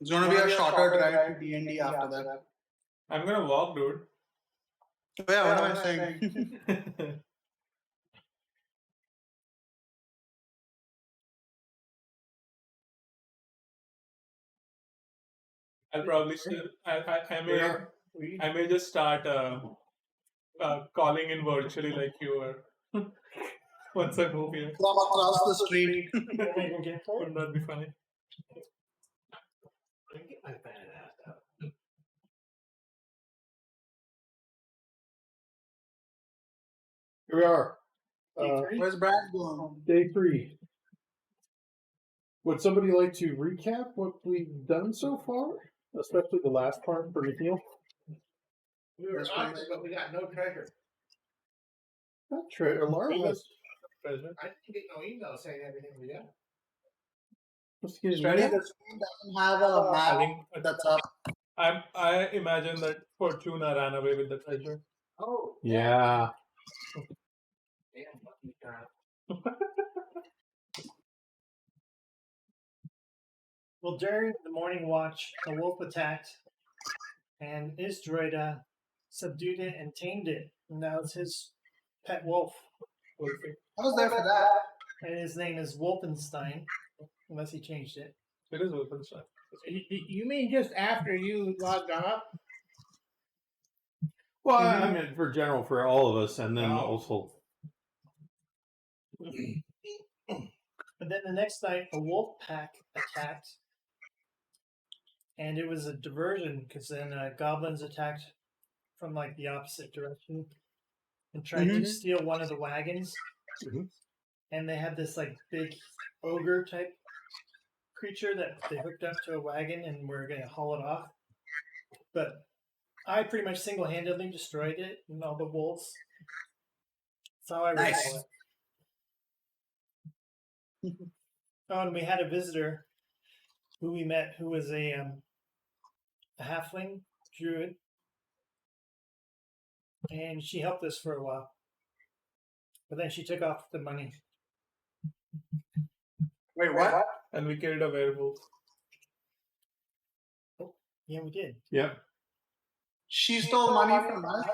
It's gonna be a shorter drive to D&D after that. I'm gonna walk, dude. Yeah, what am I saying? I'll probably still. I may just start calling in virtually like you were. Once I move here. From across the street. Wouldn't that be funny? Here we are. Where's Brad going? Day 3. Would somebody like to recap what we've done so far? Especially the last part for Nikhil? We were offered, but we got no treasure. Not treasure. Laura has Treasure. I didn't get no email saying everything we got. Let's get his Study name. the screen doesn't have a map that's up. I imagine that Fortuna ran away with the treasure. Oh. Yeah. Damn lucky guy. Well, during the morning watch, a wolf attacked, and his droid subdued it and tamed it. And now it's his pet wolf. I was there for that. And his name is Wolfenstein, unless he changed it. It is Wolfenstein. You mean just after you logged off? Well, I mean, for all of us, and then Oh. also. But then the next night, a wolf pack attacked, and it was a diversion because then goblins attacked from like the opposite direction and tried to steal one of the wagons. And they had this like big ogre type creature that they hooked up to a wagon and were going to haul it off. But I pretty much single-handedly destroyed it and all the wolves. That's how I recall it. Oh, and we had a visitor who we met who was a halfling druid. And she helped us for a while. But then she took off the money. Wait, what? And we killed a werewolf. Oh, yeah, we did. Yep. She stole money from us?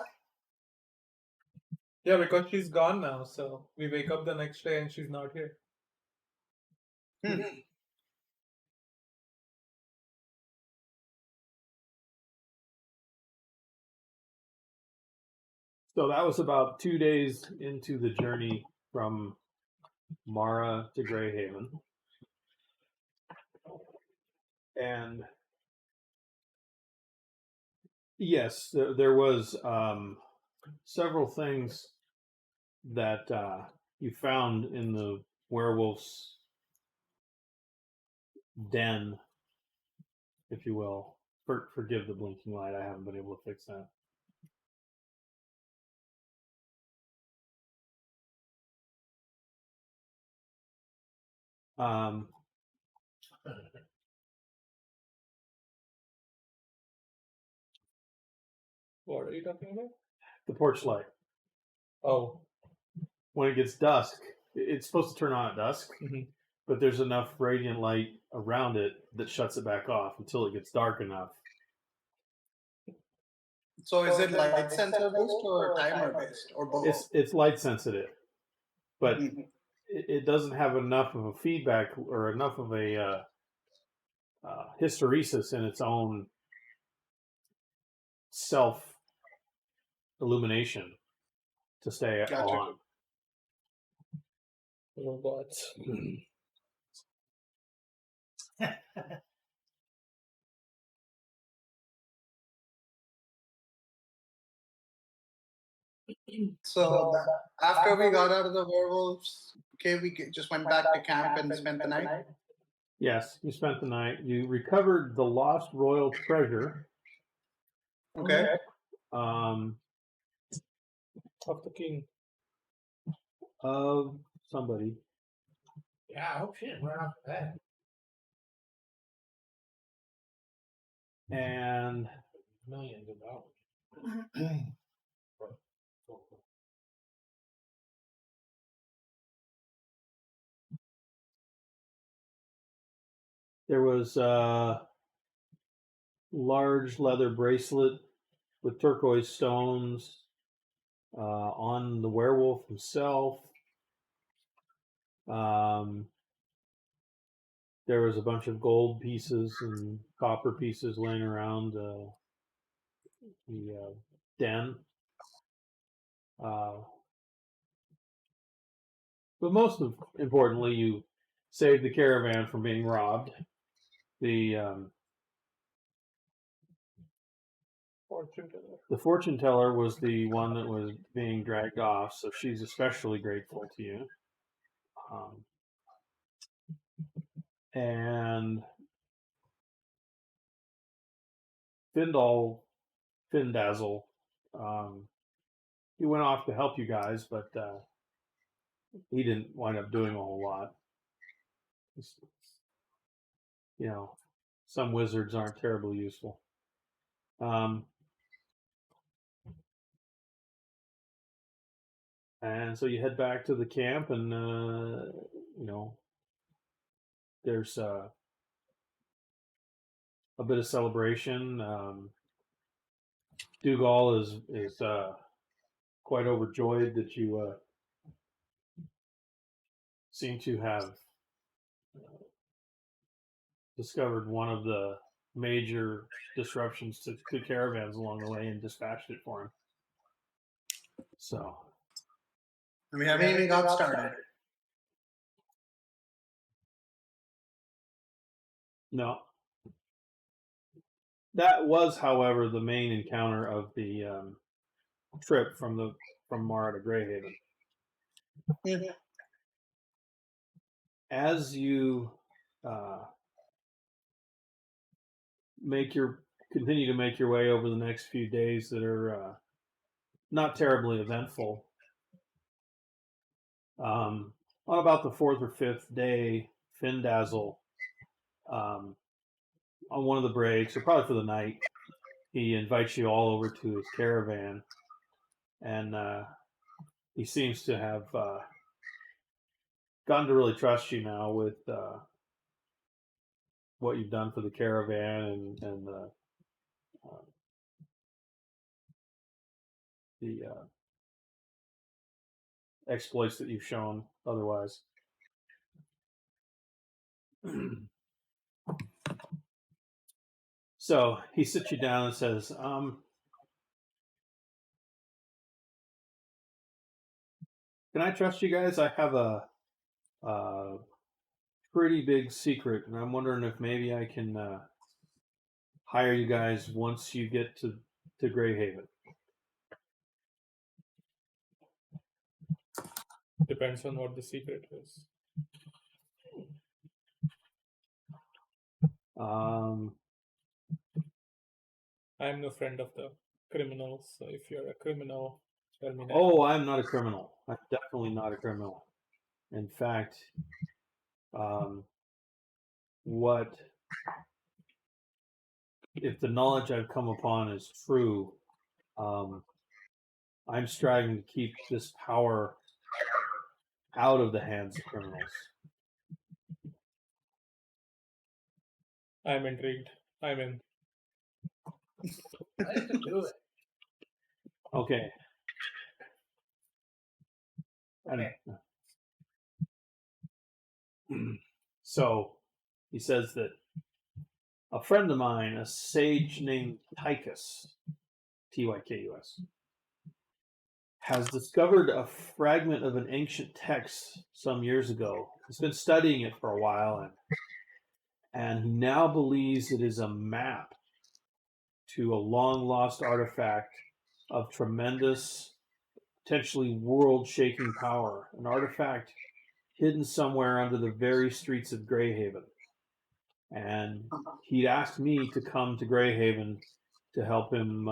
Yeah, because she's gone now, so we wake up the next day and she's not here. So that was about 2 days into the journey from Mara to Greyhaven. And yes, there was several things that you found in the werewolf's den, if you will. Forgive the blinking light. I haven't been able to fix that. What are you talking about? The porch light. Oh. When it gets dusk, it's supposed to turn on at dusk, but there's enough radiant light around it that shuts it back off until it gets dark enough. So is it light sensor based or timer based or both? It's light sensitive, but it doesn't have enough of a feedback or enough of a hysteresis in its own self illumination to stay on. Robots. So after we got out of the werewolves, okay, we just went back to camp and spent the night. Yes, you spent the night. You recovered the lost royal treasure. Okay. Of the king. Of somebody. Yeah, I hope she didn't run off the bat. And Millions of dollars. there was large leather bracelet with turquoise stones on the werewolf himself. There was a bunch of gold pieces and copper pieces laying around the den. But most importantly, you saved the caravan from being robbed. The fortune teller was the one that was being dragged off, so she's especially grateful to you. And Findazzle, he went off to help you guys, but he didn't wind up doing a whole lot. You know, some wizards aren't terribly useful. And so you head back to the camp, and there's a bit of celebration. Dougal is quite overjoyed that you seem to have discovered one of the major disruptions to caravans along the way and dispatched it for him. So. And we haven't even got started. No. That was, however, the main encounter of the trip from Mara to Greyhaven. Mm-hmm. As you continue to make your way over the next few days that are not terribly eventful, on about the 4th or 5th day, Findazzle, on one of the breaks, or probably for the night, he invites you all over to his caravan, and he seems to have gotten to really trust you now with what you've done for the caravan and the exploits that you've shown otherwise. So he sits you down and says, can I trust you guys? I have a pretty big secret, and I'm wondering if maybe I can hire you guys once you get to Greyhaven. Depends on what the secret is. I'm no friend of the criminals, so if you're a criminal, tell me that. Oh, I'm not a criminal. I'm definitely not a criminal. In fact, if the knowledge I've come upon is true, I'm striving to keep this power out of the hands of criminals. I'm intrigued. I'm in. I have to do it. Okay. Okay. So he says that a friend of mine, a sage named Tychus, Tykus, has discovered a fragment of an ancient text some years ago. He's been studying it for a while, and he now believes it is a map to a long-lost artifact of tremendous, potentially world-shaking power. An artifact hidden somewhere under the very streets of Greyhaven. And he'd asked me to come to Greyhaven to help him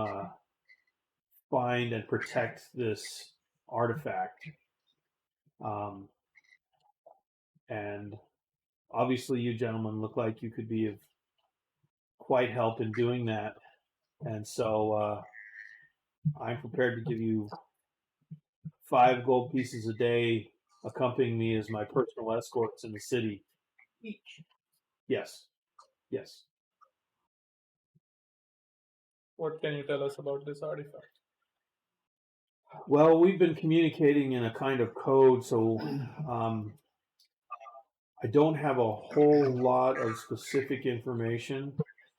find and protect this artifact. And obviously you gentlemen look like you could be of quite help in doing that. And so I'm prepared to give you 5 gold pieces a day, accompanying me as my personal escorts in the city. Each. Yes. What can you tell us about this artifact? Well, we've been communicating in a kind of code, so I don't have a whole lot of specific information.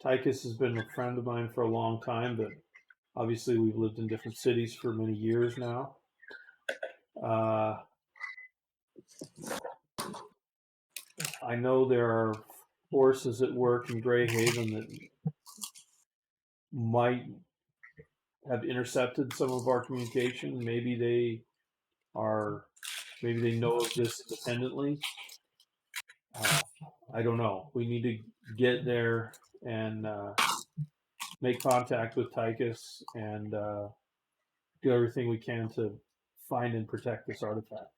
Tychus has been a friend of mine for a long time, but obviously we've lived in different cities for many years now. I know there are forces at work in Greyhaven that might have intercepted some of our communication. Maybe they know of this independently. I don't know. We need to get there and make contact with Tychus and do everything we can to find and protect this artifact.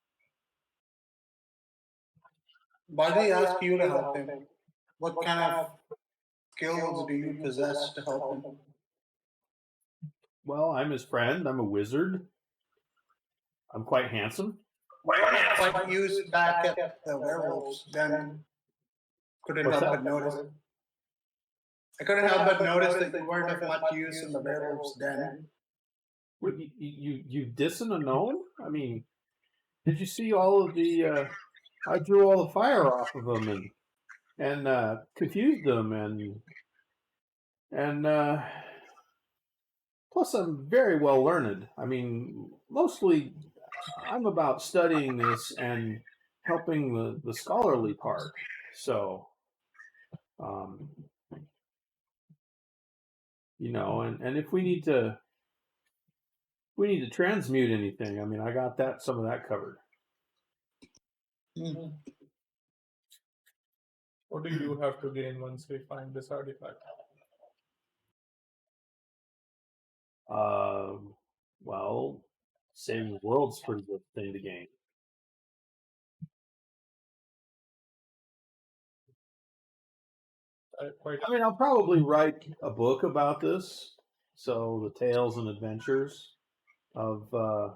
Why did he ask you to help him? What kind of skills do you possess to help him? Well, I'm his friend. I'm a wizard. I'm quite handsome. Quite used back at the werewolves, then couldn't What's help that? but notice. I couldn't help but notice that you weren't of much use in the werewolves' den. What, you dissing a gnome? I mean, did you see all of the? I drew all the fire off of them and confused them and plus I'm very well learned. I mean, mostly I'm about studying this and helping the scholarly part. So, you know, and if we need to transmute anything, I mean, I got some of that covered. Mm-hmm. What do you have to gain once we find this artifact? Well, saving the world's a pretty good thing to gain. I mean, I'll probably write a book about this. So the tales and adventures of I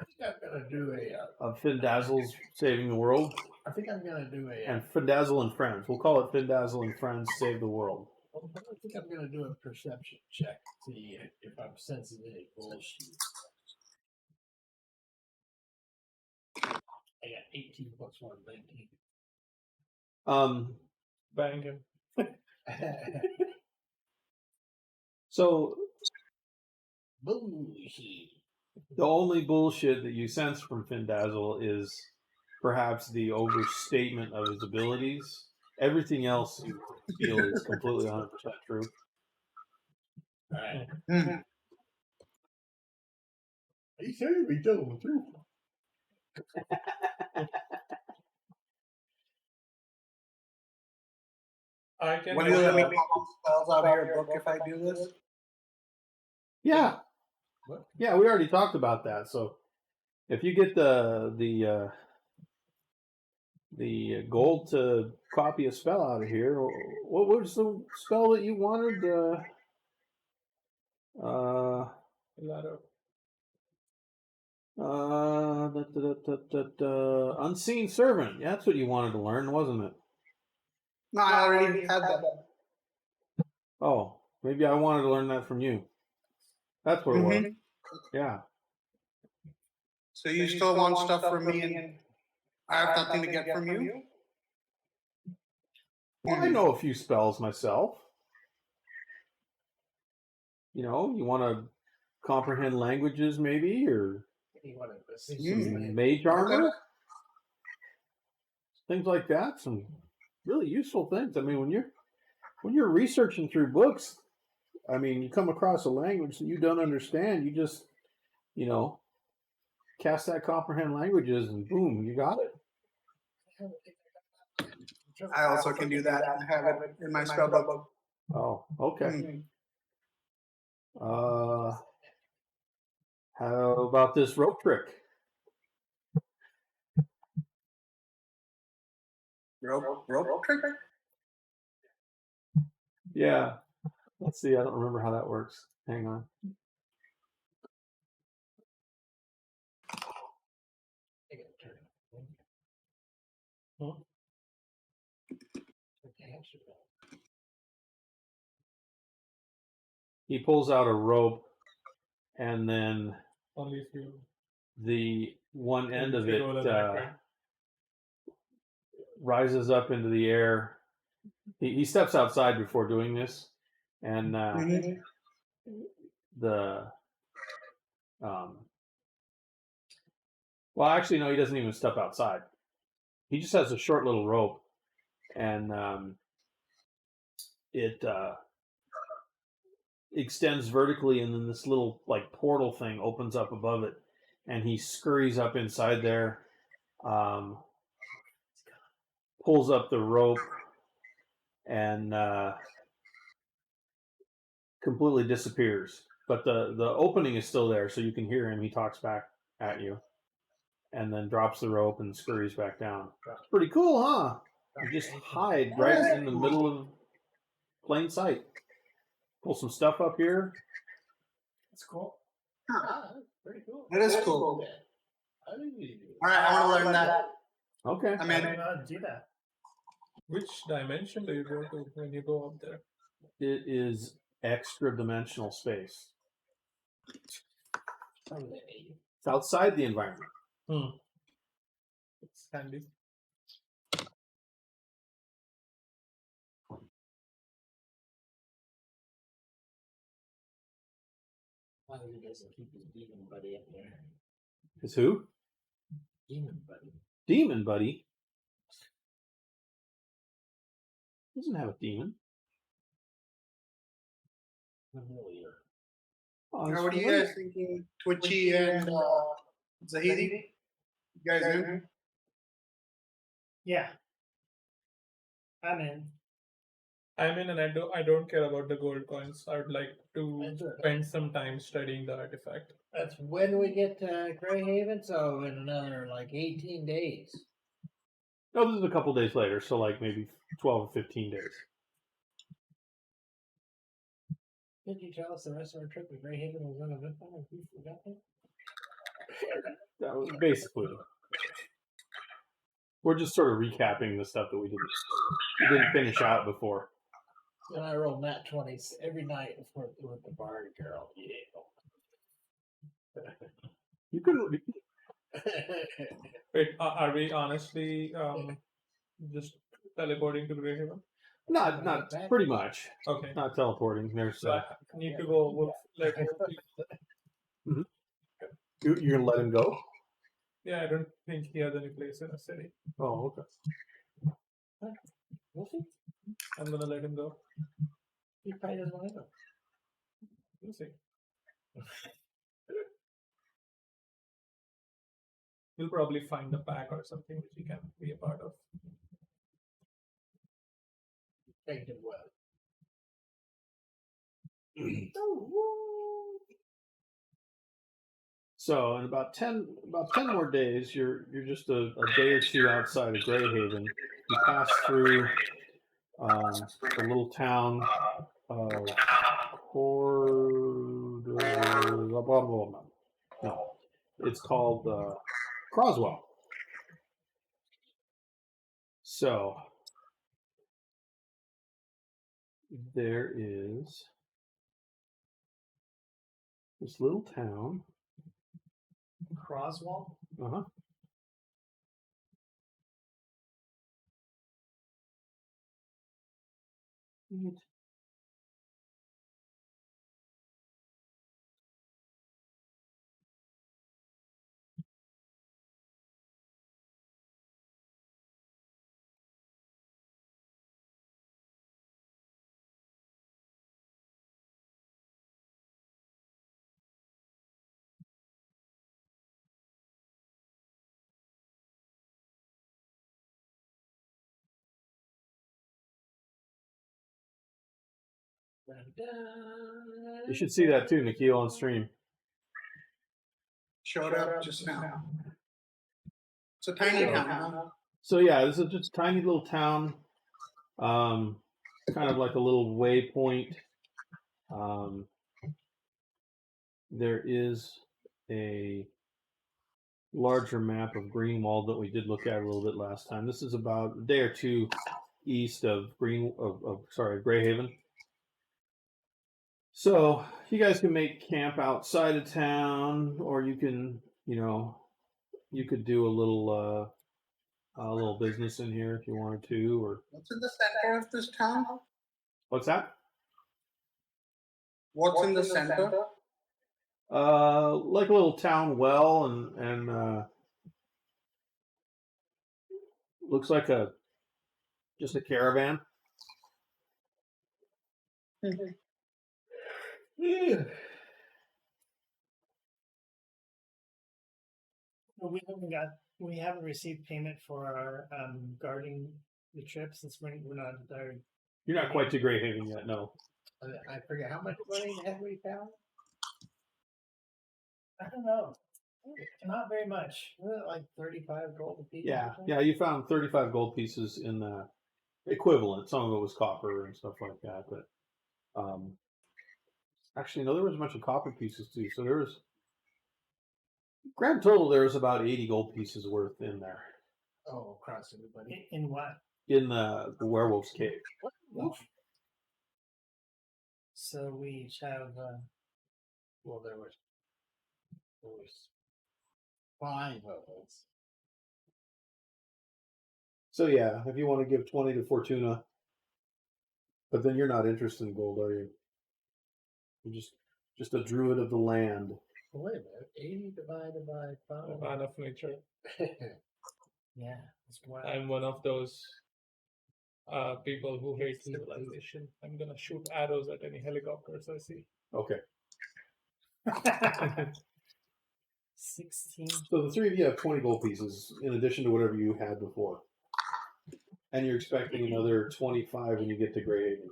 think I'm gonna do of Findazzle's saving the world. I think I'm gonna do And Findazzle and Friends. We'll call it Findazzle and Friends Save the World. I think I'm gonna do a perception check to see if I'm sensing any bullshit. I got 18 plus 1, 19. Bang him. So Bullshit. the only bullshit that you sense from Findazzle is perhaps the overstatement of his abilities. Everything else you feel is completely 100% true. Alright. Mm. He said he'd be telling the truth. I can. Will you let me call spells out of your book if I do this? Yeah. What? Yeah, we already talked about that. So if you get the gold to copy a spell out of here, what was the spell that you wanted? Unseen Servant. Yeah, that's what you wanted to learn, wasn't it? No, I already had that. Oh, maybe I wanted to learn that from you. That's what it was. Mhm. Yeah. So you still want stuff from me and I have nothing to get from you? Well, I know a few spells myself. You know, you want to comprehend languages, maybe, or mage armor, things like that. Some really useful things. I mean, when you're researching through books, I mean, you come across a language that you don't understand. You just, you know, cast that comprehend languages, and boom, you got it. I also can do that. I have it in my spell book. Oh, okay. How about this rope trick? Rope trick? Yeah. Let's see. I don't remember how that works. Hang on. Huh? He pulls out a rope, and then Only if you the one end of it roll a backward. rises up into the air. He steps outside before doing this, and the well, actually, no, he doesn't even step outside. He just has a short little rope, and it extends vertically, and then this little like portal thing opens up above it, and he scurries up inside there, pulls up the rope, and completely disappears. But the opening is still there, so you can hear him. He talks back at you, and then drops the rope and scurries back down. It's pretty cool, huh? You just hide right in the middle of plain sight. Pull some stuff up here. That's cool. Huh. Ah, that's pretty cool. That is cool. I think you do. All right, I want to learn that. Okay. I I mean, don't know how to do that. Which dimension do you go to when you go up there? It is extra dimensional space. It's outside the environment. It's handy. Why don't he doesn't keep his demon buddy up there? Is who? Demon buddy. Demon buddy. Doesn't have a demon. Familiar. Oh, what are you guys thinking? Twitchy and Zahidi? You guys in? Yeah. I'm in. I'm in, and I don't care about the gold coins. I would like to Enjoy it. spend some time studying the artifact. That's when we get to Greyhaven, so in another like 18 days. No, this is a couple days later, so like maybe 12 or 15 days. Did you tell us the rest of our trip to Greyhaven was uneventful if we forgot that? That was basically. We're just sort of recapping the stuff that we didn't finish out before. And I roll nat 20s every night with the bard girl. Yeah. You can. Wait, are we honestly just teleporting to Greyhaven? Not pretty much. Okay. Not teleporting. There's. So I need to go. Let You're gonna let him go? Yeah, I don't think he has any place in a city. Oh, okay. We'll see. I'm gonna let him go. He probably doesn't want to go. We'll see. He'll probably find a pack or something which he can be a part of. Take him well. So in about 10 more days, you're just a day or two outside of Greyhaven. You pass through the little town of No, it's called Croswell. So there is this little town. Croswell? Uh-huh. You should see that too, Nikhil, on stream. Showed up just now. It's a tiny town, huh? So yeah, this is just a tiny little town, kind of like a little waypoint. There is a larger map of Greenwold that we did look at a little bit last time. This is about a day or two east of Greyhaven. So you guys can make camp outside of town, or you can, you could do a little business in here if you wanted to, or What's in the center of this town? what's that? What's in the center? Like a little town well, and looks like just a caravan. Well, we haven't received payment for our guarding the trip since we're not there. You're not quite to Grey Haven yet, no. I forget how much money have we found? I don't know. Not very much. Wasn't it like 35 gold a piece? or Yeah, something? yeah. You found 35 gold pieces in the equivalent. Some of it was copper and stuff like that, but actually, no, there was a bunch of copper pieces too. So there was grand total. There was about 80 gold pieces worth in there Oh, across everybody. In what? in the werewolf's cave. So we each have. Well, there was 5 of us. So yeah, if you want to give 20 to Fortuna, but then you're not interested in gold, are you? You're just a druid of the land. Well, wait a minute. 80 divided by A 5. man of nature. Yeah, that's wild. I'm one of those people who hate civilization. I'm gonna shoot arrows at any helicopters I see. Okay. 16. So the three of you have 20 gold pieces in addition to whatever you had before. And you're expecting another 25 when you get to Grey Haven.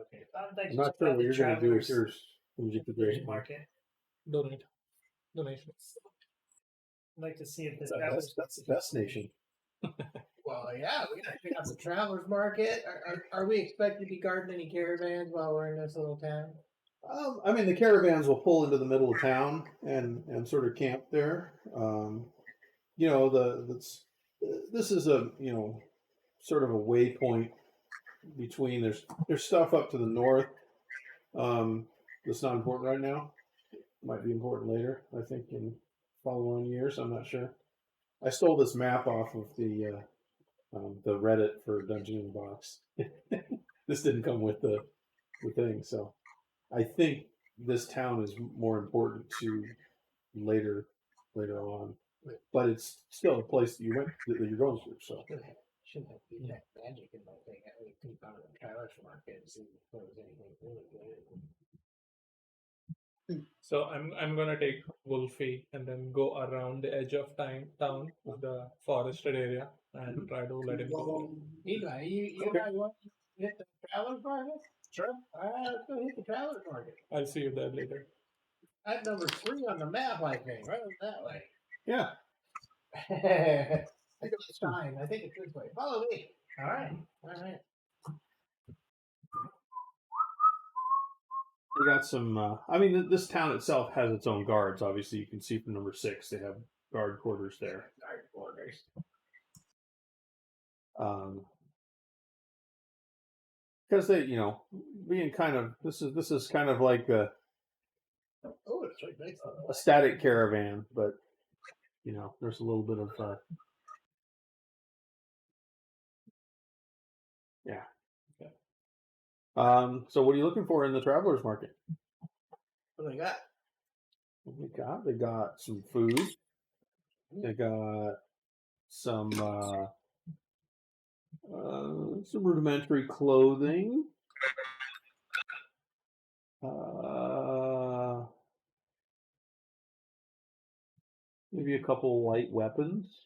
Okay. I'd like I'm to not check sure out what the you're going to do with travelers yours when you get to Grey Haven. market. Donations. I'd like to see if the That's travelers. the best nation. Well, yeah, we gotta check out the travelers market. Are we expected to be guarding any caravans while we're in this little town? I mean, the caravans will pull into the middle of town and sort of camp there. This is a sort of a waypoint between. There's stuff up to the north that's not important right now. Might be important later, I think, in following years. I'm not sure. I stole this map off of the Reddit for Dungeon in the Box. This didn't come with the thing, so I think this town is more important to later on, but it's still a place that you're going to. So Shouldn't have been that magic in my thing. I would keep out of the travelers market and see if there was anything really good. So I'm gonna take Wolfie and then go around the edge of town with the forested area and try to let him go. Eli, you guys want to hit the travelers market? Sure. All right, let's go hit the travelers market. I'll see you there later. That's number 3 on the map, I think. Right that way. yeah, I got the sign. I think it's this way. Follow me. All right. All right. we got some. I mean, this town itself has its own guards. Obviously, you can see from number 6 they have guard quarters there. Guard quarters. Because they, being kind of this is kind of like a Oh, it's right next to a static caravan, but there's a little bit of yeah. So what are you looking for in the travelers market? What do they got? They got some food. They got some rudimentary clothing. Maybe a couple light weapons.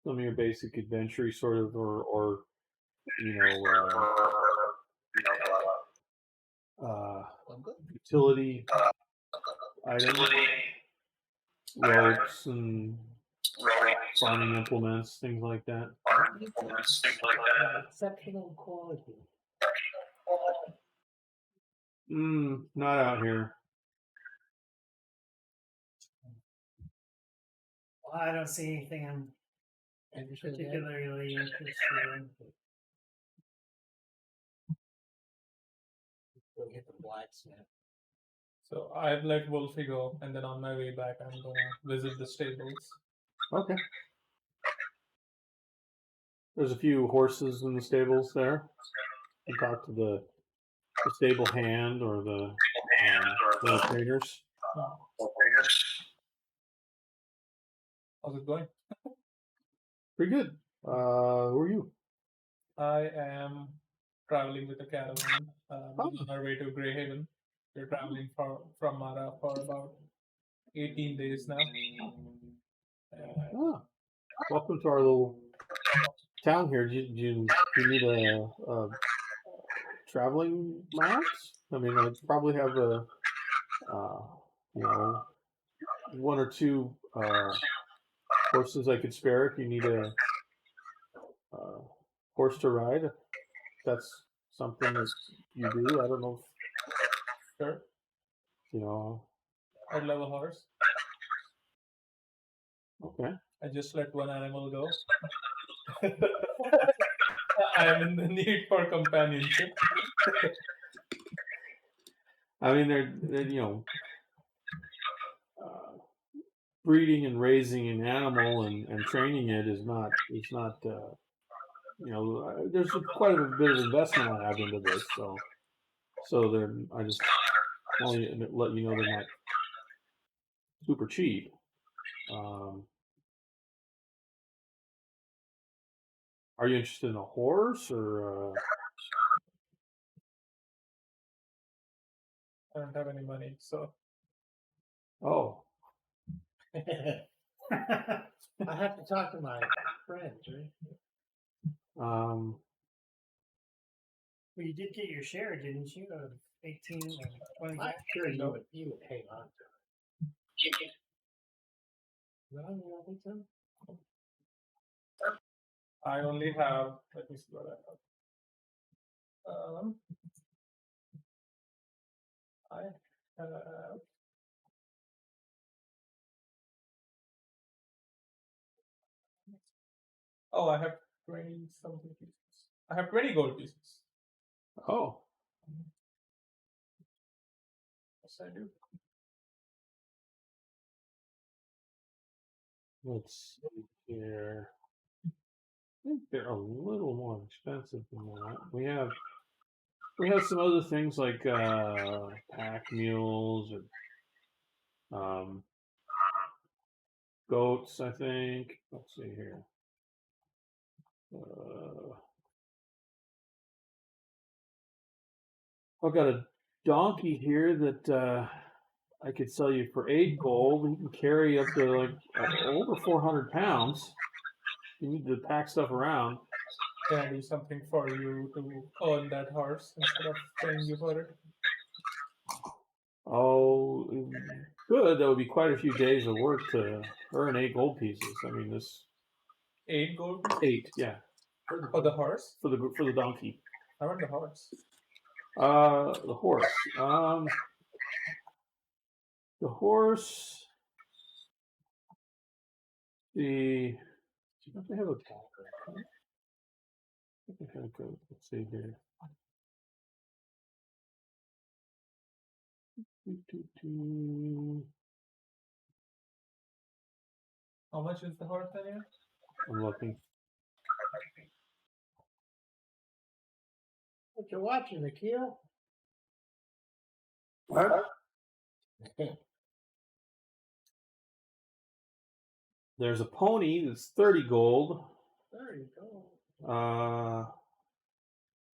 Some of your basic adventure sort of, or utility items, ropes and farming implements, things like that. Exceptional quality. Not out here. Well, I don't see anything I'm particularly interested in. We'll hit the blacksmith. So I've let Wolfie go, and then on my way back, I'm gonna visit the stables. Okay. There's a few horses in the stables there. You talk to the stable hand or the trainers. How's it going? Pretty good. Who are you? I am traveling with a caravan on our way to Greyhaven. We're traveling from Mara for about 18 days now. Ah, welcome to our little town here. Do you need a traveling mount? I mean, I probably have one or two horses I could spare if you need a horse to ride. If that's something that you do. I don't know Sure, if I'd love a horse. Okay. I just let one animal go. I am in the need for companionship. I mean, they're breeding and raising an animal and training it is not there's quite a bit of investment I have into this, so I just only let you know they're not super cheap. Are you interested in a horse or? I don't have any money, so Oh, I have to talk to my friends, right? um, Well, you did get your share, didn't you? Of 18 and 25. I'm sure you would hang on to it. No, you don't think so? I only have. Let me see what I have. I have. Oh, I have 20 something pieces. I have 20 gold pieces. oh, Yes, I do. let's see here. I think they're a little more expensive than that. We have some other things like pack mules or goats, I think. Let's see here. I've got a donkey here that I could sell you for 8 gold. You can carry up to like over 400 pounds. You need to pack stuff around. Can I do something for you to earn that horse instead of paying you for it? Oh, good. That would be quite a few days of work to earn 8 gold pieces. I mean, this 8 gold pieces 8, yeah, for the horse? for the donkey. I want the horse. The horse. The horse. Do they have a talker? Let's see here. How much is the horse anyway? I'm looking. What you watching, Akil? What? There's a pony that's 30 gold. There you go.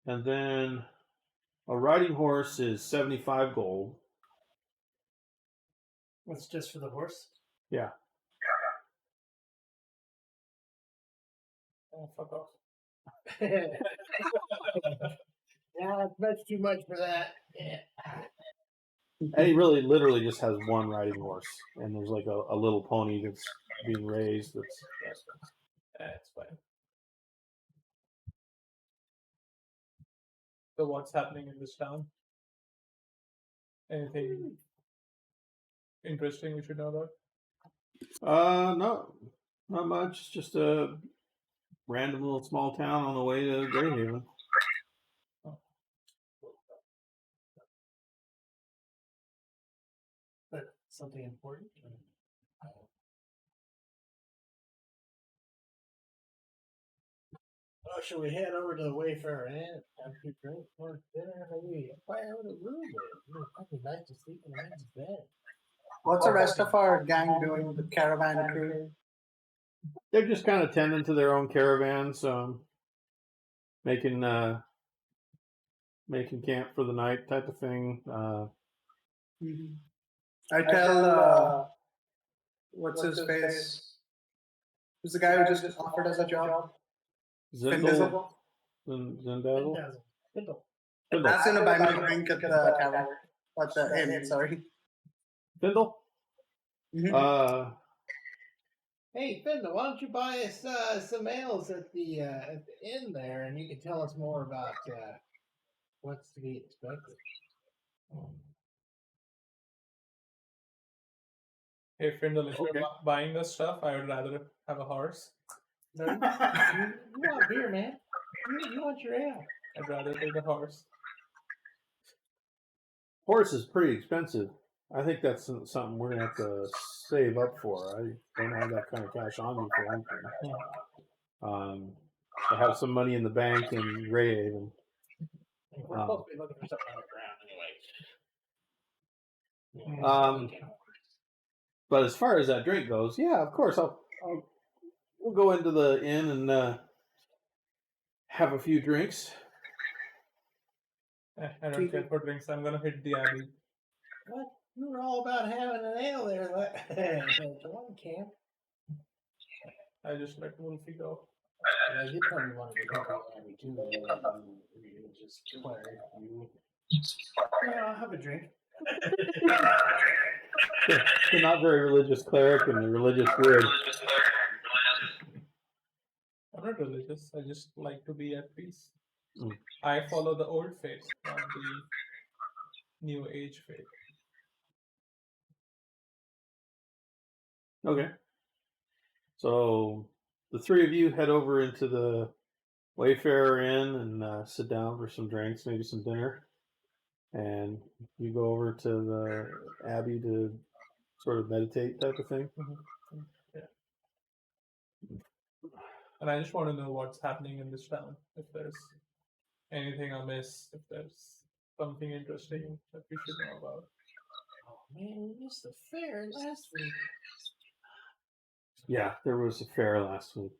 And then a riding horse is 75 gold. That's just for the horse? Yeah. Oh, fuck off. Yeah, that's much too much for that. Yeah. And he really literally just has one riding horse. And there's like a little pony that's being raised That's fine. So what's happening in this town? Anything interesting we should know about? No, not much. It's just a random little small town on the way to Greyhaven. Something important? Oh, should we head over to the Wayfarer Inn, have a few drinks for dinner, maybe fire out a room? It'd be nice to sleep in a man's bed. What's the rest of our gang doing? The caravan crew. They're just kind of tending to their own caravans, making camp for the night type of thing. I tell what's his face? Who's the guy who just offered us a job? Zindel, Dazzle. Fiddle. Ask him to buy me a drink at the tavern. At the inn, sorry. Findle. Mhm. Hey, Findle, why don't you buy us some ales at the inn there, and you can tell us more about what's to be expected. Hey, Findle, if you're buying this stuff, I would rather have a horse. No, you want beer, man. You want your ale. I'd rather take a horse. Horse is pretty expensive. I think that's something we're gonna have to save up for. I don't have that kind of cash on me for one thing. I have some money in the bank in Greyhaven. We're supposed to be looking for something underground anyway. But as far as that drink goes, yeah, of course, we'll go into the inn and have a few drinks. I don't care for drinks. I'm gonna hit the abbey. What? You were all about having an ale there. One camp. I just let Wolfie go. Yeah, you probably wanted to go out every two days. You just declare you. Yeah, I'll have a drink. The not very religious cleric and the religious druid. I'm not religious. I just like to be at peace. Mm. I follow the old faith, not the new age faith. Okay. So the three of you head over into the Wayfarer Inn and sit down for some drinks, maybe some dinner. And you go over to the Abbey to sort of meditate type of thing. Yeah. And I just want to know what's happening in this town. If there's anything amiss, if there's something interesting that we should know about. Oh man, we missed the fair last week. Yeah, there was a fair last week.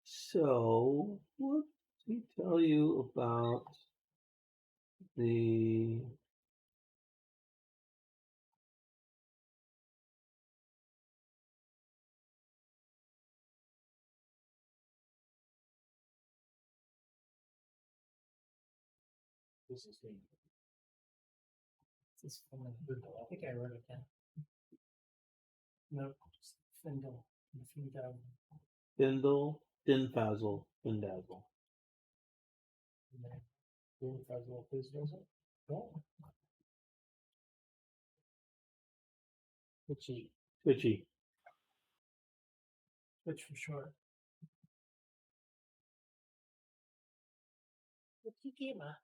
So what did he tell you about the This is me. This is Findle. I think I wrote it down. No, just Findle. Findle, Dinfazzle, Findazzle? Dinfazzle, Fizzle. Oh. Twitchy. Twitchy. Twitch for short. Twitchy gamer.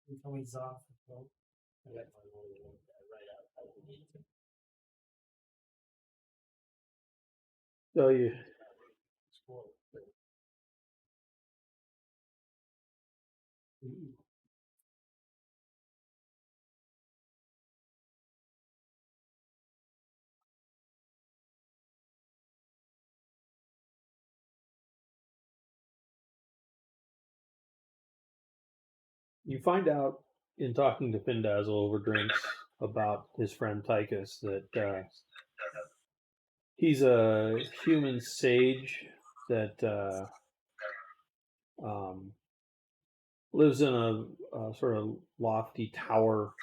It's always off. I got my little right out. I don't need to. So you you find out in talking to Findazzle over drinks about his friend Tychus that he's a human sage that lives in a sort of lofty tower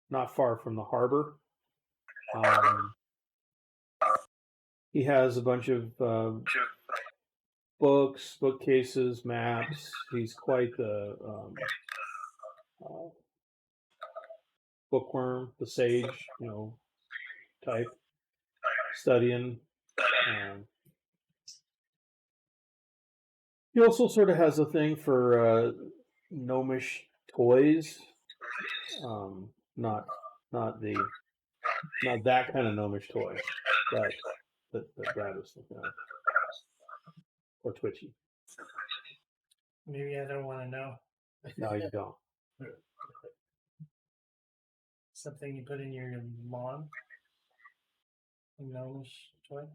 not far from the harbor. He has a bunch of books, bookcases, maps. He's quite the bookworm, the sage, type, studying He also sort of has a thing for gnomish toys. Not that kind of gnomish toy that Brad was thinking of. Or Twitchy. Maybe I don't want to know. No, you don't. Something you put in your lawn? A gnomish toy?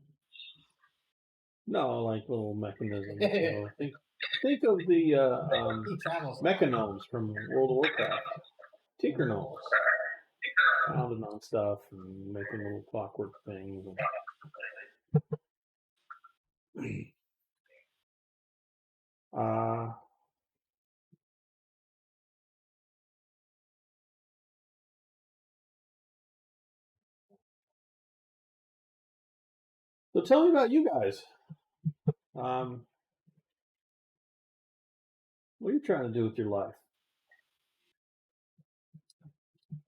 No, like little mechanisms. Think of the He travels. mechagnomes from World of Warcraft. Tinker gnomes. Pounding on stuff and making little clockwork things. So tell me about you guys. What are you trying to do with your life?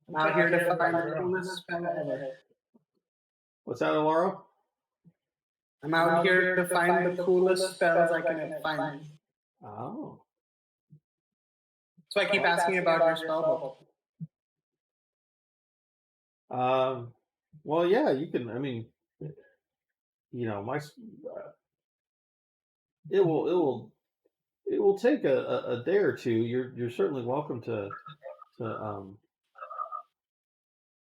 I'm out here to find the coolest spell ever. What's that, Alaro? I'm out here to find the coolest spells I can find. Oh. So I keep asking about your spell book. Well, yeah, you can. I mean, my it will take a day or two. You're certainly welcome to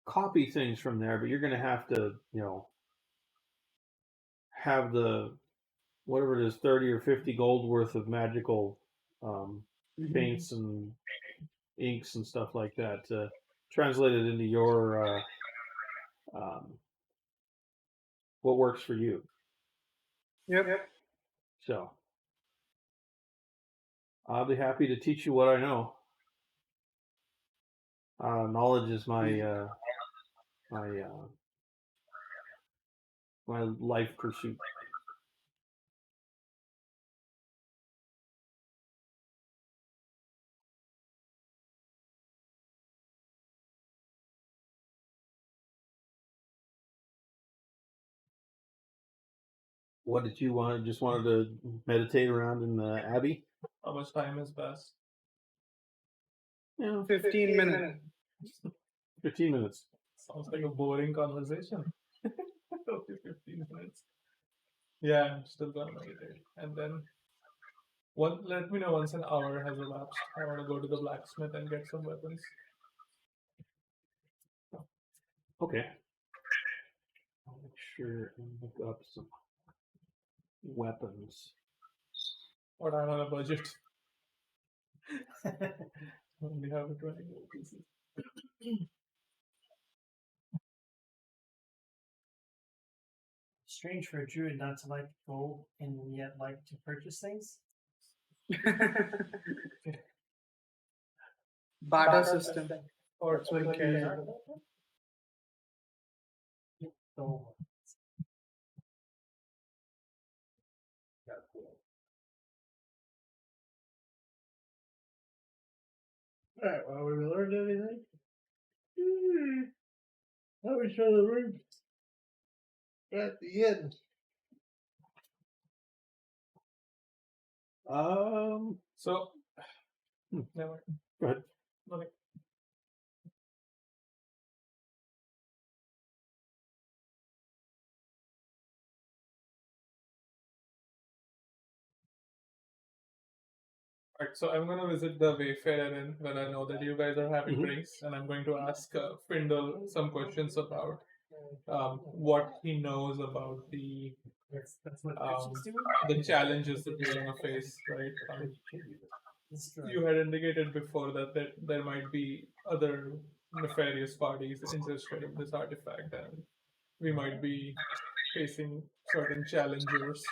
copy things from there, but you're going to have to have the whatever it is 30 or 50 gold worth of magical paints and inks and stuff like that to translate it into your what works for you. Yep. So I'll be happy to teach you what I know. Knowledge is my my life pursuit. What did you want? Just wanted to meditate around in the abbey? How much time has passed? 15 minutes. 15 minutes. Sounds like a boring conversation. Okay, 15 minutes. Yeah, I'm still gonna meditate. And then let me know once an hour has elapsed. I want to go to the blacksmith and get some weapons. Okay. I'll make sure and look up some weapons. But I'm on a budget. Only have 20 gold pieces. Strange for a druid not to like gold and yet like to purchase things. Barter system. Or it's what he cares about. So, alright, well, we learned anything? How we show the room at the end. So, never. Go ahead. Okay. Alright, so I'm going to visit the Wayfarer Inn when I know that you guys are having drinks, and I'm going to ask Findle some questions about what he knows about the challenges that you're going to face, right? You had indicated before that there might be other nefarious parties interested in this artifact, and we might be facing certain challengers.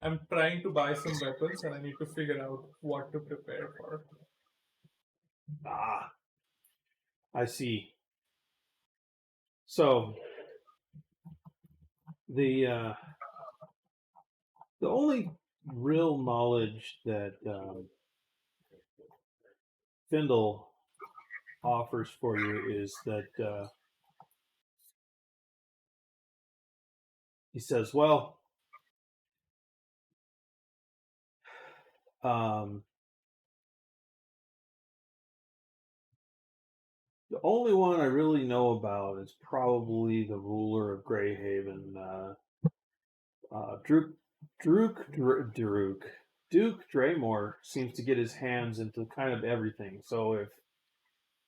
I'm trying to buy some weapons, and I need to figure out what to prepare for. Ah, I see. So the only real knowledge that Findle offers for you is that he says, well, The only one I really know about is probably the ruler of Greyhaven, Duke Draymore seems to get his hands into kind of everything. So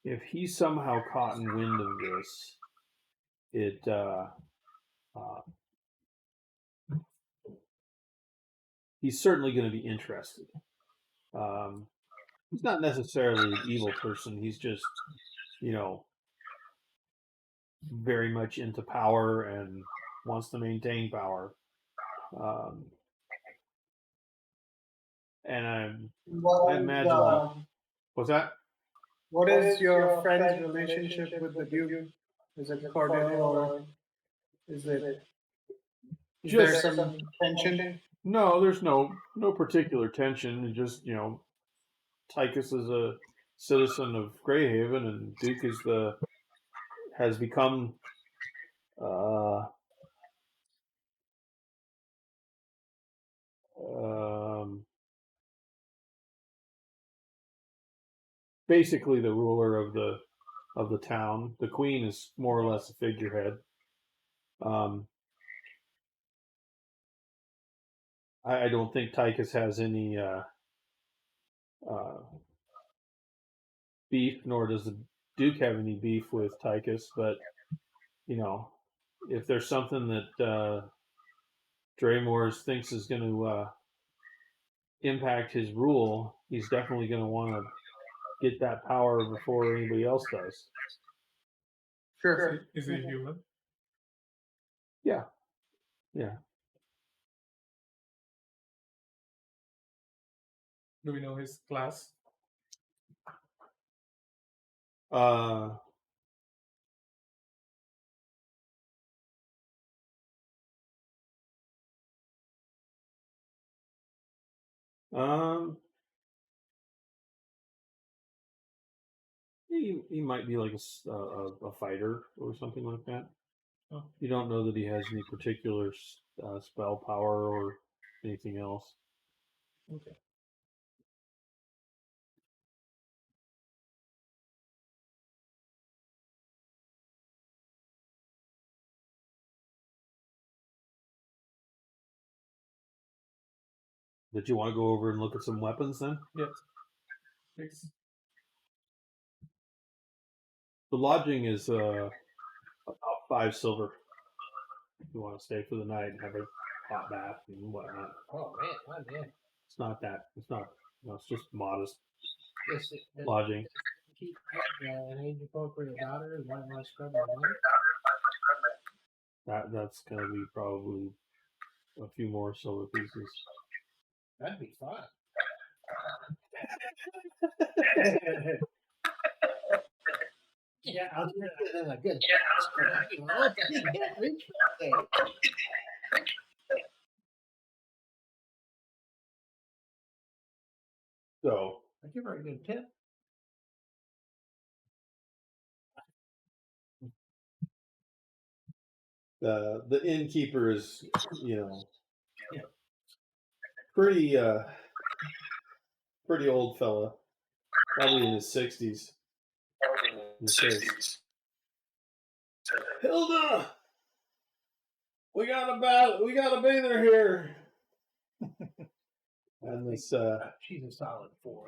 if he's somehow caught in wind of this, he's certainly going to be interested. He's not necessarily an evil person. He's just, very much into power and wants to maintain power. And I imagine. What's that? What is your friend's relationship with the Duke? Is it cordial or is there some tension? No, there's no particular tension. Just Tychus is a citizen of Greyhaven, and Duke has become basically the ruler of the town. The queen is more or less a figurehead. I don't think Tychus has any beef, nor does the Duke have any beef with Tychus. But if there's something that Draymore thinks is going to impact his rule, he's definitely going to want to get that power before anybody else does. Sure. Is he human? Yeah. Do we know his class? He might be like a fighter or something like that. Oh. You don't know that he has any particular spell power or anything else. Okay. Did you want to go over and look at some weapons then? Yes. Please. The lodging is about 5 silver. If you want to stay for the night and have a hot bath and whatnot. Oh man. It's not that. It's not. It's just modest Does lodging. keep an age-appropriate daughter and might want to scrub her money? That's gonna be probably a few more silver pieces. That'd be fun. Yeah, I'll do it. Good. So I give her a good tip. the innkeeper is, pretty old fella, probably in his 60s. He says, Hilda, we got a bather here. And this She's a solid 4.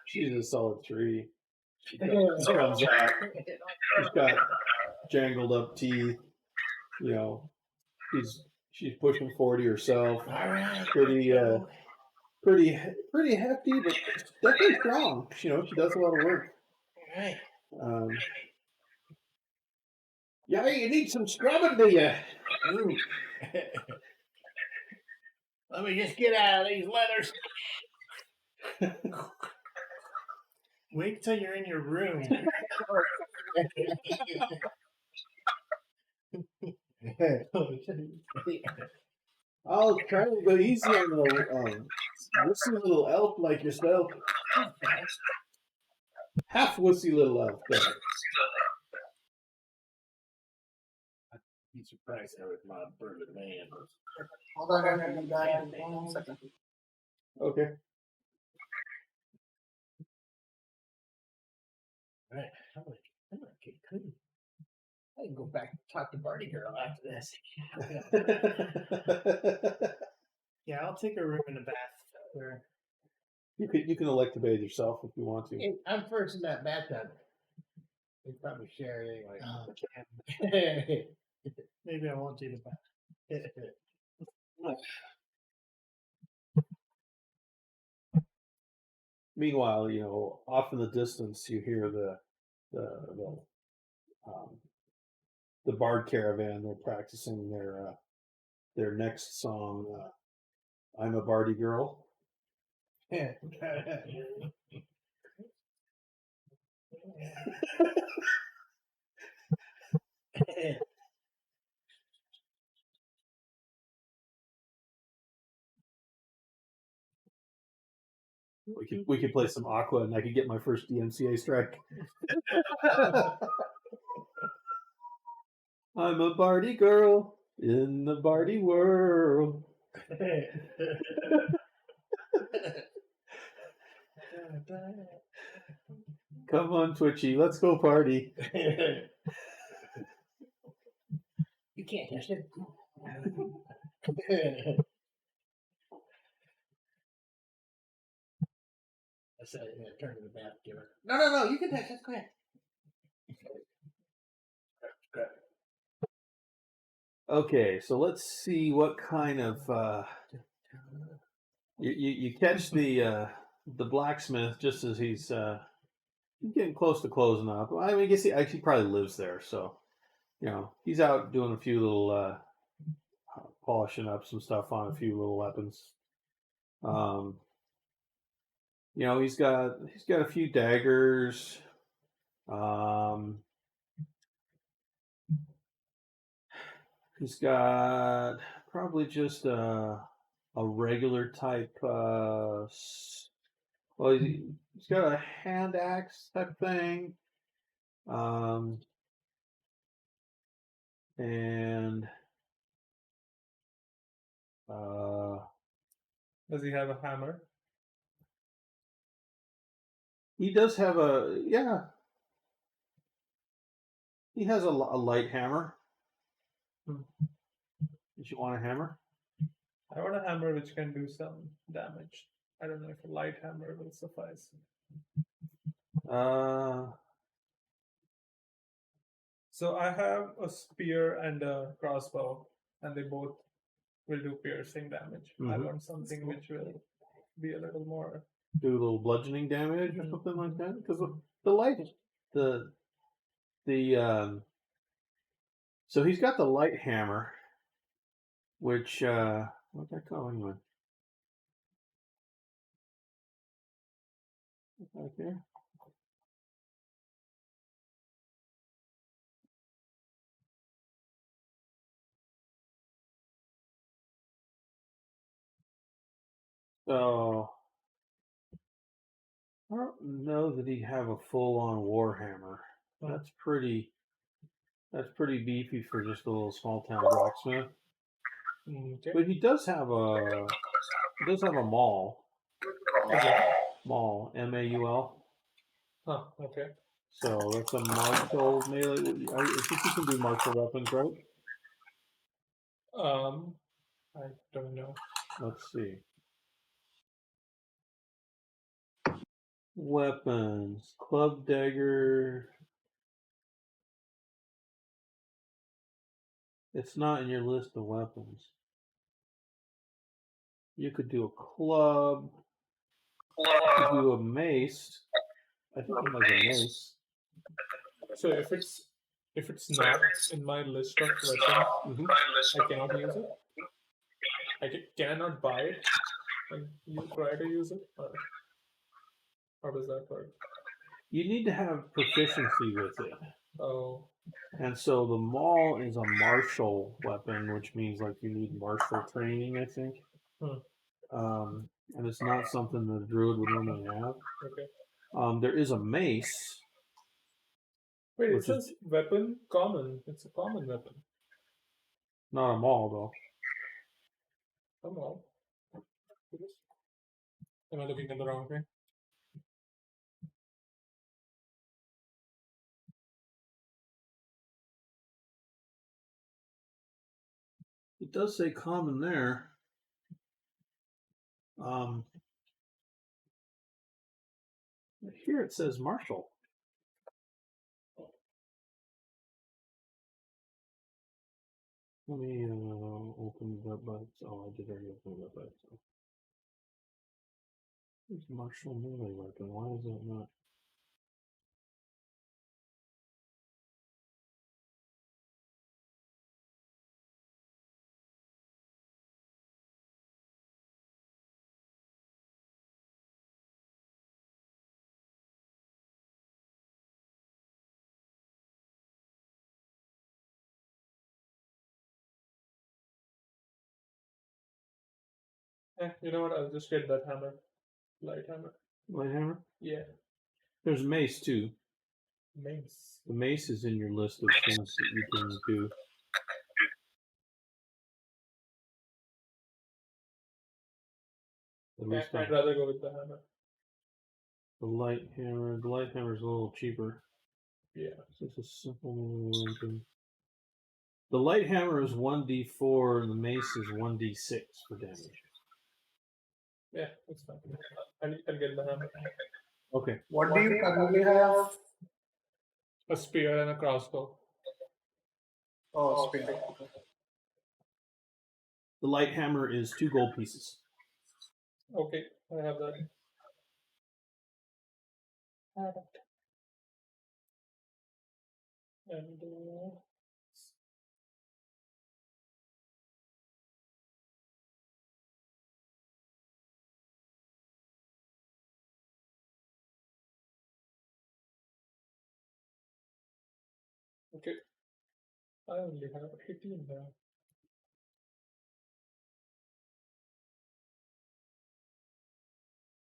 she's a solid 3. She comes out. She's got jangled up teeth. She's pushing 40 herself. All right. Pretty hefty, but definitely strong. She does a lot of work. All right. Yeah, you need some scrubbing, do you? Ooh. Let me just get out of these leathers. Wait till you're in your room. I'll try to go easy on the wussy little elf like yourself. Half wussy little elf, though. I'd be surprised how it's my burly man. Hold on, I'll be back in 1 second. Okay. Right. I'm gonna get clean. I can go back and talk to Barty Girl after this. Yeah, I'll take a room in the bath. Where You can elect to bathe yourself if you want to. Hey, I'm first in that bathtub. We probably share it anyway. oh, damn. Maybe I won't do the bath. Meanwhile, off in the distance, you hear the Bard Caravan. They're practicing their next song. I'm a Bardy Girl. We could play some Aqua, and I could get my first DMCA strike. I'm a Bardy girl in the Bardy world. Come on, Twitchy, let's go party. You can't touch it. I said, I'm gonna turn to the bath, give her. No, you can touch it. Go ahead. Okay, so let's see what kind of you catch the blacksmith just as he's getting close to closing up. I mean, I guess he actually probably lives there, so he's out doing a few little polishing up some stuff on a few little weapons. He's got a few daggers. He's got probably just a regular type. He's got a hand axe type thing. And Does he have a hammer? he does have he has a light hammer. Did you want a hammer? I want a hammer which can do some damage. I don't know if a light hammer will suffice. So I have a spear and a crossbow, and they both will do piercing damage. I want something which will be a little more. Do a little bludgeoning damage or something like that? Because the light, so he's got the light hammer, which what's that called anyway? Right there. So I don't know that he'd have a full-on warhammer. That's pretty beefy for just a little small-town blacksmith. Okay. But he does have a maul. Maul, M-A-U-L. Huh. Okay. So that's a martial melee. I think you can do martial weapons, right? I don't know. Let's see. Weapons, club dagger. It's not in your list of weapons. You could do a club. You could do a mace. I think he has a mace. So if it's not in my list of weapons, I cannot use it. I cannot buy it and you try to use it, or how does that work? You need to have proficiency with it. Oh. And so the maul is a martial weapon, which means like you need martial training, I think. And it's not something the druid would normally have. Okay. There is a mace. Wait, it says weapon common. It's a common weapon. Not a maul though. A maul. Am I looking at the wrong thing? It does say common there. Here it says martial. Let me open it up by itself. I did already open it up by itself. It's martial melee weapon. Why is that not? You know what? I'll just get that hammer. Light hammer. Light hammer? Yeah. There's mace too. Mace. The mace is in your list of things that you can do. At least I'd rather go with the hammer. The light hammer. The light hammer is a little cheaper. Yeah. It's a simple weapon. The light hammer is 1d4 and the mace is 1d6 for damage. Yeah, that's fine. I'll get the hammer. Okay. What do you currently have? A spear and a crossbow. Oh, spear. The light hammer is 2 gold pieces. Okay, I have that. And okay, I only have 18 now.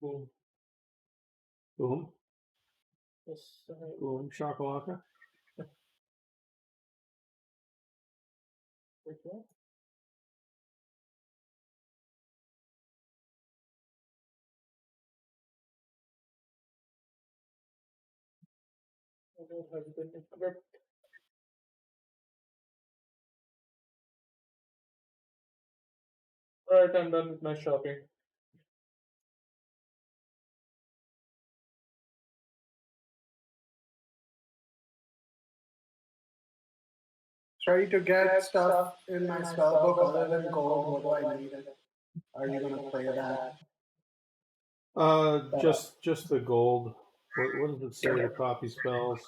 Boom. Boom. Yes, Boom. Shakalaka. wait, what? What has been equipped? Alright, I'm done with my shopping. Try to get stuff in my spell book other than gold. What do I need? Are you gonna play that? Just the gold. What does it say to copy spells?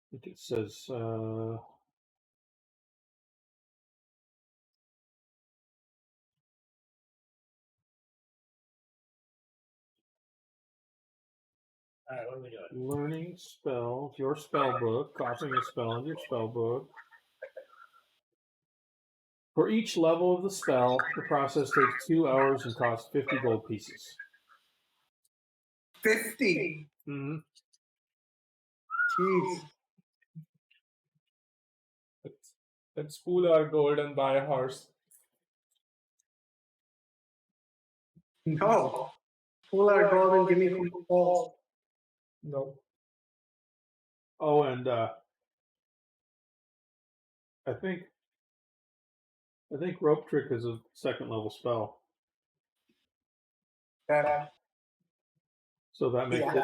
I think it says Alright, what are we doing? learning spells, your spell book, copying a spell in your spell book. For each level of the spell, the process takes 2 hours and costs 50 gold pieces. 50. Mm-hmm. Jeez. Let's pool our gold and buy a horse. No. Pull our gold and give me balls. No. Oh, and I think rope trick is a 2nd level spell, Yeah. so that makes it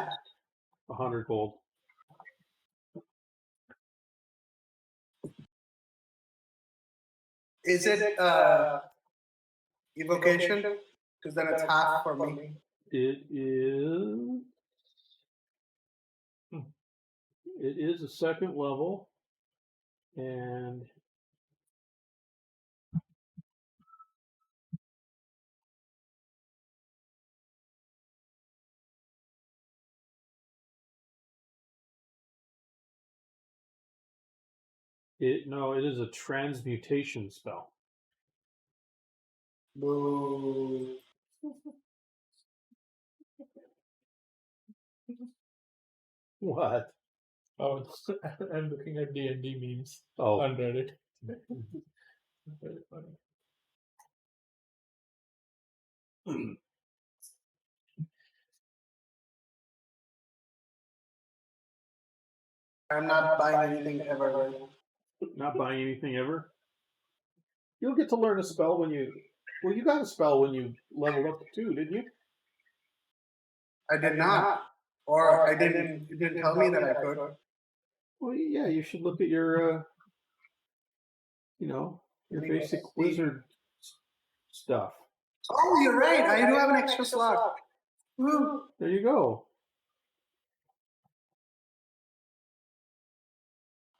100 gold. Is it evocation? Because then it's half for me. It is. It is a 2nd level, and it is a transmutation spell. Boo. What? Oh, I'm looking at D&D memes Oh, on Reddit. Very funny. I'm not buying anything ever, right? not buying anything ever. You'll get to learn a spell when you. Well, you got a spell when you leveled up to 2, didn't you? I did not. Or I didn't. You didn't tell me that I could. Well, yeah, you should look at your, your Let me basic see. wizard stuff. Oh, you're right. I do have an extra slot. Woo. There you go.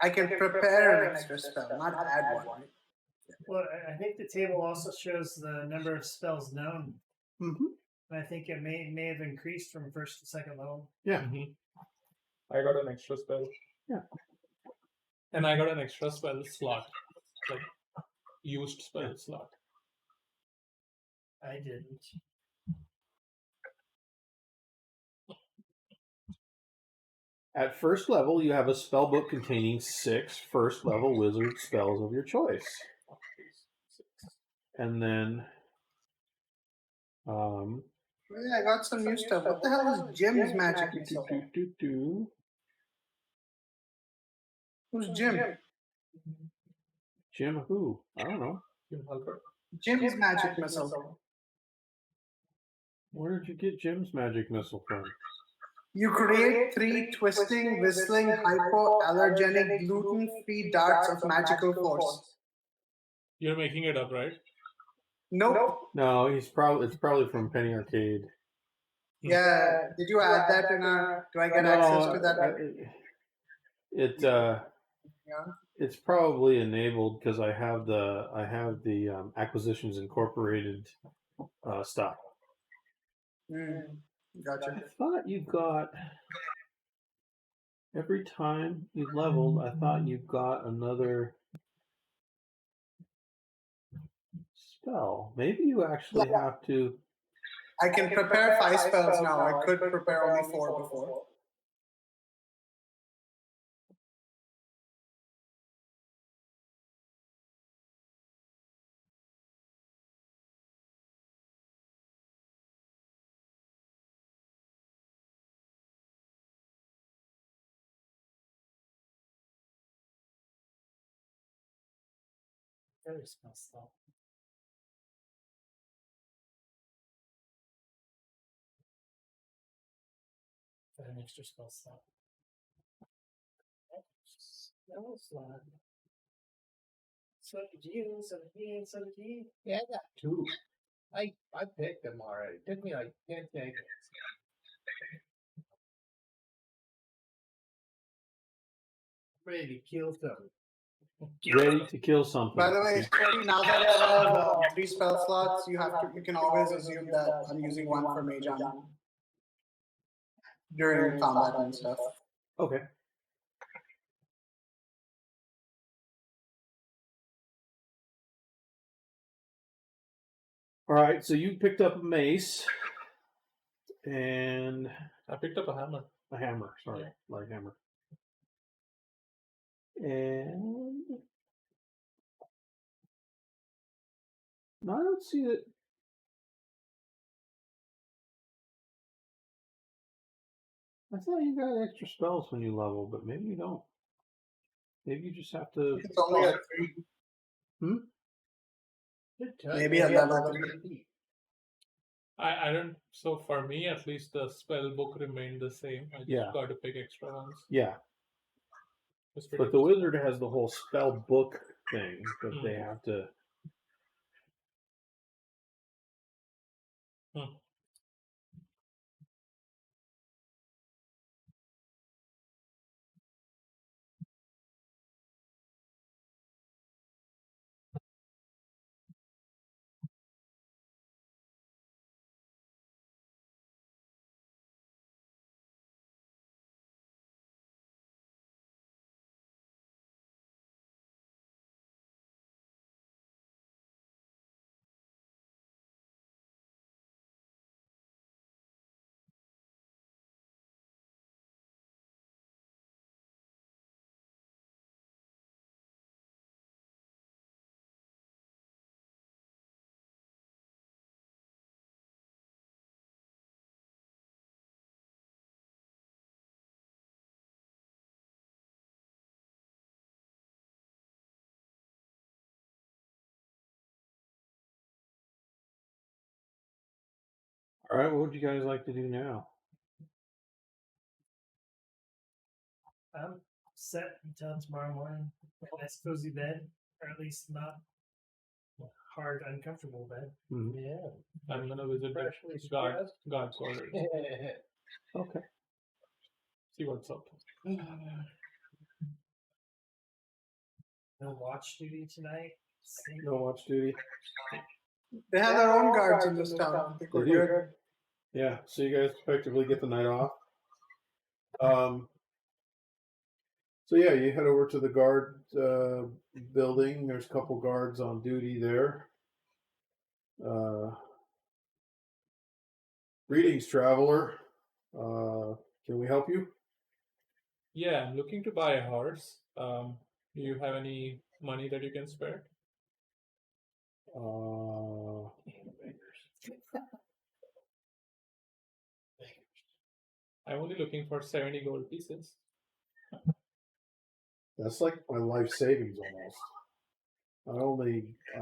I can prepare an extra spell, not add one. Right? Well, I think the table also shows the number of spells known. Mm-hmm. And I think it may have increased from first to second level. Yeah. Mm-hmm. I got an extra spell. Yeah. And I got an extra spell slot. Like, used spell slot. I didn't. At first level, you have a spell book containing 6 first level wizard spells of your choice. And then, Yeah, I got some new stuff. What the hell is Jim's magic missile? Who's Jim? Jim who? I don't know. Jim Halpert. Jim's magic missile. Where did you get Jim's magic missile from? You create 3 twisting, whistling, hypoallergenic, gluten-free darts of magical force. You're making it up, right? Nope. No, it's probably from Penny Arcade. Yeah. Did you add that in our? Do I get access to that? It's probably enabled because I have the Acquisitions Incorporated stuff. Gotcha. I thought you got every time you leveled. I thought you got another spell. Maybe you actually have to. I can prepare 5 spells now. I could prepare only 4 before. Very spell slot. Got an extra spell slot. Spell slot. 17. Yeah, I got 2. I picked them already. It took me like 10 seconds. Ready to kill something. Ready to kill something. By the way, now that I have 3 spell slots, you can always assume that I'm using 1 for Mage Armor during combat and stuff. Okay. All right, so you picked up a mace, and I picked up a hammer. a hammer. Sorry, light hammer. And no, I don't see it. I thought you got extra spells when you level, but maybe you don't. Maybe you just have to. It's only at 3. Maybe at level 3. I don't. So for me, at least, the spell book remained the same. I just got to pick extra ones. Yeah. But the wizard has the whole spell book thing that they have to. All right, what would you guys like to do now? I'm set until tomorrow morning. A nice cozy bed, or at least not hard, uncomfortable bed. Mhm. Yeah. I'm gonna visit Freshly the guard quarters. Okay. See what's up. No watch duty tonight. Sleep. No watch duty. They have their own guards in this town. I think we're They do. good. Yeah, so you guys effectively get the night off. So yeah, you head over to the guard building. There's a couple guards on duty there. Greetings, traveler. Can we help you? Yeah, I'm looking to buy a horse. Do you have any money that you can spare? I'm only looking for 70 gold pieces. That's like my life savings almost. I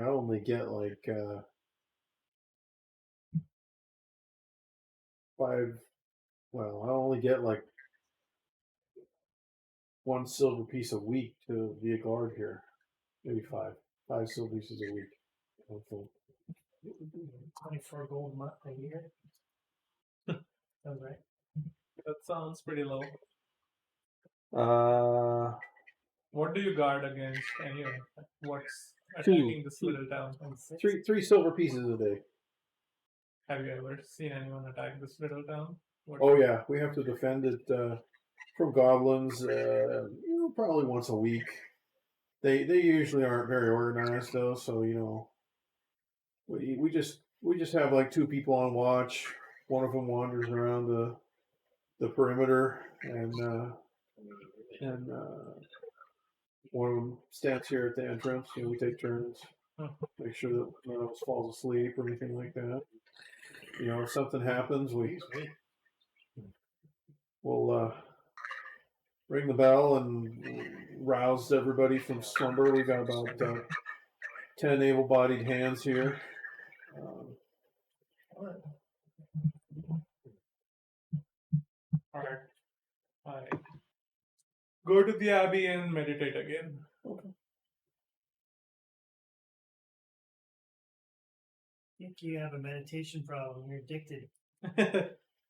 only get like 5. Well, I only get like 1 silver piece a week to be a guard here. Maybe 5 silver pieces a week. Okay. 24 gold month a year. Sounds right. That sounds pretty low. Uh, What do you guard against anyway? What's Two. attacking this little town? three silver pieces a day. Have you ever seen anyone attack this little town? What- Oh yeah, we have to defend it from goblins. Probably once a week. They usually aren't very organized though, so we just have like 2 people on watch. One of them wanders around the perimeter, and one of them stands here at the entrance. We take turns, make sure that none of us falls asleep or anything like that. If something happens, we'll ring the bell and rouse everybody from slumber. We got about 10 able-bodied hands here. Alright. I go to the abbey and meditate again. I think you have a meditation problem. You're addicted.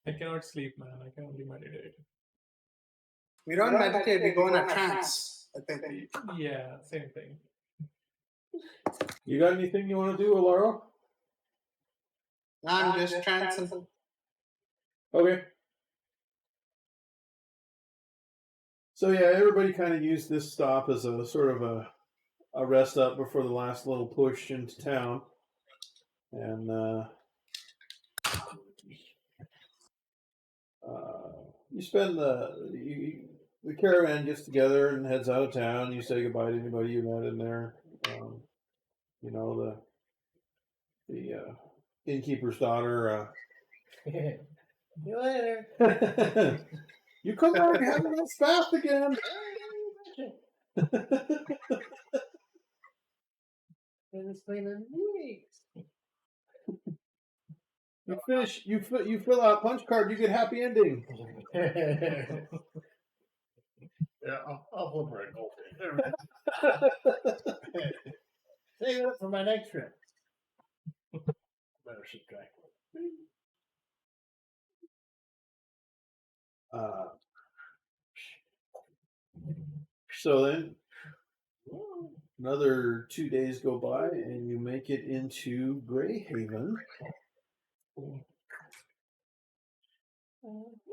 I cannot sleep, man. I can only meditate. We don't meditate, we go in a trance. I think. Yeah, same thing. You got anything you want to do, Alaro? I'm just trancing. Okay. So yeah, everybody kind of used this stop as a sort of a rest up before the last little push into town, and you spend the caravan gets together and heads out of town. You say goodbye to anybody you met in there. The innkeeper's daughter. See you later. You come back having us fast again. Been this thing in weeks. You finish. You fill out punch card. You get happy ending. Yeah, I'll flip her a gold. Save it up for my next trip. Better subtract. So then, another 2 days go by, and you make it into Greyhaven.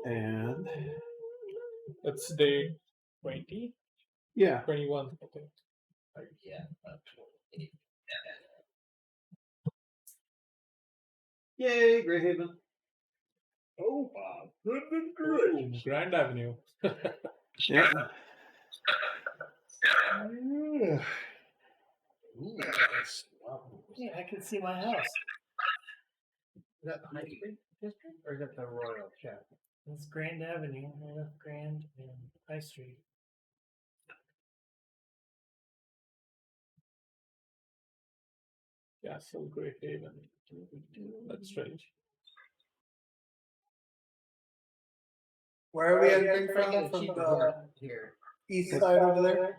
And That's day 20? yeah, 21, I think. Yeah, about 28. yay, Greyhaven. Oh, wow. Goodness gracious. Grand Avenue. Yeah. Ooh, that's lovely. Yeah, I can see my house. Is that the High Street district or is that the Royal Chapter? It's Grand Avenue. I left Grand and High Street. Castle Great Haven. That's strange. Where are we entering from the here. east side over there?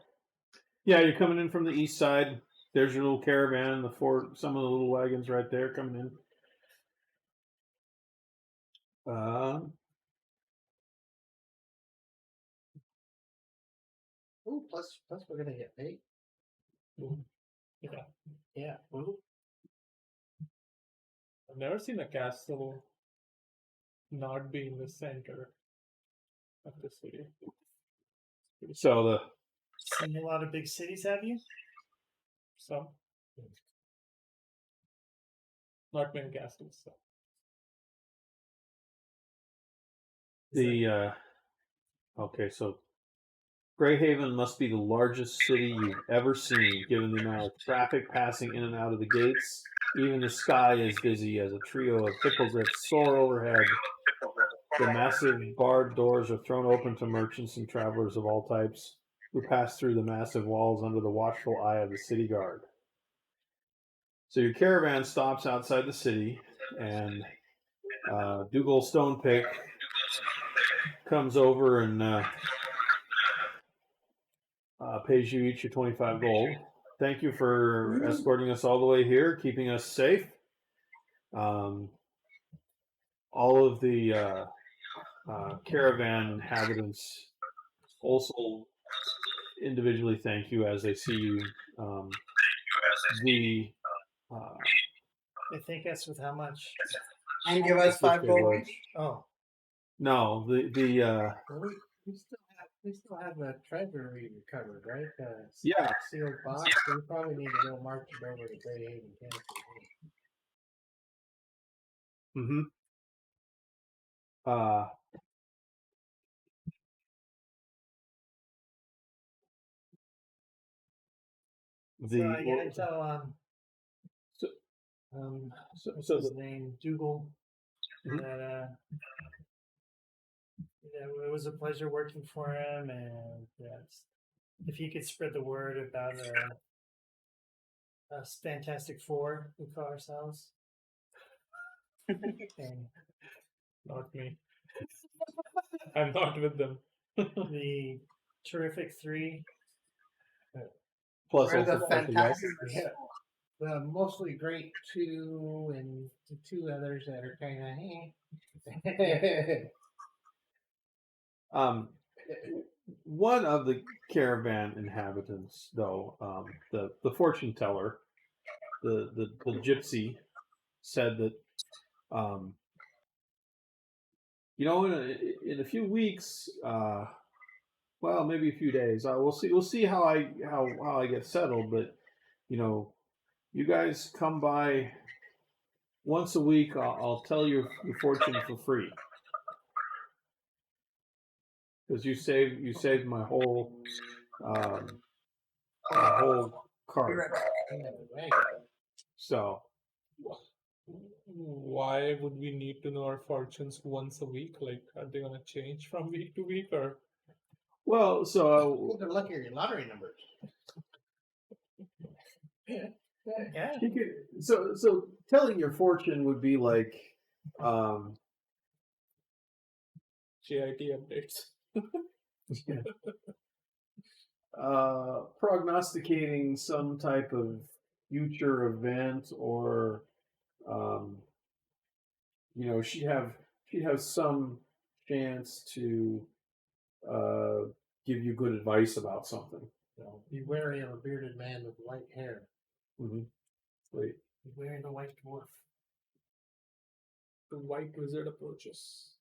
Yeah, you're coming in from the east side. There's your little caravan, some of the little wagons right there coming in. Ooh, plus we're gonna get paid. Yeah. Yeah. Ooh. I've never seen a castle not be in the center of the city. So Seen a lot of big cities, have you? So, not many castles. So. Okay, so Greyhaven must be the largest city you've ever seen, given the amount of traffic passing in and out of the gates. Even the sky is busy as a trio of hippogriffs soar overhead. The massive barred doors are thrown open to merchants and travelers of all types who pass through the massive walls under the watchful eye of the city guard. So your caravan stops outside the city, and Dougal Stonepick comes over and pays you each your 25 gold. Thank you for escorting us all the way here, keeping us safe. All of the caravan inhabitants also individually thank you as they see you. They thank us with how much? And give us 5 gold each? Oh, No, Well, we still have the treasure we recovered, right? Yeah. Sealed box. So we probably need to go march it over to Greyhaven Castle. Mm-hmm. so I gotta tell what's so his name, Dougal, Mhm. that it was a pleasure working for him, and if he could spread the word about us Fantastic Four, we call ourselves, and Not me. I'm not with them. the Terrific Three. plus Or also the plus the fantastic. Yeah. The mostly great 2 and the 2 others that are kind of one of the caravan inhabitants, though, the fortune teller, the gypsy, said that, in a few weeks, well, maybe a few days, we'll see how I get settled, but you guys come by once a week. I'll tell your fortune for free. Because you saved my whole cart. So Why would we need to know our fortunes once a week? Like, are they gonna change from week to week, or? well, so they're looking at your lottery numbers. Yeah, you could, so telling your fortune would be like, JIT updates. prognosticating some type of future event, or she'd have some chance to give you good advice about something. Be wary of a bearded man with white hair. Mm-hmm. Wait. he's wearing the white dwarf. The white wizard approaches.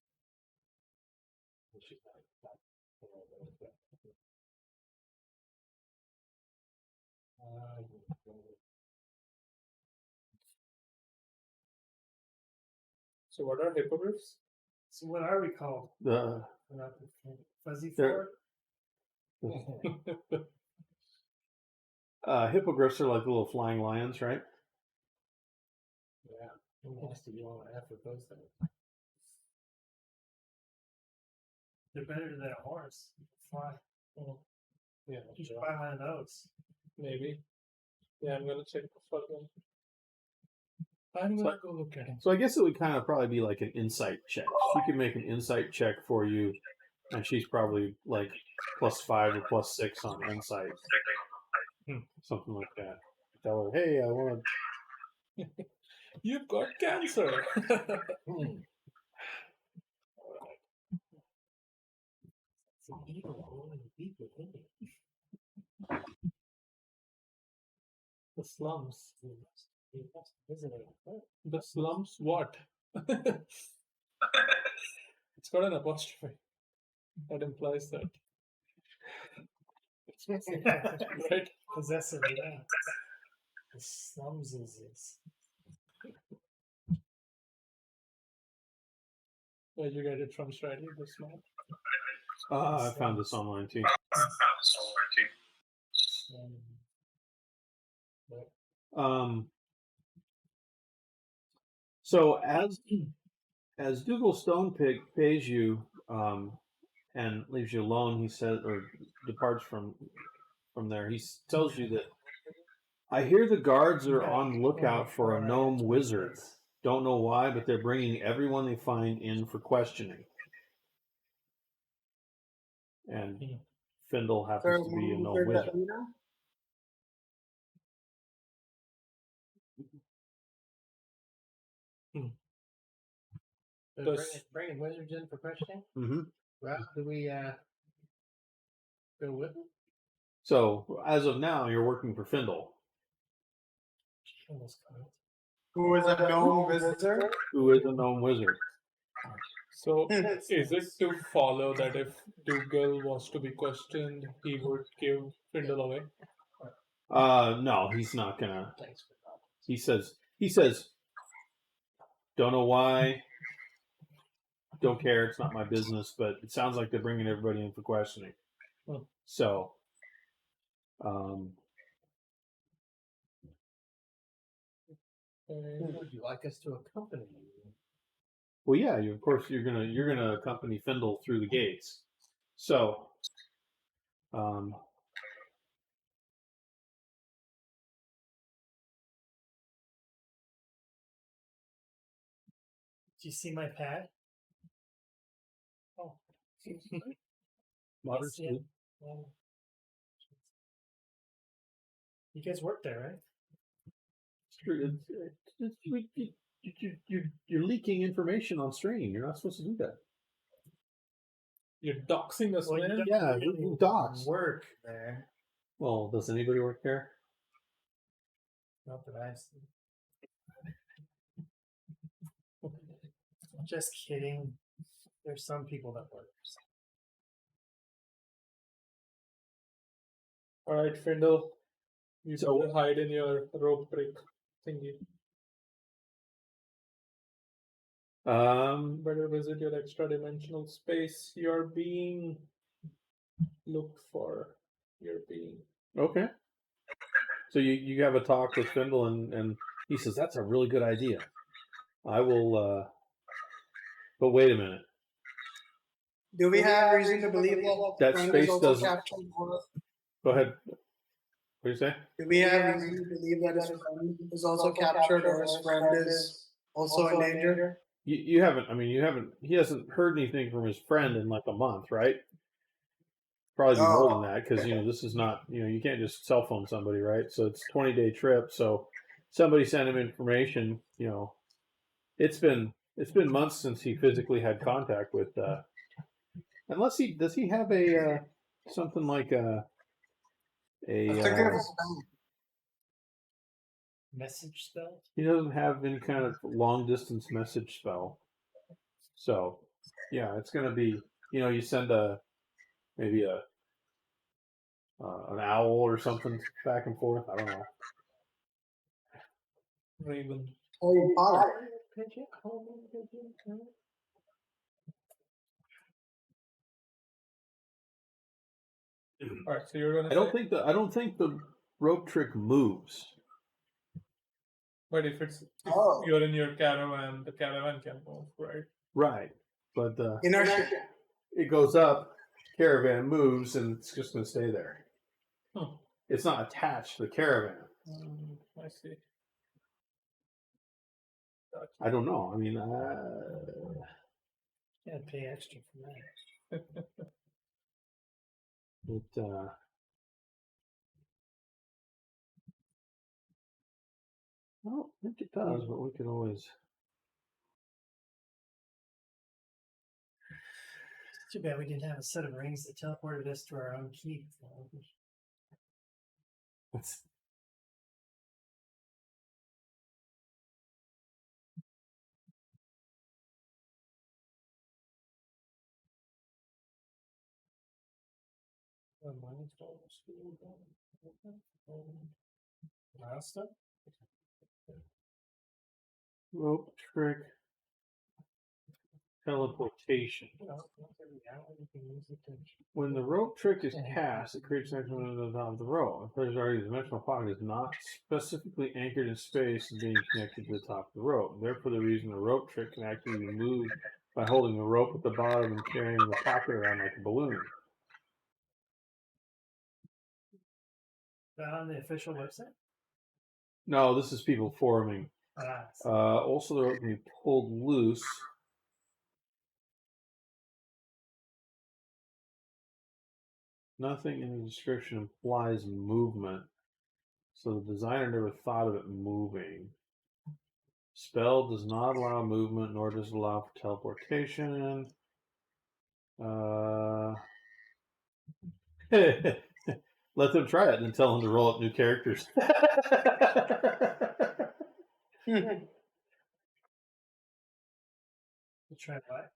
So, what are hippogriffs? So what are we called? Fuzzy They're- Four? Hippogriffs are like little flying lions, right? Yeah. Who has to go on after those things? They're better than a horse. Fly. Yeah, You should buy one of those. maybe. Yeah, I'm gonna check for them. I'm gonna go look at him. So I guess it would kind of probably be like an insight check. She could make an insight check for you and she's probably like +5 or +6 on insight, something like that. Tell her, hey, I want to. You've got cancer. It's an evil growing deep within you. The slums. You must visit it. The slums? What? It's got an apostrophe. That implies that. Right? Possessive, yeah. The slums is. Where'd you get it from, Stradley? This map? I found this online too. So as Dougal Stonepig pays you and leaves you alone, he says, or departs from there, he tells you that I hear the guards are on lookout for a gnome wizard. Don't know why, but they're bringing everyone they find in for questioning. And Findle happens to be a gnome wizard. So bringing wizards in for questioning? Mm-hmm. Well, do we go with them? So, as of now, you're working for Findle. Who is a gnome wizard? Who is a gnome wizard. So, is it to follow that if Dougal was to be questioned, he would give Findle away? No, he's not gonna. He says, don't know why, don't care, it's not my business, but it sounds like they're bringing everybody in for questioning. So, Would you like us to accompany you? well, yeah, of course you're gonna accompany Findle through the gates. So, Do you see my pad? Oh. modern Yeah. sleep. You guys work there, right? You're leaking information on stream. You're not supposed to do that. You're doxing us, Well, you man. don't Yeah, really you docs. work there. Well, does anybody work there? Not that I've seen. Just kidding. There's some people that work. Alright, Findle. You So- better hide in your rope trick thingy. Better visit your extra dimensional space. You're being looked for. You're being. Okay. So you have a talk with Findle, and he says, that's a really good idea. I will, but wait a minute. Do we have reason to believe That friend space is also doesn't- captured? Go ahead. What do you say? Do we have reason to believe that his friend is also captured or his friend is also in danger? You haven't, he hasn't heard anything from his friend in like a month, right? Probably be more than that, because, this is not, you can't just cell phone somebody, right? So it's a 20-day trip, so somebody sent him information, it's been months since he physically had contact with, does he have a, something like I think it's Message spell? he doesn't have any kind of long distance message spell. So, yeah, it's going to be, you send maybe an owl or something back and forth. I don't know. Raven. Harry Potter. Alright, so you're gonna I don't think the rope trick moves. But if Oh. you're in your caravan, the caravan can move, right? Right. But Inertia. it goes up, caravan moves, and it's just going to stay there. Huh. It's not attached to the caravan. I see. I don't know. Yeah, pay extra for that. I don't think it does, but we could always. It's too bad we didn't have a set of rings that teleported us to our own key. Milestone? Rope trick. Teleportation. When the rope trick is cast, it creates an action on the top of the rope. If there's already a dimensional pocket is not specifically anchored in space and being connected to the top of the rope. Therefore, the reason the rope trick can actually be moved by holding the rope at the bottom and carrying the pocket around like a balloon. That on the official website? No, this is people forming. Also, the rope can be pulled loose. Nothing in the description implies movement, so the designer never thought of it moving. Spell does not allow movement, nor does it allow for teleportation. Let them try it and then tell them to roll up new characters. Try what?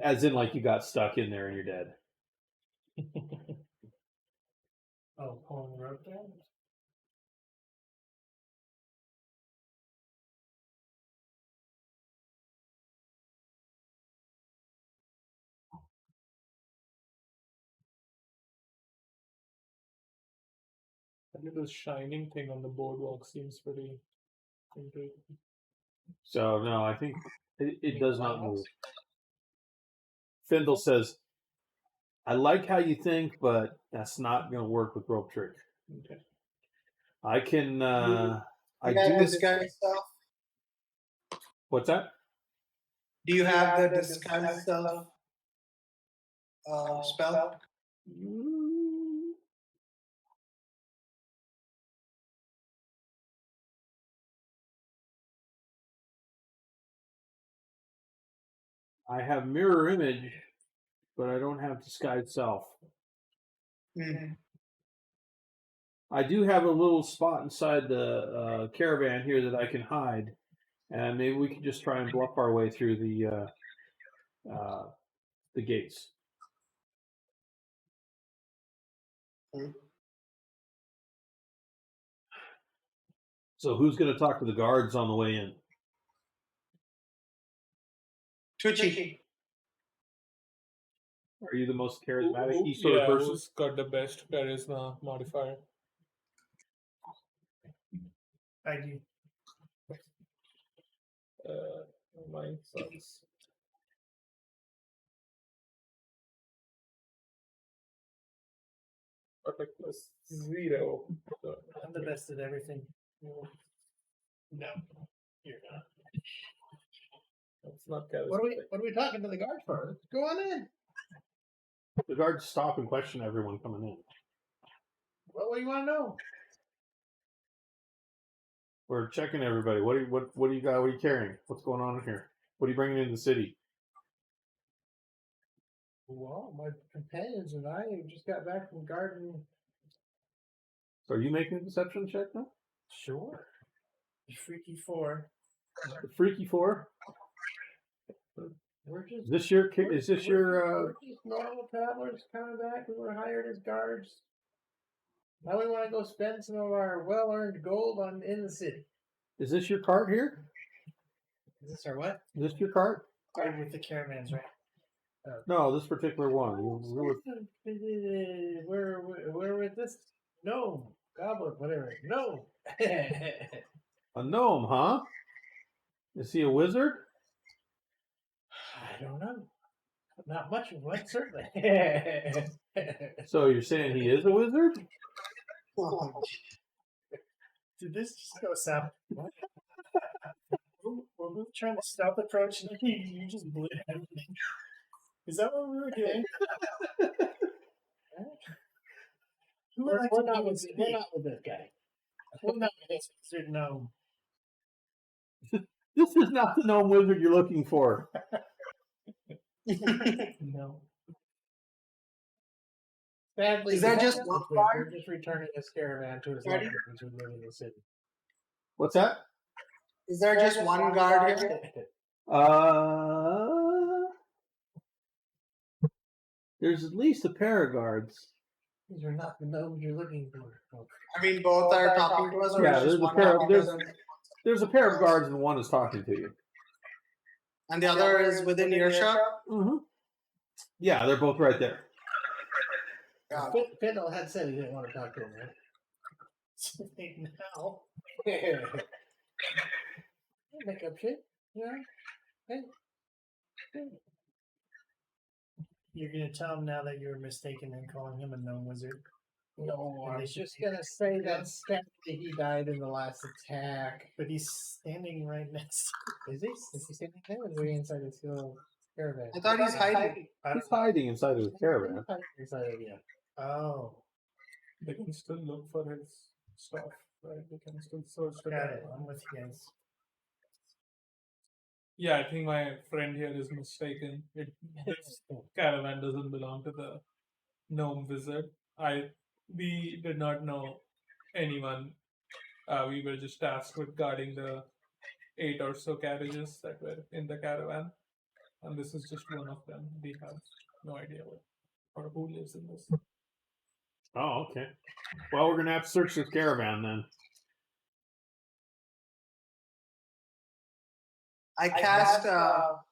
As in, like, you got stuck in there and you're dead. Oh, pulling the rope down? That little shining thing on the boardwalk seems pretty intriguing. So, no, I think it does not move. Findle says, I like how you think, but that's not going to work with rope trick. Okay. I can. I do disguise self. What's that? Do you have the disguise self spell? I have mirror image, but I don't have disguise self. Mm. I do have a little spot inside the caravan here that I can hide, and maybe we can just try and bluff our way through the gates. Mm. So who's going to talk to the guards on the way in? Twitchy. Are you the most charismatic sort of person? Who's got the best charisma modifier? I do. Mine sucks. Perfect plus 0. So, I'm the best at everything. No, you're not. that's not charisma. What are we talking to the guards for? Let's go on in. The guards stop and question everyone coming in. What do you want to know? We're checking everybody. What do you got? What are you carrying? What's going on here? What are you bringing into the city? Well, my companions and I just got back from gardening. So are you making a deception check now? Sure. The Freaky Four. The Freaky Four? We're just Is this your? we're just normal travelers coming back. We were hired as guards. Now we want to go spend some of our well-earned gold in the city. Is this your cart here? Is this our what? Is this your cart? With the caravans, right? No, this particular one. We're with this gnome, goblin, whatever. Gnome. A gnome, huh? Is he a wizard? I don't know. Not much of one, certainly. So you're saying he is a wizard? Did this just go south? What? We're both trying to stealth approach, and you just blew everything. Is that what we were doing? Who would We're, like we're to not do with this? we're not with this guy. We're not with this wizard gnome. This is not the gnome wizard you're looking for. No. Sadly, Is that just we're one guard? We're just returning this caravan to his Ready? loved ones who live in the city. What's that? Is there just one guard here? There's at least a pair of guards. These are not the gnomes you're looking for. I mean, both are talking to us, or Yeah, is there's just a one pair of talking to us there's a pair of guards and one is talking to you. and the other is within earshot? Mm-hmm. Yeah, they're both right there. Yeah. Fiddle had said he didn't want to talk to him, right? Now. Make up shit, you know? Hey. You're gonna tell him now that you were mistaken in calling him a gnome wizard. No, And I they was should just gonna say that sadly he died in the last attack. But he's standing right next. Is he? Is he standing there or is he inside his little caravan? I thought he's hiding. He's hiding inside of the caravan. Inside of, yeah. Oh, They can still look for his stuff, right? They can still search the got it. caravan. I'm with you guys. Yeah, I think my friend here is mistaken. This caravan doesn't belong to the gnome wizard. We did not know anyone. We were just tasked with guarding the 8 or so carriages that were in the caravan, and this is just one of them. We have no idea what or who lives in this. Oh, okay. Well, we're gonna have to search this caravan then. I cast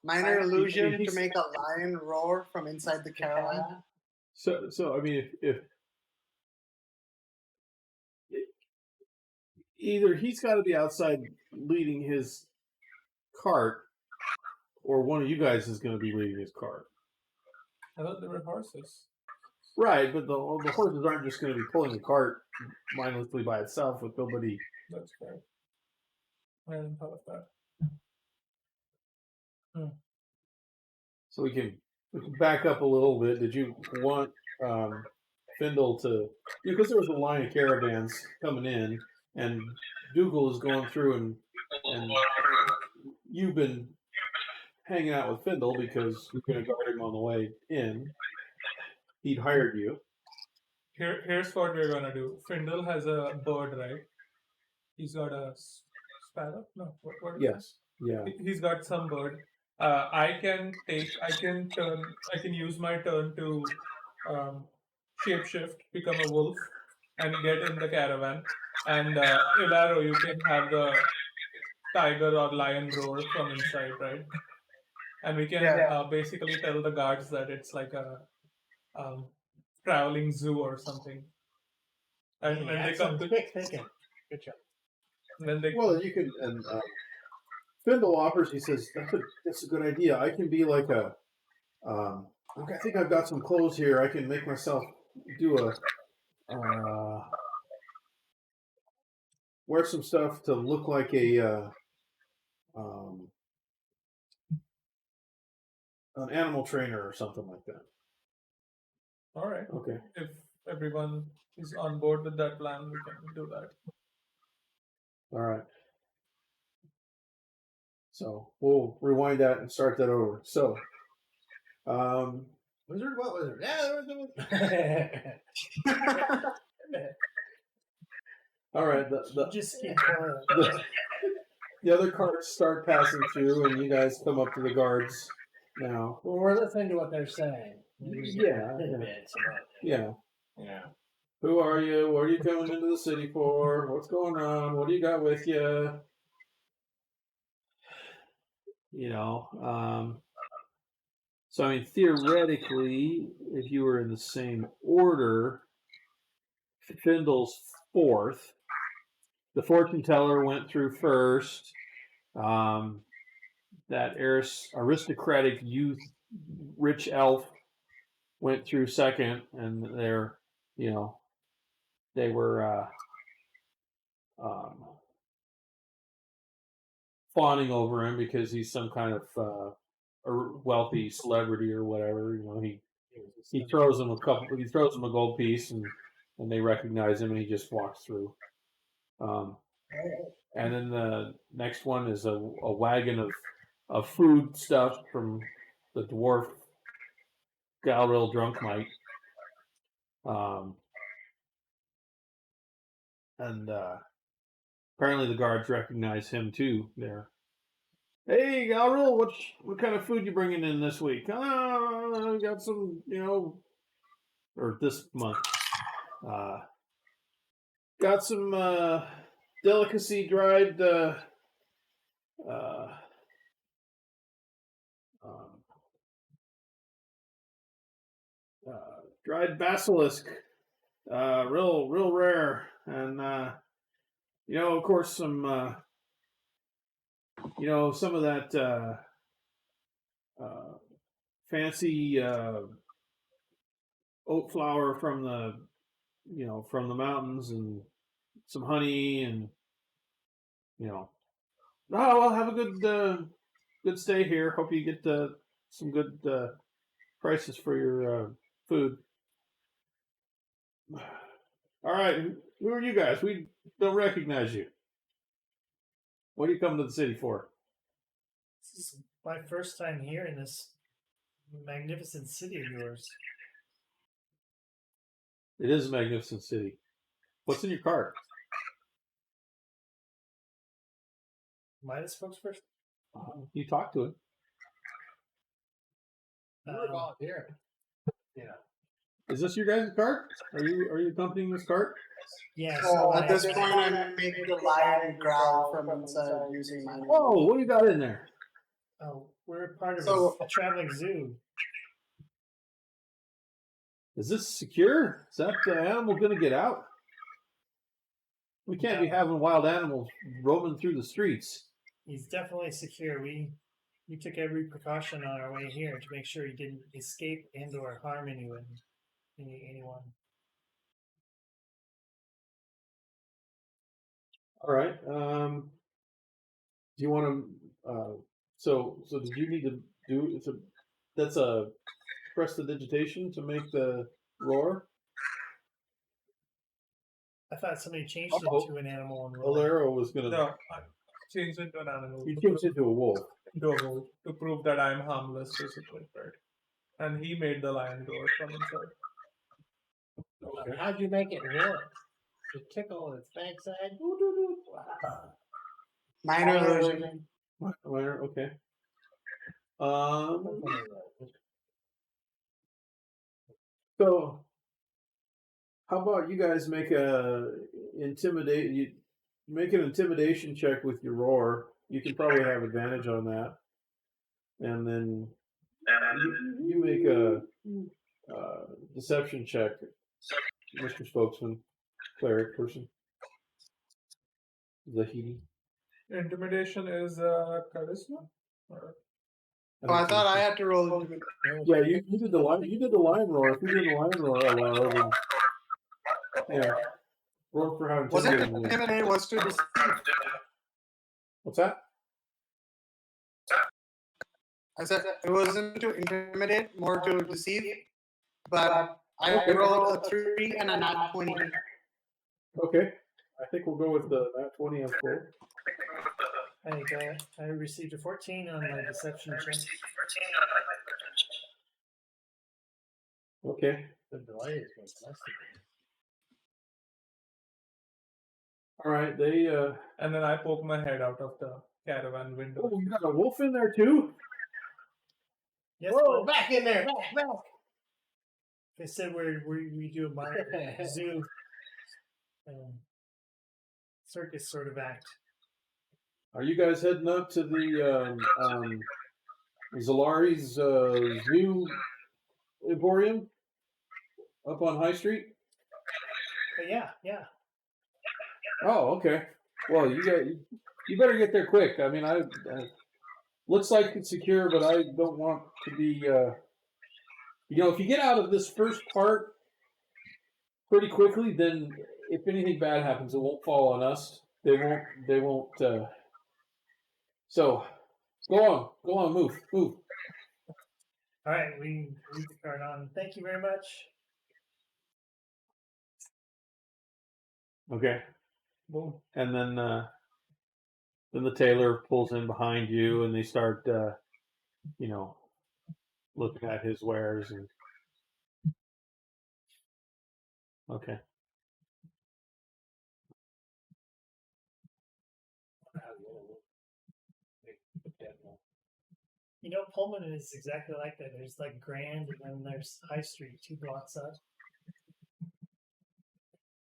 minor illusion to make a lion roar from inside the caravan. So I mean, if either he's got to be outside leading his cart, or one of you guys is going to be leading his cart. I thought there were horses. Right, but the horses aren't just going to be pulling the cart mindlessly by itself with nobody. That's fair. I hadn't thought of that. So we can back up a little bit. Did you want Findle to? Because there was a line of caravans coming in, and Dougal is going through, and you've been hanging out with Findle because you're going to guard him on the way in. He'd hired you. Here's what we're gonna do. Findle has a bird, right? He's got a sparrow. No, what is Yes. Yeah. it? He's got some bird. I can use my turn to shapeshift, become a wolf, and get in the caravan. And Ilaro, you can have the tiger or lion roar from inside, right? And we can basically tell the guards that it's like a traveling zoo or something. And when they come to, quick thinking. Good job. when they Well, you can. And Findle offers. He says that's a good idea. I can be like a. Okay, I think I've got some clothes here. I can make myself do a. Wear some stuff to look like a. An animal trainer or something like that. all right. Okay. If everyone is on board with that plan, we can do that. All right. So we'll rewind that and start that over. So, Wizard? What wizard? Yeah, there was a wizard. all right. The Just keep quiet. the other carts start passing through, and you guys come up to the guards now. Well, we're listening to what they're saying. Yeah. Tidbits about it. Yeah. Yeah. Who are you? What are you coming into the city for? What's going on? What do you got with you? You know, so I mean, theoretically, if you were in the same order, Findle's fourth. The fortune teller went through first. That aristocratic youth, rich elf went through second, and they were fawning over him because he's some kind of wealthy celebrity or whatever. You know, he throws them a gold piece, and they recognize him, and he just walks through. And then the next one is a wagon of food stuff from the dwarf Galril Drunkmite. And apparently the guards recognize him too there. Hey, Galril, what kind of food you bringing in this week? We got some, or this month. Got some delicacy dried dried basilisk, real rare, and of course some some of that fancy oat flour from the mountains, and some honey, and well, have a good stay here. Hope you get some good prices for your food. All right, who are you guys? We don't recognize you. What do you come to the city for? This is my first time here in this magnificent city of yours. It is a magnificent city. What's in your cart? Midas spokesperson? You talk to it. We're volunteering. Yeah. Is this your guys' cart? Are you accompanying this cart? Yeah, So so at this point, I'm making the lion growl from inside using my. Oh, what do you got in there? Oh, we're part of So- a traveling zoo. Is this secure? Is that animal going to get out? We can't be having wild animals roaming through the streets. He's definitely secure. We took every precaution on our way here to make sure he didn't escape and/or harm anyone. All right. Do you want to? So did you need to do? That's a prestidigitation to make the roar. I thought somebody changed it to an animal and Valero was gonna. No, I changed it to an animal. You changed it to a wolf. To prove that I'm harmless, basically, right? And he made the lion roar from inside. Okay. How'd you make it roar? To tickle its backside? Minor version. Where? Okay. So, how about you guys make an intimidation check with your roar. You can probably have advantage on that, and then you make a deception check, Mr. Spokesman, cleric person. Zahidi. Intimidation is charisma? Or... Oh, I thought I had to roll. Yeah, you did the lion. You did the lion roar. If you did the lion roar, then yeah, roll for how Was it intimidating. intimidate? Was to deceive? What's that? I said it wasn't to intimidate, more to deceive. But I rolled a 3 and a nat 20. Okay, I think we'll go with the nat 20 on full. I received a 14 on my deception check. Okay. The delay is fantastic. All right. They. And then I poke my head out of the caravan window. Oh, you got a wolf in there too. Yes, Whoa, but back in there, back. they said we do a zoo circus sort of act. Are you guys heading up to the Zalari's Zoo Emporium up on High Street? But yeah. Oh, okay. Well, you better get there quick. I mean, I looks like it's secure, but I don't want to be. If you get out of this first part pretty quickly, then if anything bad happens, it won't fall on us. They won't. So, go on, move. All right, we leave the cart on. Thank you very much. Okay. Boom. And then the tailor pulls in behind you, and they start, looking at his wares. And okay. You know, Pullman is exactly like that. There's like Grand, and then there's High Street, 2 blocks up.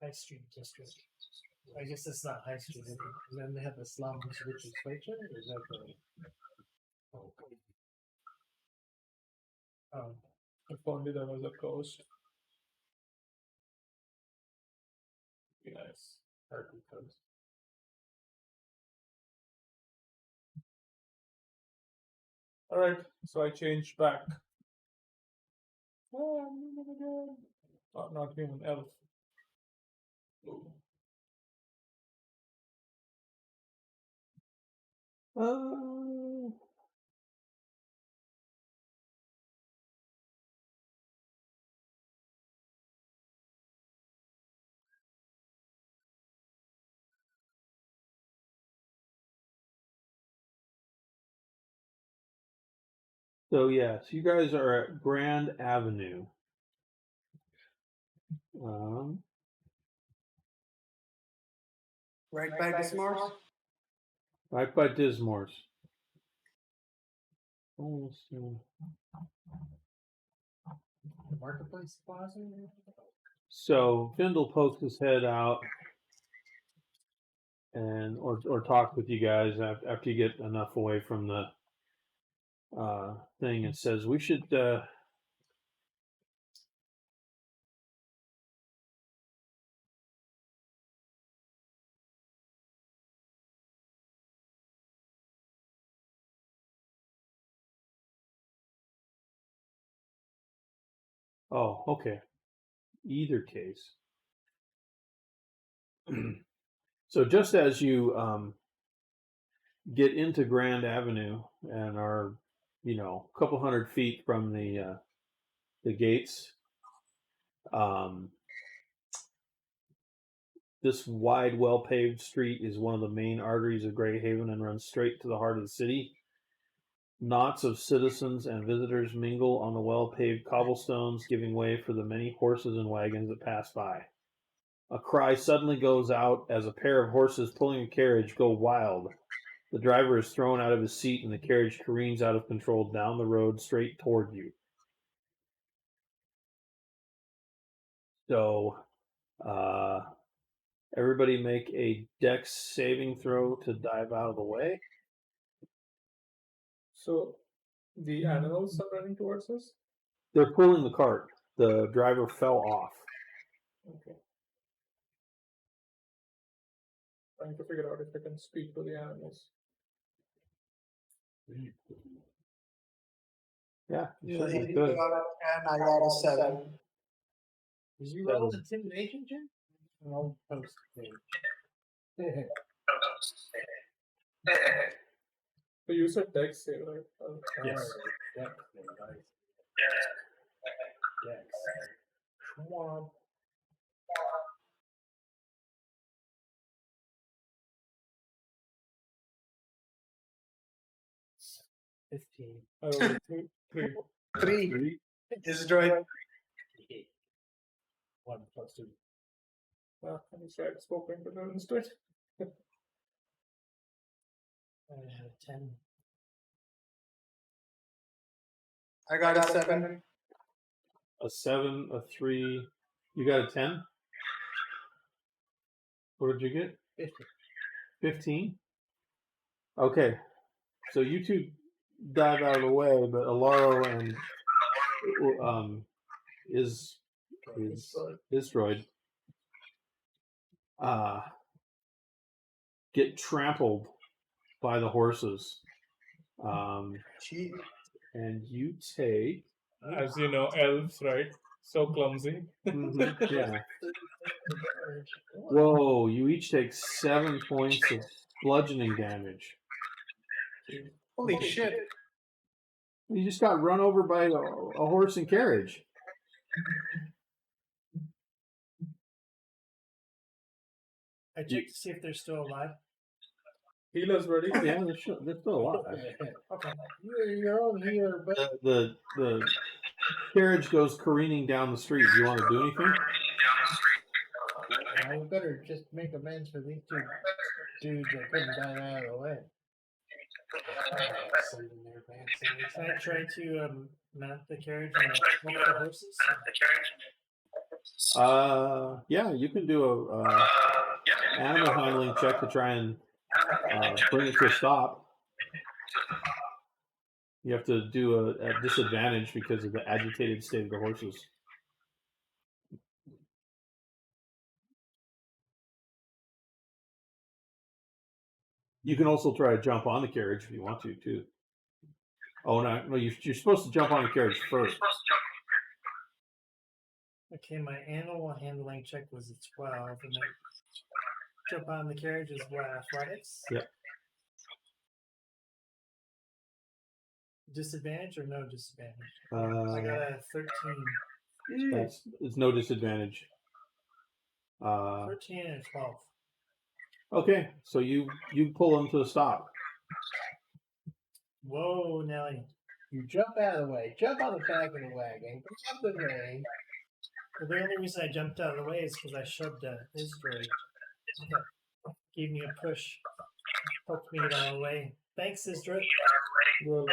High Street District. I guess it's not High Street. And then they have the slums, which is Fletcher, or is that the... Oh, If only there was a coast. Be nice. Turkey coast. Alright, so I changed back. Oh, I'm human again. Oh, not human, elf. Ooh. So yes, you guys are at Grand Avenue. Right by Dismars? Right by Dismores. Almost. The Marketplace Plaza? So Findle pokes his head out and or talk with you guys after you get enough away from the thing, and says we should oh, okay. Either case. So just as you get into Grand Avenue and are, a couple hundred feet from the gates, this wide, well-paved street is one of the main arteries of Grey Haven and runs straight to the heart of the city. Knots of citizens and visitors mingle on the well-paved cobblestones, giving way for the many horses and wagons that pass by. A cry suddenly goes out as a pair of horses pulling a carriage go wild. The driver is thrown out of his seat and the carriage careens out of control down the road straight toward you. So, everybody make a dex saving throw to dive out of the way. So, the animals are running towards us? They're pulling the cart. The driver fell off. Okay. Trying to figure out if I can speak to the animals. Yeah, you So certainly he could. got a 10, I got a 7. Did you roll an intimidation check? I'll post it. So you said dex save, right? Yes. Yes. Come on. I rolled a 3. 3. Is droid. 1 plus 2. Ah, I tried spoken to them instead. I had a 10. I got a 7. A 7, a 3. You got a 10? What did you get? 15? Okay. So you two dive out of the way, but Alaro and Isdroid get trampled by the horses. And you take... As you know, elves, right? So clumsy. Yeah. Whoa, you each take 7 points of bludgeoning damage. Holy shit. You just got run over by a horse and carriage. I checked to see if they're still alive. Healers ready? Oh, yeah, they're still alive. Okay. You're your own healer, but The carriage goes careening down the street. Do you want to do anything? I better just make amends for these two dudes that couldn't dive out of the way. Send them their vaccines. Can I try to mount the carriage and help the horses? Yeah, you can do a animal handling check to try and bring it to a stop. You have to do a disadvantage because of the agitated state of the horses. You can also try to jump on the carriage if you want to, too. Oh, no, you're supposed to jump on the carriage first. Okay, my animal handling check was a 12, and then jump on the carriage is what, athletics? Yep. Disadvantage or no disadvantage? I Uh, got a 13. it's no disadvantage. 13 and a 12. Okay, so you pull them to a stop. Whoa, Nelly. You jump out of the way, jump on the back of the wagon, grab the rein. Well, the only reason I jumped out of the way is because I shoved his droid. Okay. Gave me a push. Helped me get out of the way. Thanks, Izdra. Well,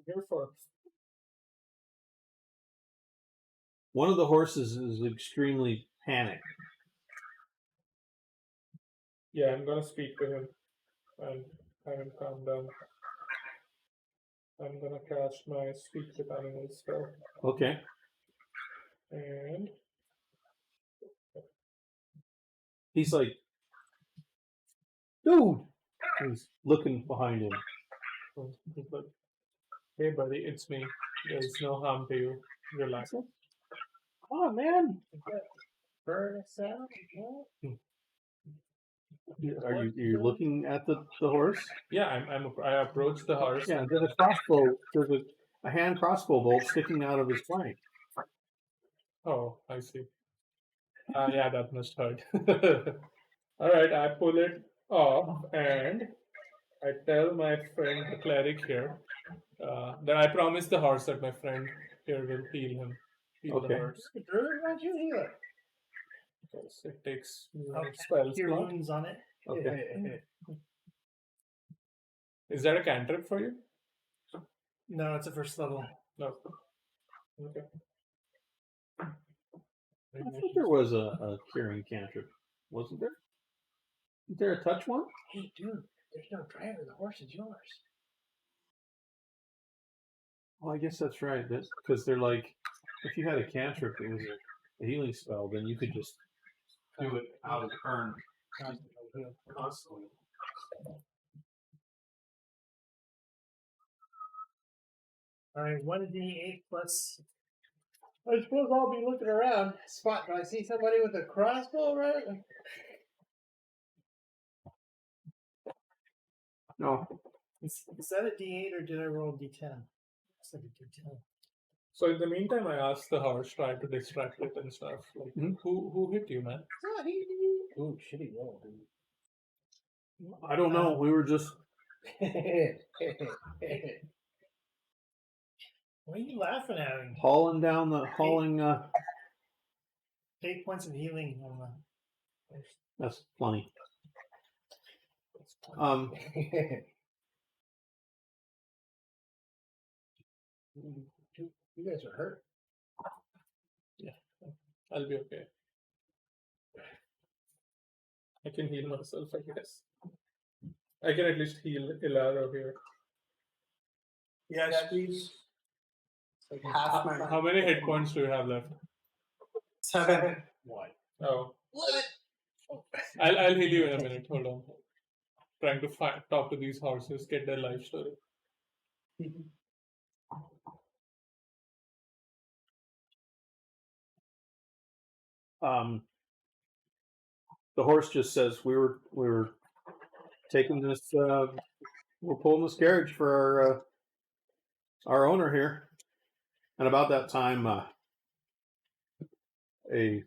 here for. One of the horses is extremely panicked. Yeah, I'm gonna speak to him and have him calm down. I'm gonna cast my speak with animals spell. Okay. And He's like, dude. He's looking behind him. he's like, hey buddy, it's me. There's no harm to you. Relax. Come on, man. Burn us out. Are you looking at the horse? Yeah, I approach the horse. Yeah, there's a crossbow. There's a hand crossbow bolt sticking out of his flank. Oh, I see. Yeah, that must hurt. All right, I pull it off and I tell my friend, the cleric here, that I promise the horse that my friend here will heal him. Heal Okay. the horse. Druid, why don't you heal it? Because it takes Okay. spells. Your slot. wounds on it. Okay. Is that a cantrip for you? No, it's a first level. No. Okay. I think there was a curing cantrip, wasn't there? Is there a touch one? Hey, dude, there's no driver. The horse is yours. Well, I guess that's right. That's because they're like, if you had a cantrip, it was a healing spell, then you could just do it out of turn constantly. Alright, 1d8 plus. I suppose I'll be looking around. Spot, do I see somebody with a crossbow, right? No. Is that a d8 or did I roll a d10? Looks like a d10. So in the meantime, I asked the horse, try to distract it and stuff. Like, who hit you, man? Ooh, shitty roll, dude. I don't know. We were just What are you laughing at? hauling down the 8 points of healing on the. That's plenty. You guys are hurt. I'll be okay. I can heal myself, I guess. I can at least heal Ilaro here. Yes, please. Like half my. How many hit points do you have left? 7. What? Oh, What? I'll heal you in a minute. Hold on. Trying to talk to these horses, get their life story. The horse just says we were taking this. We're pulling this carriage for our owner here. And about that time, a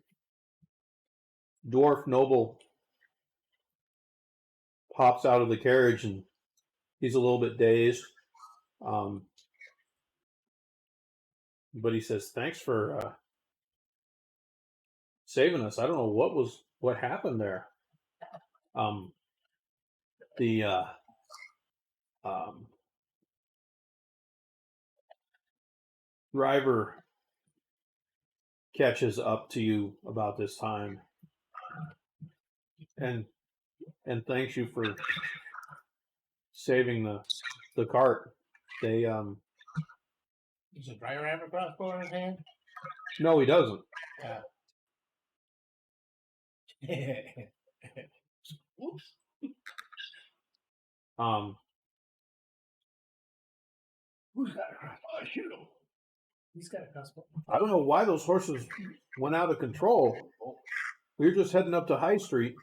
dwarf noble pops out of the carriage, and he's a little bit dazed. But he says, "Thanks for saving us. I don't know what happened there." The driver catches up to you about this time and thanks you for saving the cart. They Does the driver have a crossbow in his hand? No, he doesn't. Oops. Who's got a crossbow? Shoot him. He's got a crossbow. I don't know why those horses went out of control. We were just heading up to High Street.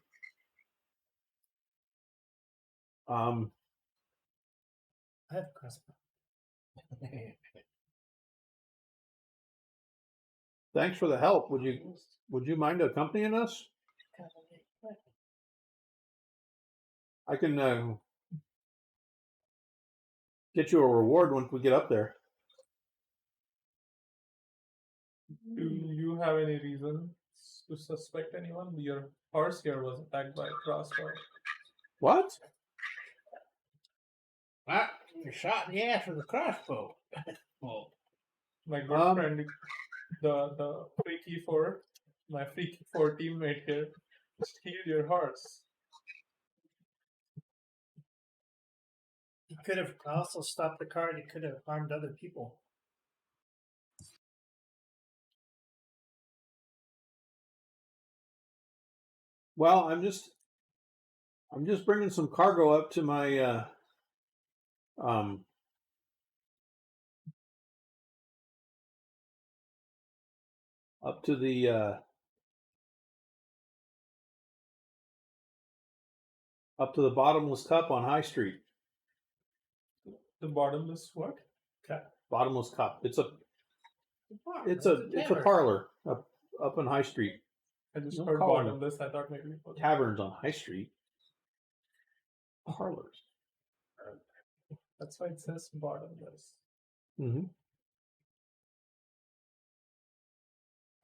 I have a crossbow. Thanks for the help. Would you mind accompanying us? I can get you a reward once we get up there. Do you have any reason to suspect anyone? Your horse here was attacked by a crossbow. What? What? You're shot in the ass with a crossbow. Well, My good friend, the Freaky Four, my Freaky Four teammate here, steal your horse. He could have also stopped the cart. He could have harmed other people. Well, I'm just bringing some cargo up to my up to the Bottomless Cup on High Street. The bottomless what? Cap. Bottomless Cup. It's a tavern. parlor up on High Street. I just Don't heard call them bottomless. I thought maybe it was Taverns on High Street. Parlors. That's why it says bottomless. Mm-hmm.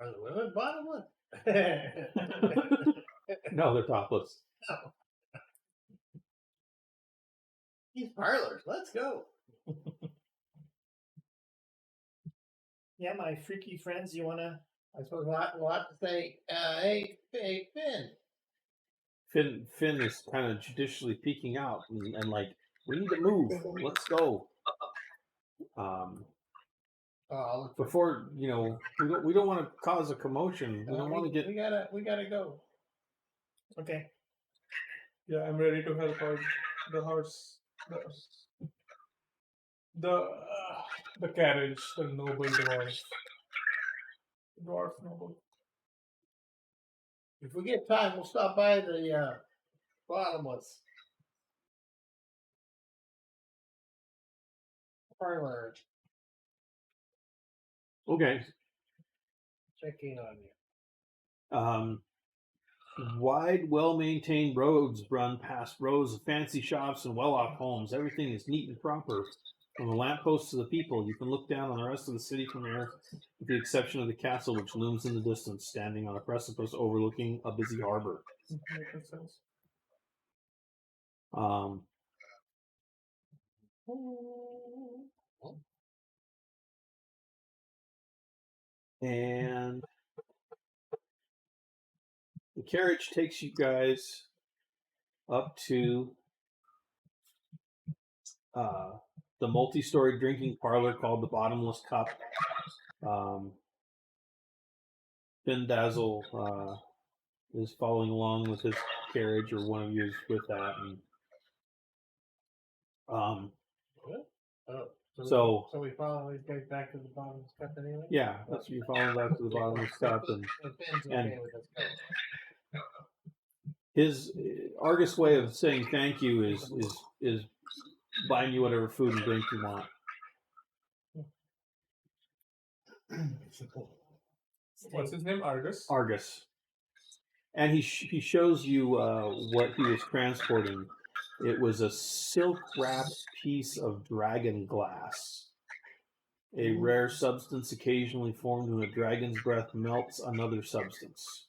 Are the women bottomless? No, they're topless. These parlors. Let's go. Yeah, my freaky friends, you want to... I suppose we'll have to say, hey, Finn. Finn is kind of judicially peeking out and like, we need to move. Let's go. Before we don't want to cause a commotion. We don't want to get. We gotta go. Okay. Yeah, I'm ready to help out the horse. The carriage, the noble dwarf. Dwarf noble. If we get time, we'll stop by the bottomless parlor. Okay. Check in on you. Wide, well-maintained roads run past rows of fancy shops and well-off homes. Everything is neat and proper. From the lampposts to the people, you can look down on the rest of the city from here, with the exception of the castle, which looms in the distance, standing on a precipice overlooking a busy harbor. Makes sense. And the carriage takes you guys up to the multi-story drinking parlor called the Bottomless Cup. Finn Dazzle is following along with his carriage, or one of you is with that. And, so we follow these guys back to the bottomless cup anyway? yeah, that's you following back to the Bottomless Cup, and Finn's okay with us going. His Argus way of saying thank you is buying you whatever food and drink you want. What's his name? Argus? Argus. And he shows you what he was transporting. It was a silk-wrapped piece of dragon glass. A rare substance occasionally formed when a dragon's breath melts another substance.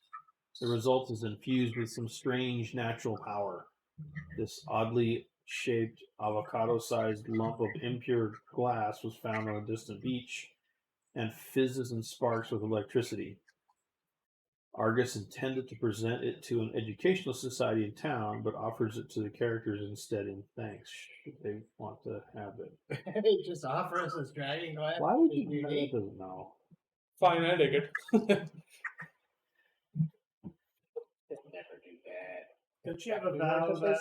The result is infused with some strange natural power. This oddly shaped avocado-sized lump of impure glass was found on a distant beach and fizzes and sparks with electricity. Argus intended to present it to an educational society in town, but offers it to the characters instead in thanks if they want to have it. Just offer us this dragon glass. Why would you do that? He doesn't know. Fine, I dig it. Never do that. Don't you have a vow about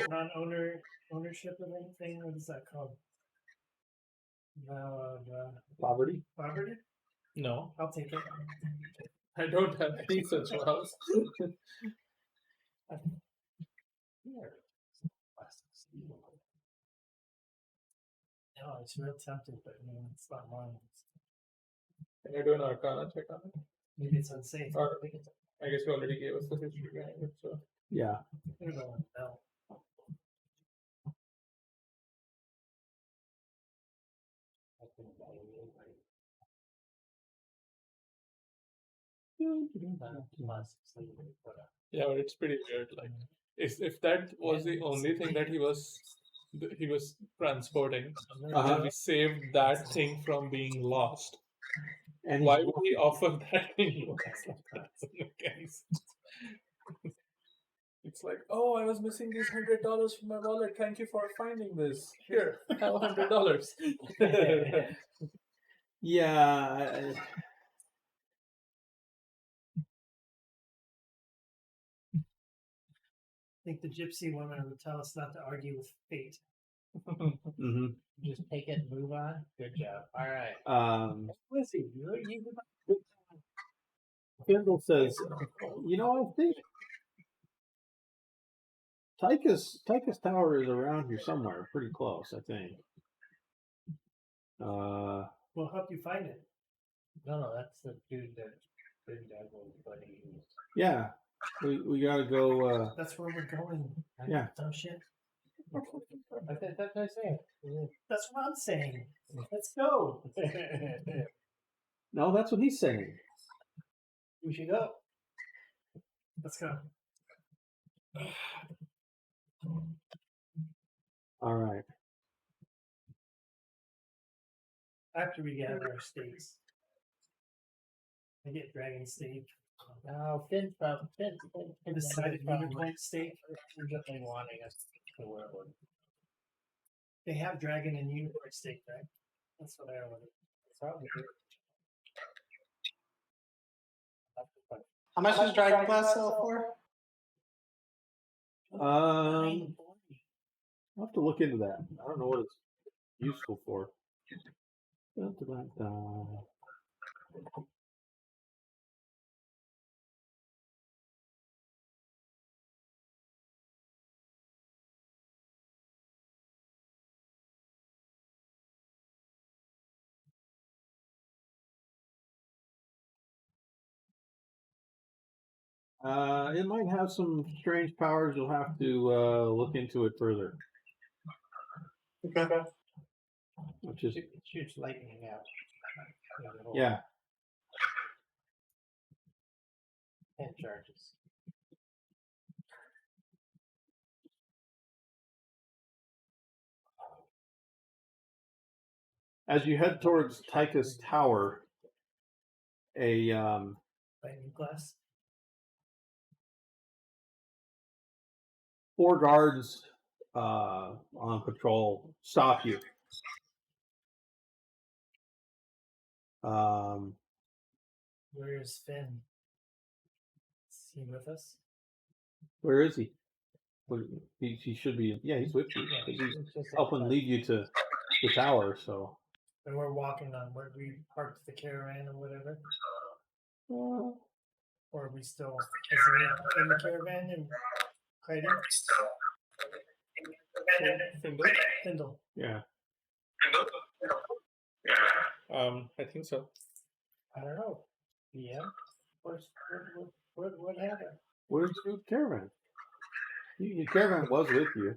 non-ownership of anything? What is that called? Vow of Poverty? poverty? No, I'll take it. I don't have any such vows. No, it's real tempted, but it's not mine. Can you do an Arcana check on it? Maybe it's unsafe. Or, I guess you already gave us the history behind it, so. Yeah. I don't know. Yeah, but it's pretty weird. Like, if that was the only thing that he was transporting, and we saved that thing from being lost, And why would he offer that thing? That doesn't make any sense. It's like, oh, I was missing these $100 from my wallet. Thank you for finding this. Here, have $100. yeah. I think the gypsy woman would tell us not to argue with fate. Mm-hmm. Just take it and move on. Good job. All right. Lizzie, Kendall says, I think Tychus Tower is around here somewhere, pretty close, I think. we'll help you find it. No, that's the dude that Greenwold buddy used. Yeah, we gotta go. That's where we're going. Yeah. Oh shit. That's what I say. That's what I'm saying. Let's go. No, that's what he's saying. We should go. Let's go. All right. After we get our steaks. I get dragon steak. No, Finn's Decided unicorn steak. urgently wanting us to wear one. They have dragon and unicorn steak, right? That's what I ordered. Probably. How much does Dragon Glass sell for? I'll have to look into that. I don't know what it's useful for. It might have some strange powers. You'll have to look into it further. Okay. Which is It shoots lightning out. yeah. 10 charges. As you head towards Tychus Tower, a Lightning glass. 4 guards on patrol stop you. Where is Finn? Is he with us? Where is he? He should be. Yeah, he's with you. 'Cause he's helping lead you to the tower. So. And we're walking on where we parked the caravan or whatever. Or are we still in the caravan and hiding? Findle? Findle. Yeah. I think so. I don't know. Yeah. What happened? What did you do with the caravan? Your caravan was with you,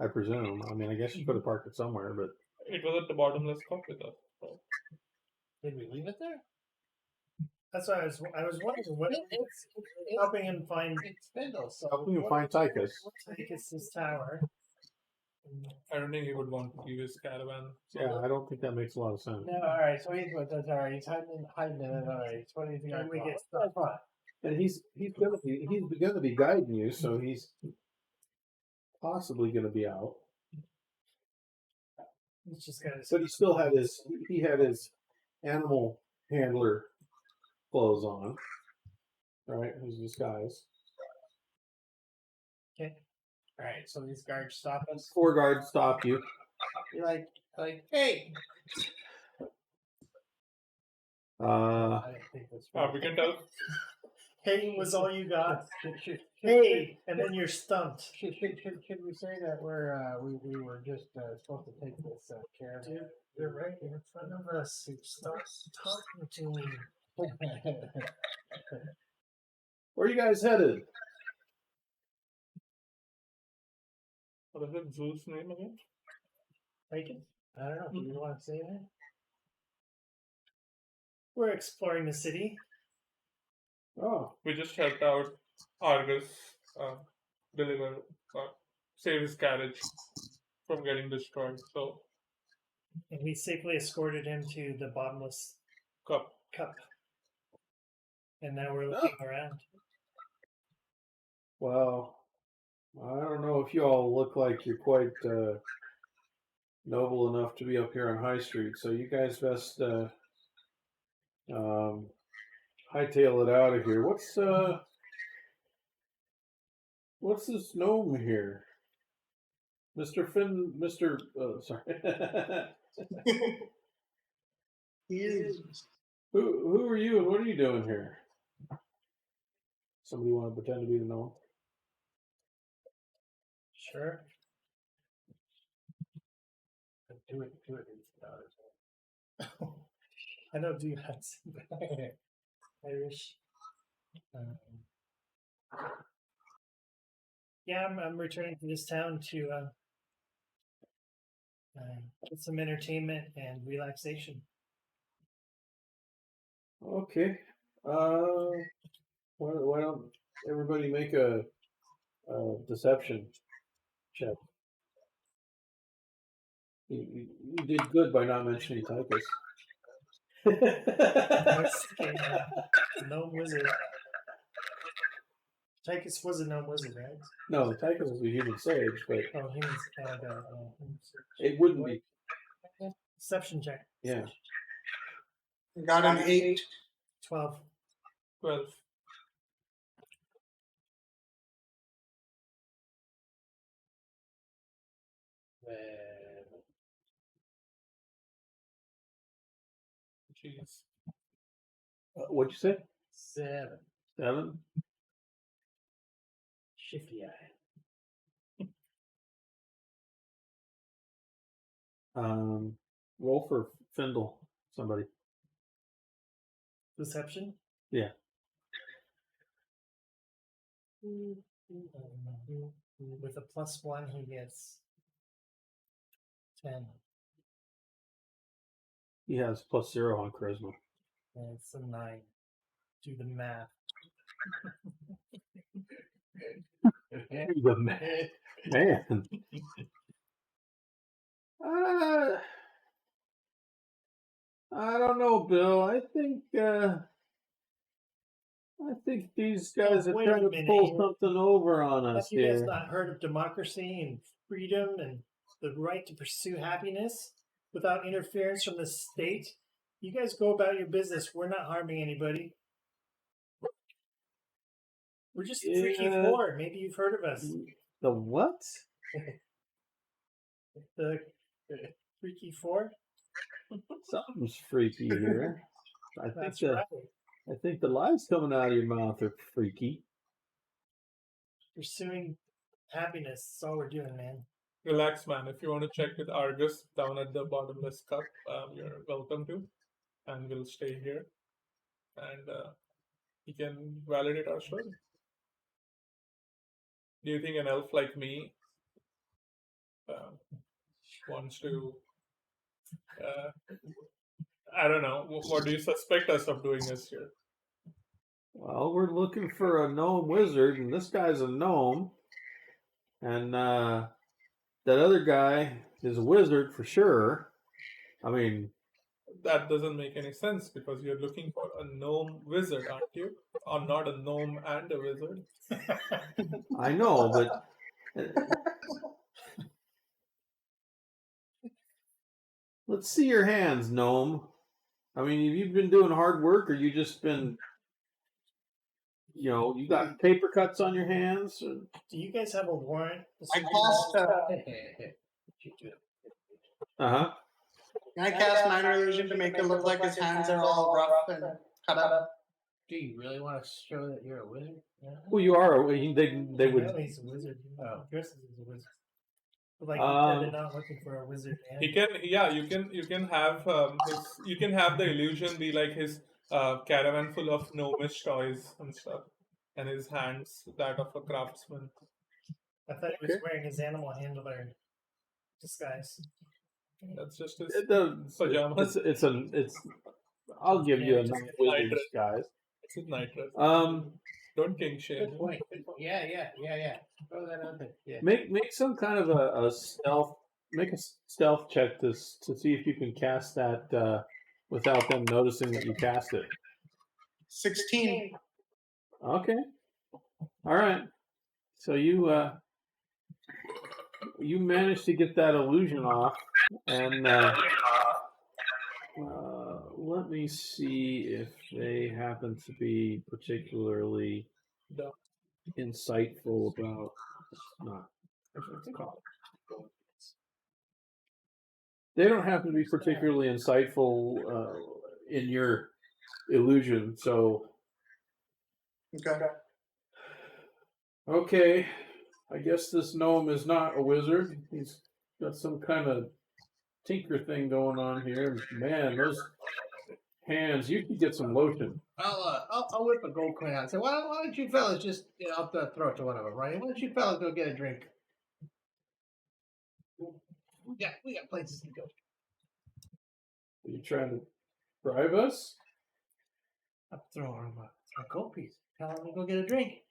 I presume. I mean, I guess you could have parked it somewhere, but It was at the Bottomless Cup with us. So. Did we leave it there? That's why I was wondering what It's helping him find it's Findle. So helping you find Tychus. Tychus's tower. I don't think he would want to leave his caravan. So Yeah, I don't think that makes a lot of sense. No, all right. So he's with us. All right. He's hiding in it. All right. So what do you think? And we get That's fine. And he's gonna be guiding you, so he's possibly gonna be out. He's just got his But he had his animal handler clothes on. Right? His disguise. okay. All right. So these guards stop us. 4 guards stop you. You're like, hey. I didn't think this. we can tell. Hey was all you got. Should Hey, and then you're stumped. we say that we were just supposed to take this caravan? Dude, you're right in front of us. Stop talking to me. Where are you guys headed? What is it? Zeus' name again? Bacon? I don't know. Do you want to say that? We're exploring the city. Oh, We just helped out Argus deliver, save his carriage from getting destroyed. So, And we safely escorted him to the Bottomless Cup. Cup. And now we're looking around. well, I don't know if you all look like you're quite noble enough to be up here on High Street, so you guys best hightail it out of here. What's this gnome here? Mr. Finn, sorry. He is. Who are you and what are you doing here? Somebody want to pretend to be the gnome? Sure. Do it. I don't do that. Irish. Yeah, I'm returning to this town to get some entertainment and relaxation. Okay. Why don't everybody make a deception check? You did good by not mentioning Tychus. Gnome wizard. Tychus was a gnome wizard, right? No, Tychus is a human sage, but Oh, he was it wouldn't be. deception check. Yeah. Got an 8. 12. 12. Jeez. What'd you say? 7. 7? Shifty eye. Roll for Findle. Somebody. Deception? Yeah. With a +1, he gets 10. He has +0 on charisma. And it's a 9. Do the math. The man. I don't know, Bill. I think these guys are Wait trying a to minute pull here. something over on Have us you guys here. not heard of democracy and freedom and the right to pursue happiness without interference from the state? You guys go about your business. We're not harming anybody. We're just the Freaky Yeah. Four. Maybe you've heard of us. The what? The Freaky Four? Something's freaky here. I think That's the right. I think the lies coming out of your mouth are freaky. Pursuing happiness. That's all we're doing, man. Relax, man. If you want to check with Argus down at the Bottomless Cup, you're welcome to. And we'll stay here. And he can validate our story. Do you think an elf like me wants to... I don't know. What do you suspect us of doing this here? Well, we're looking for a gnome wizard, and this guy's a gnome. And that other guy is a wizard for sure. I mean... That doesn't make any sense because you're looking for a gnome wizard, aren't you? Or not a gnome and a wizard? I know, but... Let's see your hands, gnome. I mean, have you been doing hard work, or you just been... You know, you got paper cuts on your hands? Or... Do you guys have a warrant? I cast. Uh-huh. I cast minor illusion to make it look like his hands are all rough and cut up. Do you really want to show that you're a wizard? Yeah. Well, you are. They I would... know he's a wizard. Oh. Dresses as a wizard. But like you said, they're not looking for a wizard. Man. He can, yeah. You can have you can have the illusion be like his caravan full of gnomish toys and stuff, and his hands that of a craftsman. I thought he was wearing his animal handler disguise. That's just his pajamas. pajamas. It's. I'll give you a just nice wizard night disguise. It's his night dress. Don't king shame. Good point. Good point. Yeah. Throw that out there. Yeah. Make some kind of a stealth. Make a stealth check to see if you can cast that without them noticing that you cast it. 16. Okay. All right. So you managed to get that illusion off, and let me see if they happen to be particularly insightful about what's it called. They don't happen to be particularly insightful in your illusion, so. Okay, I guess this gnome is not a wizard. He's got some kind of tinker thing going on here. Man, those hands, you could get some lotion. I'll whip a gold coin out and say, why don't you fellas just, I'll throw it to one of them, right? Why don't you fellas go get a drink? We got places to go. Are you trying to bribe us? I'll throw him a gold piece. Tell him to go get a drink.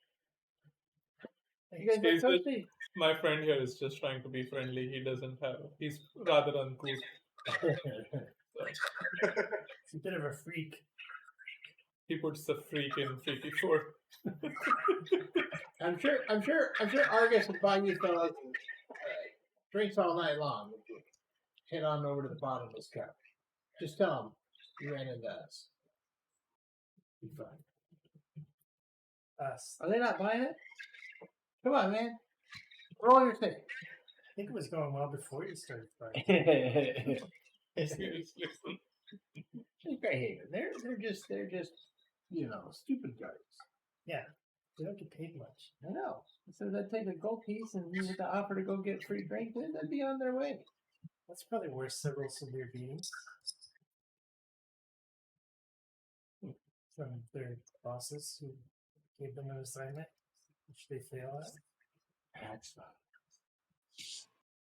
You guys He's look just- thirsty? My friend here is just trying to be friendly. He's rather uncouth. It's a bit of a freak. He puts the freak in freaky 4. I'm sure Argus will buy you fellas drinks all night long. Head on over to the Bottomless Cup. Just tell them you ran into us. Be fine. Us. Are they not buying it? Come on, man. Roll your thing. I think it was going well before you started fighting. Seriously. It's Greyhaven. They're just stupid guys. Yeah. They don't get paid much. I know. So they'd take a gold piece and you with the offer to go get free drink, then they'd be on their way. That's probably worth several severe beatings from their bosses who gave them an assignment, which they fail at. That's fine.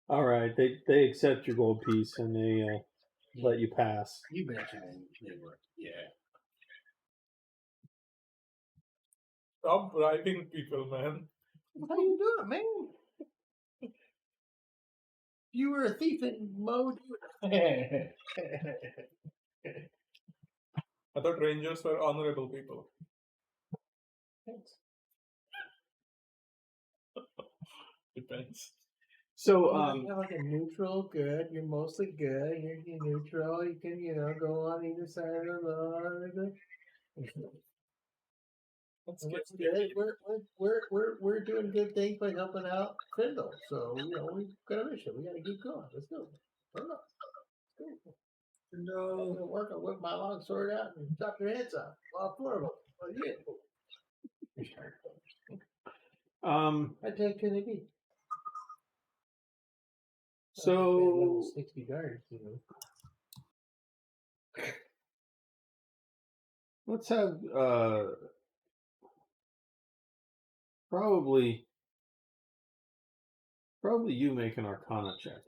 All right, they accept your gold piece and they let you pass. You mentioned they were. Yeah. Stop bribing people, man. How you doing, man? You were a thief in mode. I thought rangers were honorable people. Thanks. Depends. So, you have like a neutral, good. You're mostly good. You're neutral. You can, go on either side of the law. That's Good. We're doing good things by helping out Findle. So we've got a mission. We got to keep going. Let's go. Let's go. No. It'll work. I'll whip my long sword out and chop your heads off. All four of them. Well, yeah. I take can it be? Level So 60 guards, you know. let's have probably you make an Arcana check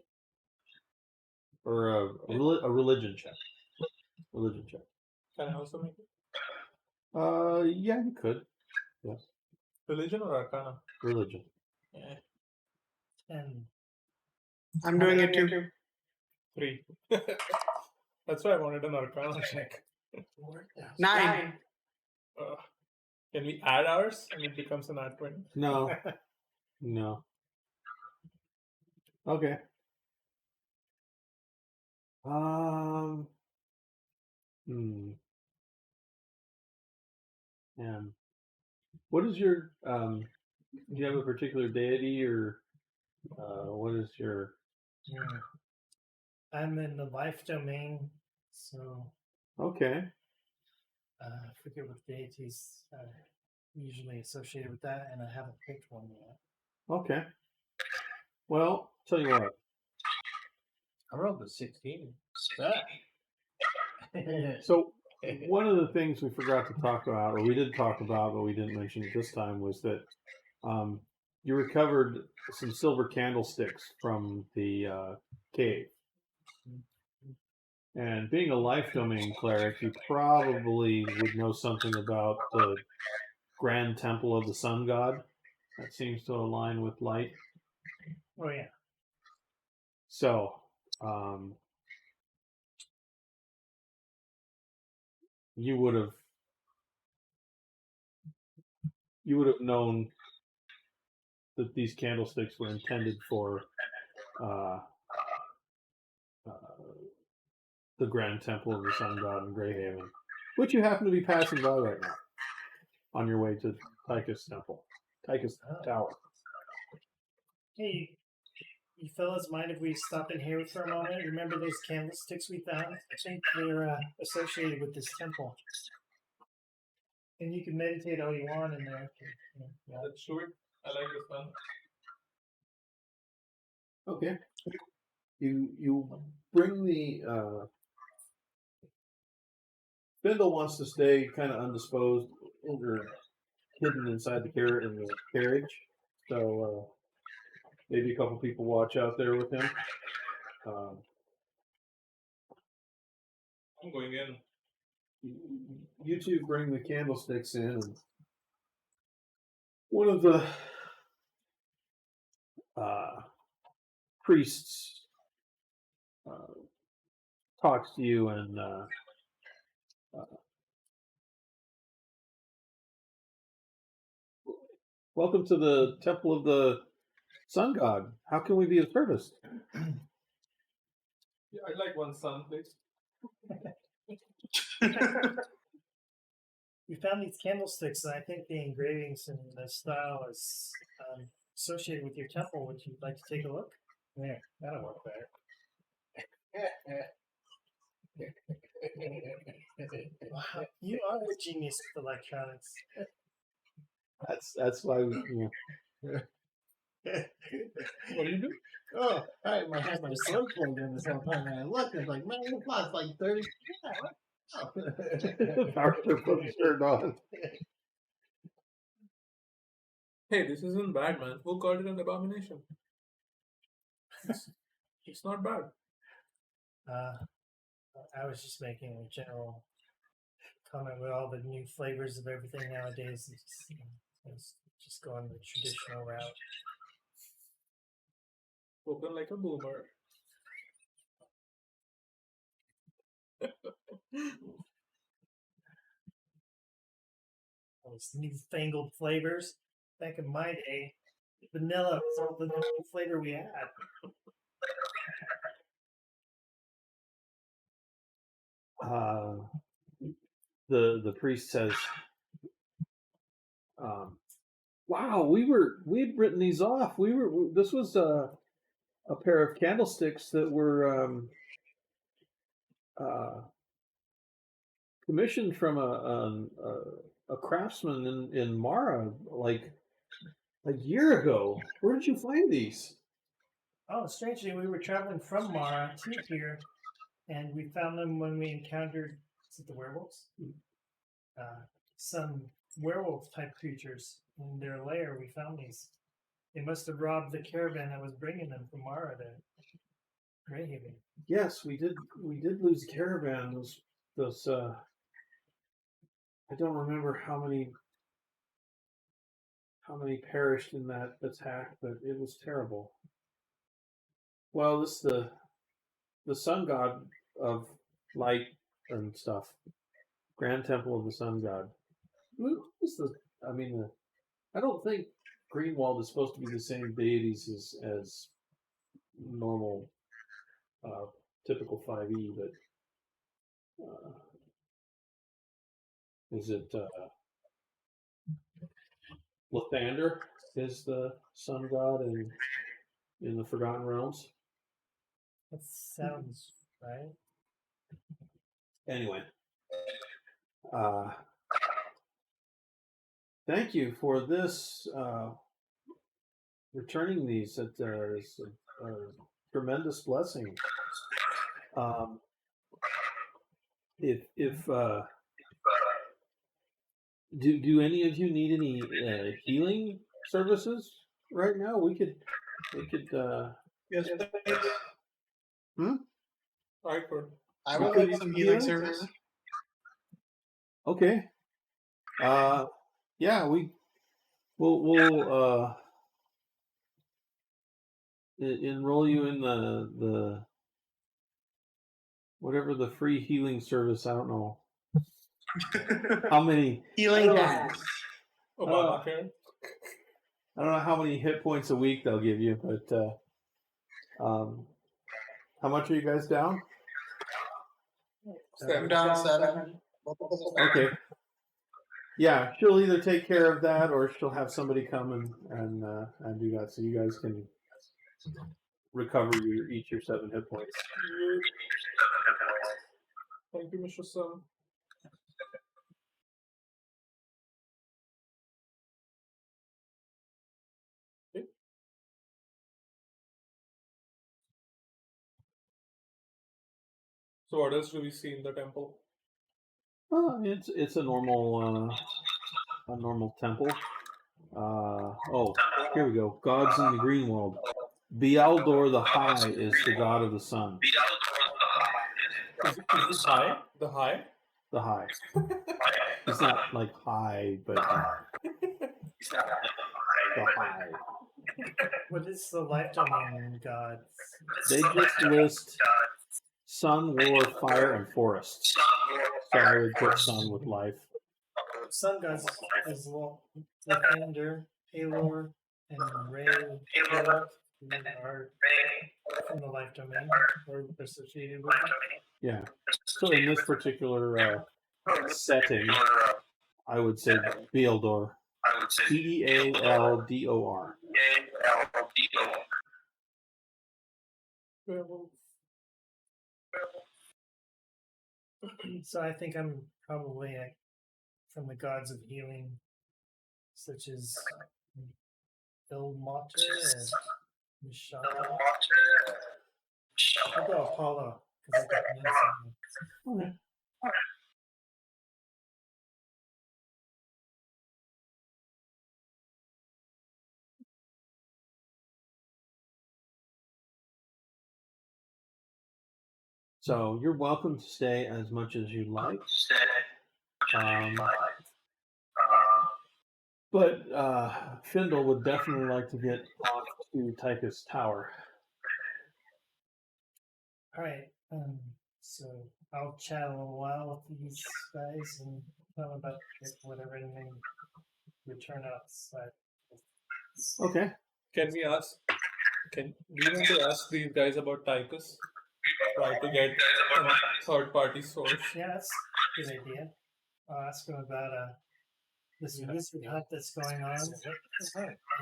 or a religion check. Religion check. Can I also make it? Yeah, you could. Yes, Religion or Arcana? religion. Yeah. And I'm doing it too. 3. That's why I wanted an Arcana check. 9. Can we add ours and it becomes an add 20? No, no. Okay. And what is your do you have a particular deity or what is your I'm in the life domain, so okay? I forget what deities are usually associated with that, and I haven't picked one yet. Okay. Well, tell you what. I rolled a 16. So one of the things we forgot to talk about, or we did talk about, but we didn't mention it this time, was that you recovered some silver candlesticks from the cave. And being a life domain cleric, you probably would know something about the Grand Temple of the Sun God. That seems to align with light. Oh yeah. So, you would have known that these candlesticks were intended for the Grand Temple of the Sun God in Greyhaven, which you happen to be passing by right now on your way to Tychus Temple, Tychus Tower. Hey, you fellas mind if we stop in here for a moment? Remember those candlesticks we found? I think they're associated with this temple. And you can meditate all you want in there. Yeah, let's do it. I like this one. Okay. You bring the Bindle wants to stay kind of undisposed or hidden inside the carriage. So maybe a couple people watch out there with him. I'm going in. You two bring the candlesticks in, and one of the priests talks to you and welcome to the Temple of the Sun God. How can we be of service? Yeah, I'd like one sun, please. We found these candlesticks, and I think the engravings and the style is associated with your temple. Would you like to take a look? Yeah, that'll work better. Wow, you are a genius with electronics. That's why we. What do you do? Oh, I had my sword plugged in this whole time, and I looked, and like, man, this costs like 30. Power turned on. Hey, this isn't bad, man. Who called it an abomination? It's not bad. I was just making a general comment with all the new flavors of everything nowadays. It's just going the traditional route. Spoken like a boomer. Those newfangled flavors. Back in my day, vanilla was all the new flavor we had. The priest says, "Wow, we'd written these off. This was a pair of candlesticks that were commissioned from a craftsman in Mara like a year ago. Where did you find these? Oh, strangely, we were traveling from Mara to here, and we found them when we encountered, is it the werewolves? Some werewolf-type creatures in their lair. We found these. They must have robbed the caravan that was bringing them from Mara to Greyhaven. Yes, we did lose a caravan. Those I don't remember how many perished in that attack, but it was terrible. Well, this is the sun god of light and stuff. Grand Temple of the Sun God. I don't think Greenwold is supposed to be the same deities as normal, typical 5e, but is it Lathander is the sun god in the Forgotten Realms? That sounds right. Anyway, thank you for this. Returning these is a tremendous blessing. If do any of you need any healing services right now? We could. Yes, please. I could. I would like some healing service. Okay. Yeah, we'll enroll you in the whatever the free healing service. I don't know how many Healing I hands. Obamacare. I don't know how many hit points a week they'll give you, but how much are you guys down? I'm down 7. Okay. Yeah, she'll either take care of that or she'll have somebody come and do that, so you guys can recover each your 7 hit points. Thank you, Mr. Sun. Okay. So what else do we see in the temple? It's a normal temple. Here we go. Gods in the Greenwold. Bealdor the High is the god of the sun. Is this high? The high? The High. It's not like high, but the High. What is the life domain god? They just list sun, war, fire, and forest. So I would put sun with life. Sun gods is Lathander, Palor, and Ray are from the life domain or associated with it. Yeah. So in this particular setting, I would say Bealdor. Bealdor. So I think I'm probably from the gods of healing, such as Ilmater or Mishaka. I'll go Apollo because I got names. Okay. So you're welcome to stay as much as you like. But Findle would definitely like to get off to Tychus Tower. All right. So I'll chat a little while with these guys and tell them about whatever, and then return outside. Okay. Can we ask? Do you want to ask these guys about Tychus? Try to get a third-party source. Yeah, that's a good idea. I'll ask them about this wizard hut that's going on,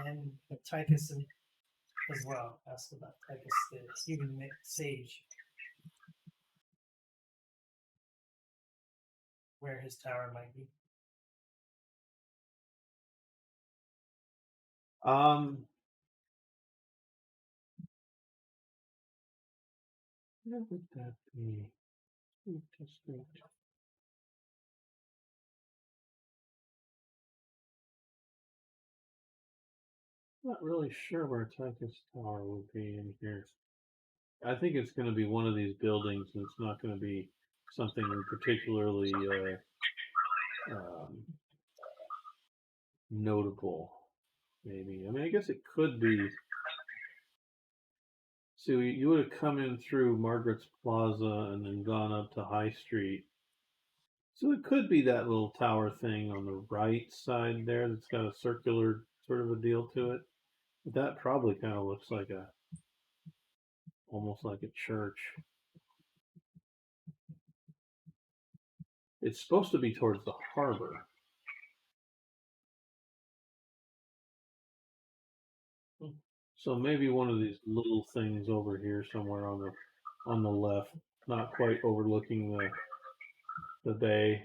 and Tychus as well. Ask about Tychus, the human sage. where his tower might be? Where would that be? Not really sure where Tychus Tower would be in here. I think it's going to be one of these buildings, and it's not going to be something particularly notable. Maybe. I mean, I guess it could be. So you would have come in through Margaret's Plaza and then gone up to High Street. So it could be that little tower thing on the right side there that's got a circular sort of a deal to it. But that probably kind of looks like almost like a church. It's supposed to be towards the harbor. So maybe one of these little things over here somewhere on the left, not quite overlooking the bay,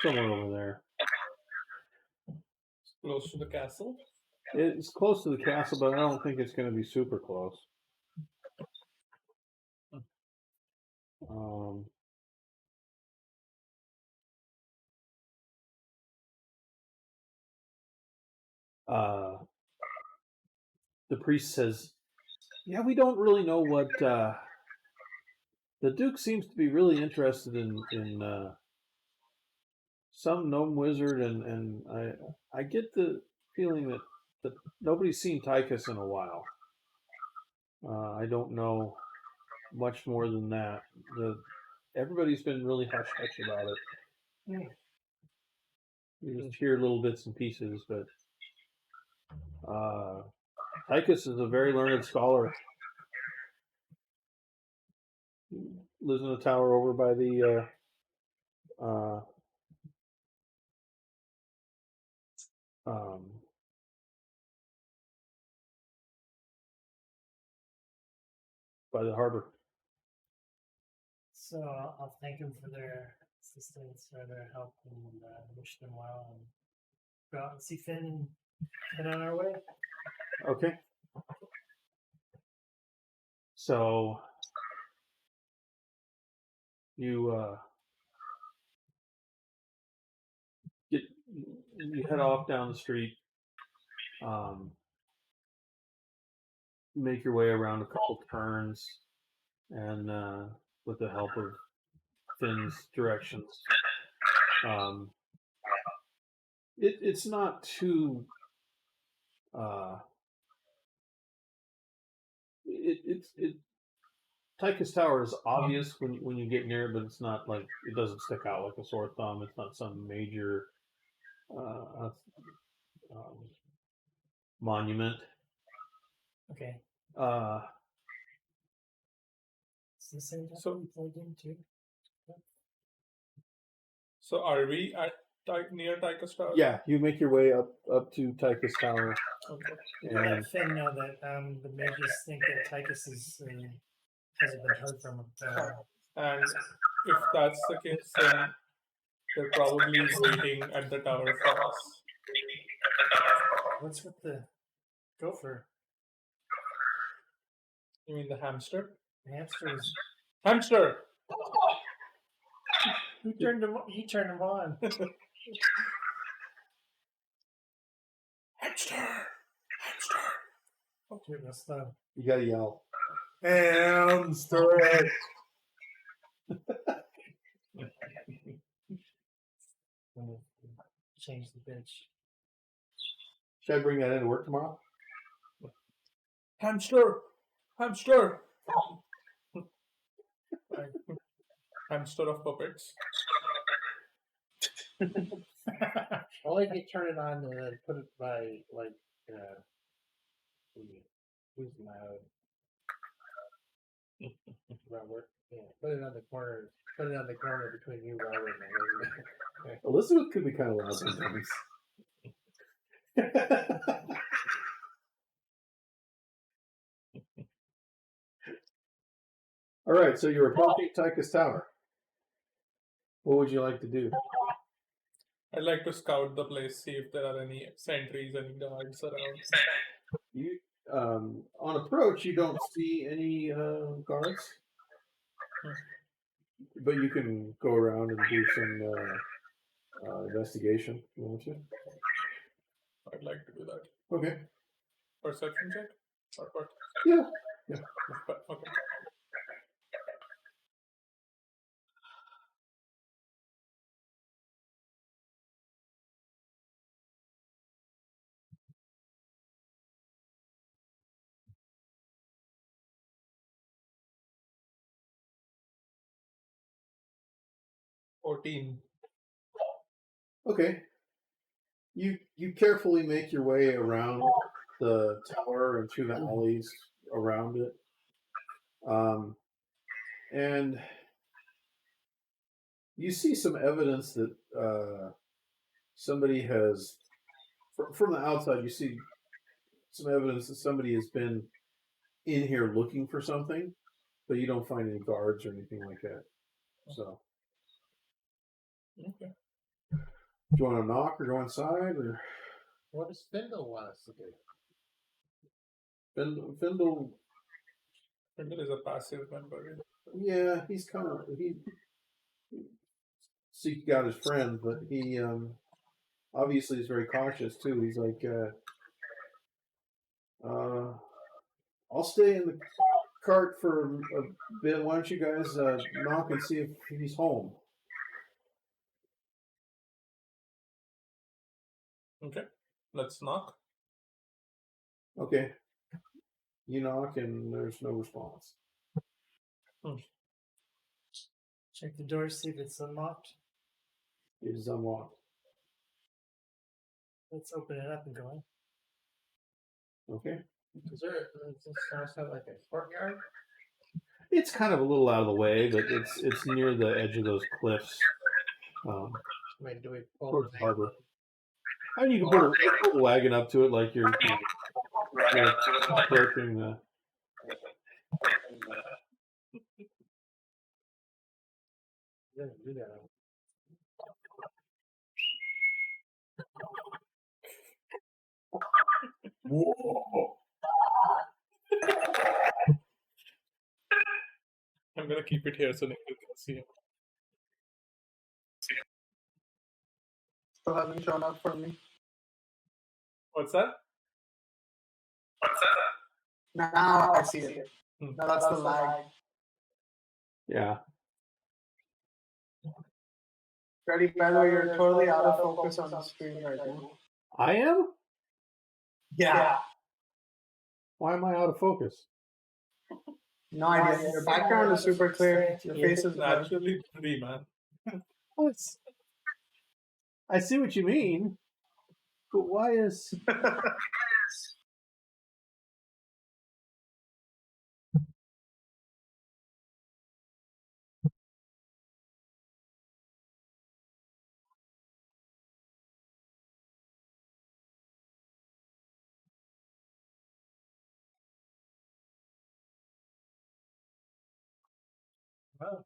somewhere over there. Close to the castle. It's close to the castle, but I don't think it's going to be super close. The priest says, "Yeah, we don't really know what the Duke seems to be really interested in some gnome wizard, and I get the feeling that nobody's seen Tychus in a while. I don't know much more than that. Everybody's been really hush hush about it. You just hear little bits and pieces, but Tychus is a very learned scholar. He lives in a tower over by the by the harbor." So I'll thank him for their assistance or their help and wish them well and go out and see Finn and head on our way. Okay. So you head off down the street, make your way around a couple turns, and with the help of Finn's directions, it's not too. Tychus Tower is obvious when you get near it, but it's not like it doesn't stick out like a sore thumb. It's not some major monument. Okay. It's the same time So- we plugged in too. So are we at near Tychus Tower? Yeah, you make your way up to Tychus Tower. Okay. Let And Finn know that the mages think that Tychus hasn't been heard from. And if that's the case, then they're probably waiting at the tower for us. What's with the gopher? You mean the hamster? The hamster was. Hamster! He turned him on. Hamster! Hamster! Okay, that's the. you gotta yell, "Hamster!" Change the bitch. Should I bring that into work tomorrow? Hamster! Hamster! Hamster of puppets. Only if you turn it on and then put it by like who's loud. Robert. Yeah, put it on the corner. Put it on the corner between you, Robert, and Elizabeth. Elizabeth could be kind of loud sometimes. All right, so you're approaching Tychus Tower. What would you like to do? I'd like to scout the place, see if there are any sentries, any guards around. You on approach, you don't see any guards, but you can go around and do some investigation. If you want to? I'd like to do that. Okay. Perception check? Or what? Yeah. Okay. $14. Okay. You carefully make your way around the tower and through the alleys around it, and you see some evidence that somebody has. From the outside, you see some evidence that somebody has been in here looking for something, but you don't find any guards or anything like that. So, Okay. do you want to knock or go inside, or What does Spindle want us to do? Findle? Findle is a passive member. Yeah, he's kind of he seeked out his friend, but he obviously is very cautious too. He's like, I'll stay in the cart for a bit. Why don't you guys knock and see if he's home? Okay. Let's knock. Okay. You knock and there's no response. Check the door, see if it's unlocked. It is unlocked. Let's open it up and go in. Okay. Does this house have like a courtyard? It's kind of a little out of the way, but it's near the edge of those cliffs. I mean, do we pull Towards the the harbor. And you can put a wagon up to it like you're approaching the. Yeah, do that. Whoa. I'm gonna keep it here so that you can see it. Still hasn't shown up for me. What's that? Now I see it. Now that's the lag. Yeah. Freddy, by the way, you're totally out of focus on the screen right now. I am? Yeah. Why am I out of focus? No idea. Your background is super clear. Your face is blurred. Naturally pretty, man. I see what you mean, but why is? Oh.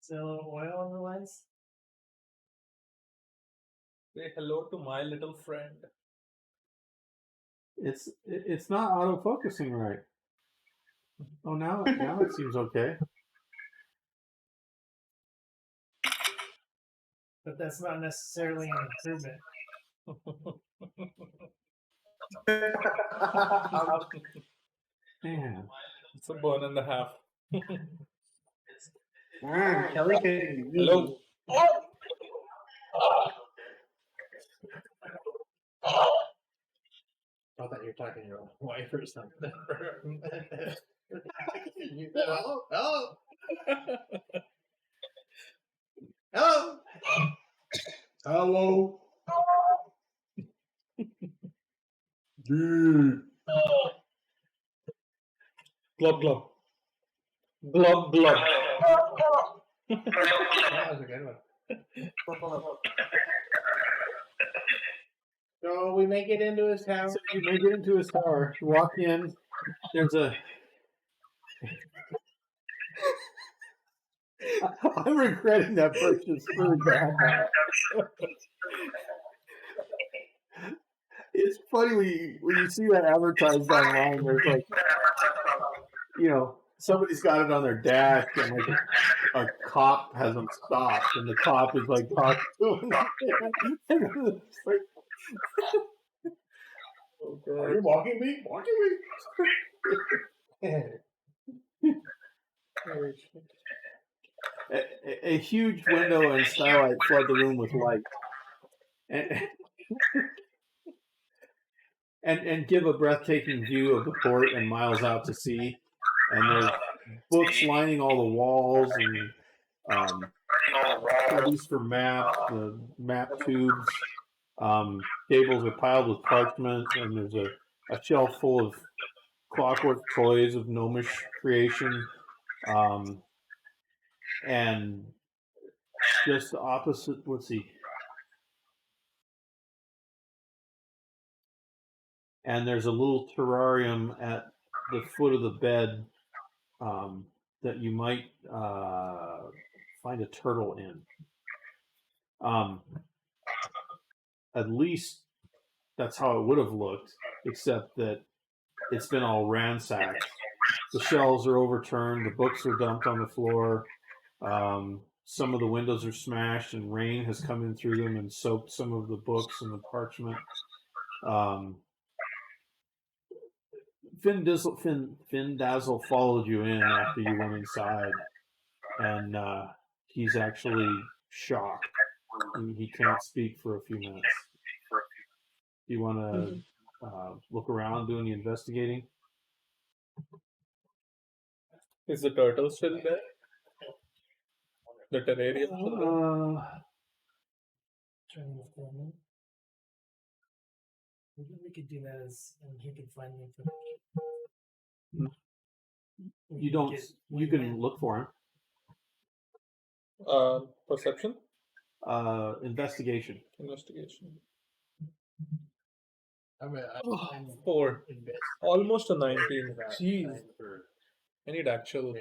Is there a little oil on the lens? Say hello to my little friend. It's not auto focusing right. Oh, now it seems okay. But that's not necessarily an improvement. Man, It's a burn and a half. Man, Kelly can be Hello. I thought you were talking to your own wife or something. You said, hello? Hello? Hello? hello. Dude. Glub glub. Glub glub. That was a good one. So we make it into his house. So you make it into his tower. You walk in. There's a I'm regretting that purchase really bad. It's funny when you see that advertised online. There's like, somebody's got it on their dash, and like a cop has them stopped, and the cop is like talking to him. It's like, Are you mocking me? Mocking me? a huge window and skylight flood the room with light, and give a breathtaking view of the port and miles out to sea. And there's books lining all the walls, and studies for maps, the map tubes. Tables are piled with parchment, and there's a shelf full of clockwork toys of gnomish creation. And just opposite, let's see. And there's a little terrarium at the foot of the bed that you might find a turtle in. At least that's how it would have looked, except that it's been all ransacked. The shelves are overturned, the books are dumped on the floor. Some of the windows are smashed, and rain has come in through them and soaked some of the books and the parchment. Finn Dazzle followed you in after you went inside, and he's actually shocked. He can't speak for a few minutes. Do you want to look around, do any investigating? Is the turtle still there? The terrarium still there? Trying to film him. Maybe we could do that and he can find the information. You don't. You can look for him. Perception? Investigation. Investigation. I'm 4. Almost a 19. Jeez. I need actual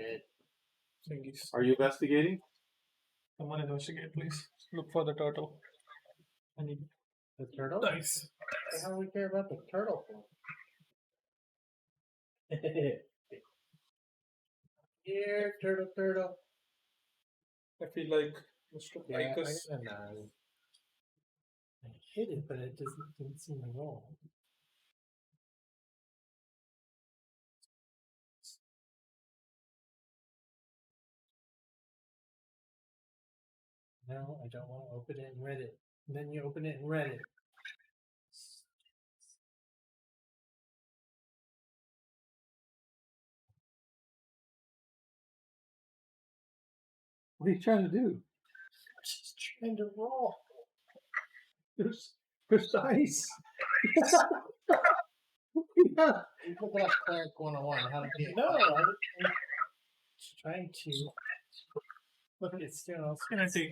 thingies. Are you investigating? Someone investigate, please. Look for the turtle. I need the turtle? nice. How do we care about the turtle for? Here, turtle. I feel like Mr. Yeah, Ticus. I hit it, but it didn't seem to roll. No, I don't want to open it and read it. And then you open it and read it. What are you trying to do? Just trying to roll. There's dice. Yeah. You look up Cleric 101. How to be I'm just trying to look at still. It's gonna take.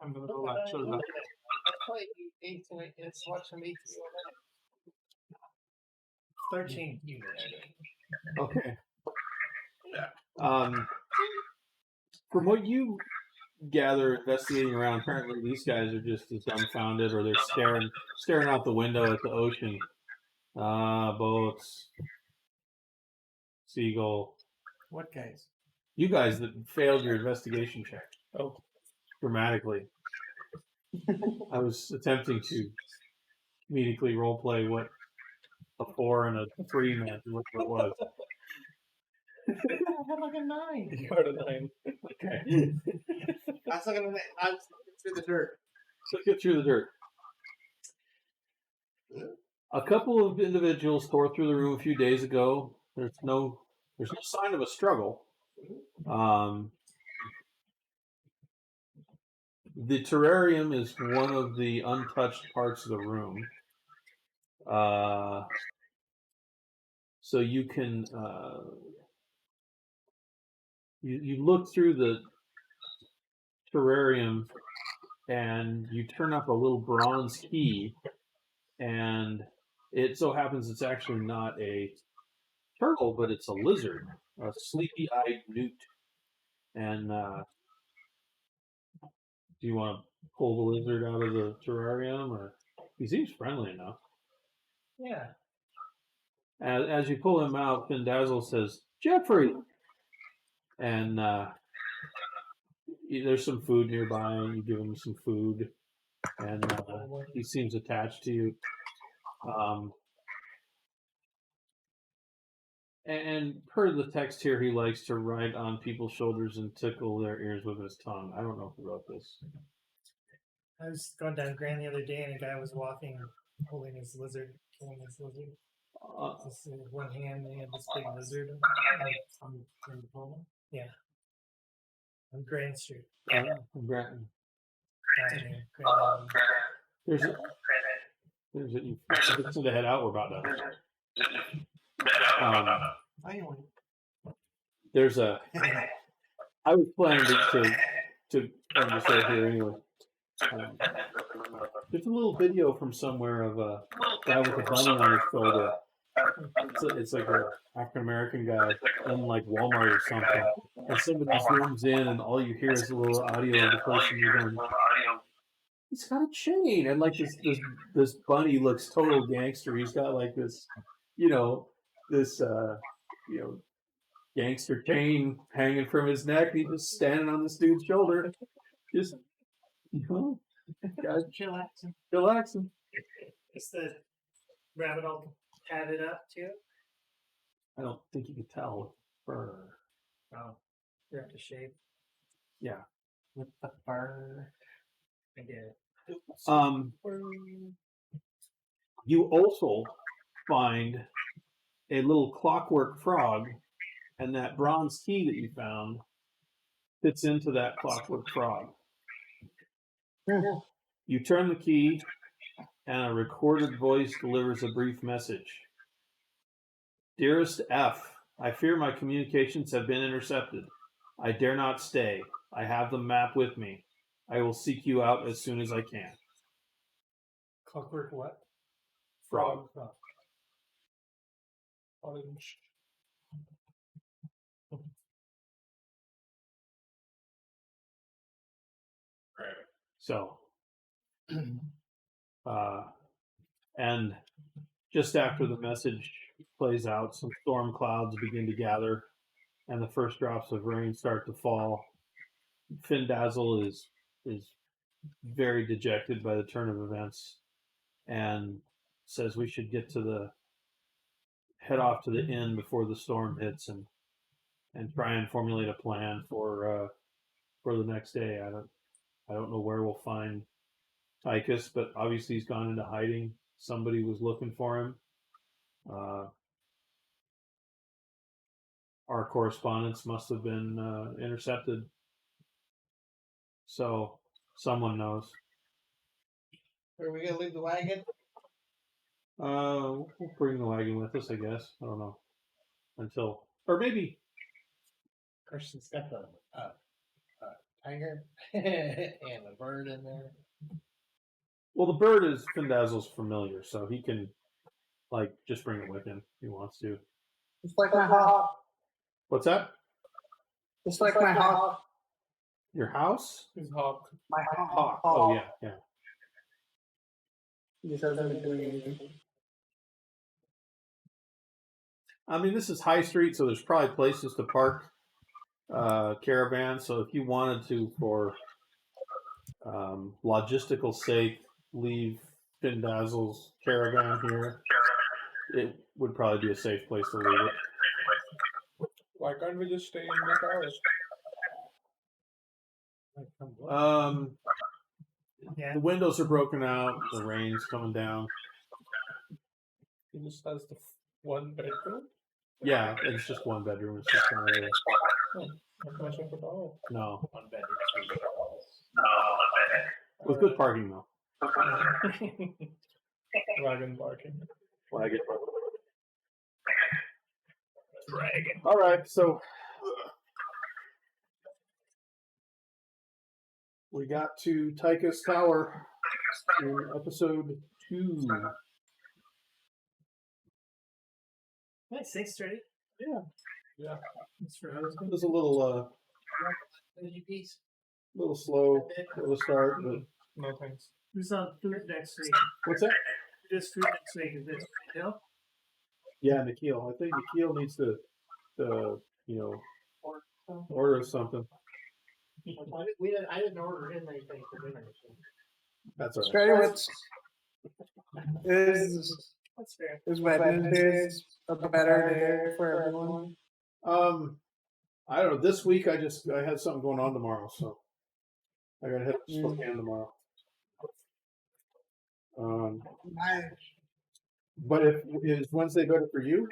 I'm gonna go actual luck. It's watching me. 13. Okay. From what you gather, investigating around, apparently these guys are just as dumbfounded, or they're staring out the window at the ocean. Boats, seagull. What guys? You guys that failed your investigation check. Oh. Dramatically. I was attempting to comedically roleplay what a 4 and a 3 meant, what it was. I had like a 9. You had a 9. Okay. I was looking through the dirt. So let's get through the dirt. A couple of individuals tore through the room a few days ago. There's no sign of a struggle. The terrarium is one of the untouched parts of the room. So you can you look through the terrarium and you turn up a little bronze key, and it so happens it's actually not a turtle, but it's a lizard. a sleepy-eyed newt. And do you want to pull the lizard out of the terrarium, or he seems friendly enough? Yeah. As you pull him out, Findazzle says, "Jeffrey," and there's some food nearby. And you give him some food, and he seems attached to you. And per the text here, he likes to ride on people's shoulders and tickle their ears with his tongue. I don't know who wrote this. I was going down Grand the other day, and a guy was walking, holding his lizard, killing his lizard. Just in one hand, they had this big lizard on the pole. Yeah. On Grand Street. Grant. Grand There's you fixing to head out. We're about done. There's a. I was planning to end the show here anyway. There's a little video from somewhere of a guy with a bunny on his shoulder. It's like an African American guy in like Walmart or something, and somebody zooms in, and all you hear is a little audio of the person you're going. He's got a chain, and like this bunny looks total gangster. He's got like this, this gangster chain hanging from his neck. He's just standing on this dude's shoulder, just guys chillaxing. Is the rabbit all tatted up too? I don't think you could tell fur. Oh, you have to shave. Yeah, With the fur. I get it. You also find a little clockwork frog, and that bronze key that you found fits into that clockwork frog. You turn the key, and a recorded voice delivers a brief message. "Dearest F, I fear my communications have been intercepted. I dare not stay. I have the map with me. I will seek you out as soon as I can." Clockwork what? Frog. Orange. So, and just after the message plays out, some storm clouds begin to gather, and the first drops of rain start to fall. Findazzle is very dejected by the turn of events, and says we should head off to the inn before the storm hits, and try and formulate a plan for the next day. I don't know where we'll find Tychus, but obviously he's gone into hiding. Somebody was looking for him. Our correspondence must have been intercepted. So someone knows. Are we gonna leave the wagon? We'll bring the wagon with us, I guess. I don't know. Or maybe. Kirsten's got the tiger and a bird in there. Well, the bird is Findazzle's familiar, so he can, just bring it with him if he wants to. It's like my hawk. What's that? It's like my hawk. Your house? His hawk. My Hawk. Oh, yeah. He just hasn't been doing anything. I mean, this is High Street, so there's probably places to park caravans. So if you wanted to, for logistical sake, leave Findazzle's caravan here, it would probably be a safe place to leave it. Why can't we just stay in the car? Yeah. The windows are broken out. The rain's coming down. He just has the one bedroom? Yeah, it's just one bedroom. It's just kind of Not much of it all. no. One bedroom. With good parking though. Wagon parking. Wagon. Dragon. All right, so we got to Tychus Tower in episode 2. Nice, thanks, Trudy. Yeah. Yeah. It's for husband. It was a little piece. slow for the start, but No thanks. Who's on food next week? what's that? Who's food next week? Is it Hill? Yeah, Nikhil. I think Nikhil needs to order us something. I didn't order him anything for dinner. So. That's all right. Stradiwitz, That's fair. is Wednesdays a better day for everyone? I don't know. This week I had something going on tomorrow, so I got to head to Spokane tomorrow. But is Wednesday better for you?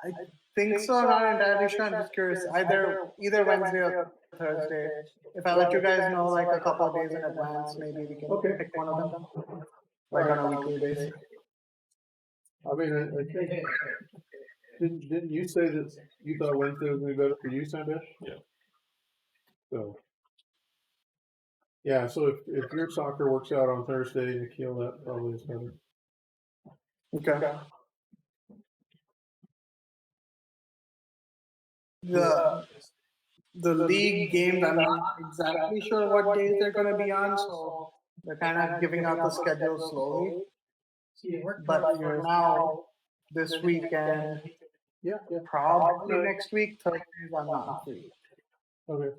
I think so. Not entirely sure. I'm just curious. Either Wednesday or Thursday. If I let you guys know like a couple of days in advance, maybe we can pick one of them. Like on a weekly basis. I mean, I think didn't you say that you thought Wednesday was going to be better for you, Sandesh? Yeah. So. Yeah, so if your soccer works out on Thursday, Nikhil, that probably is better. Okay. The league games, I'm not exactly sure what days they're going to be on, so they're kind of giving out the schedule slowly. But for now, this weekend, Yeah. probably next week, Thursdays I'm not free. Okay.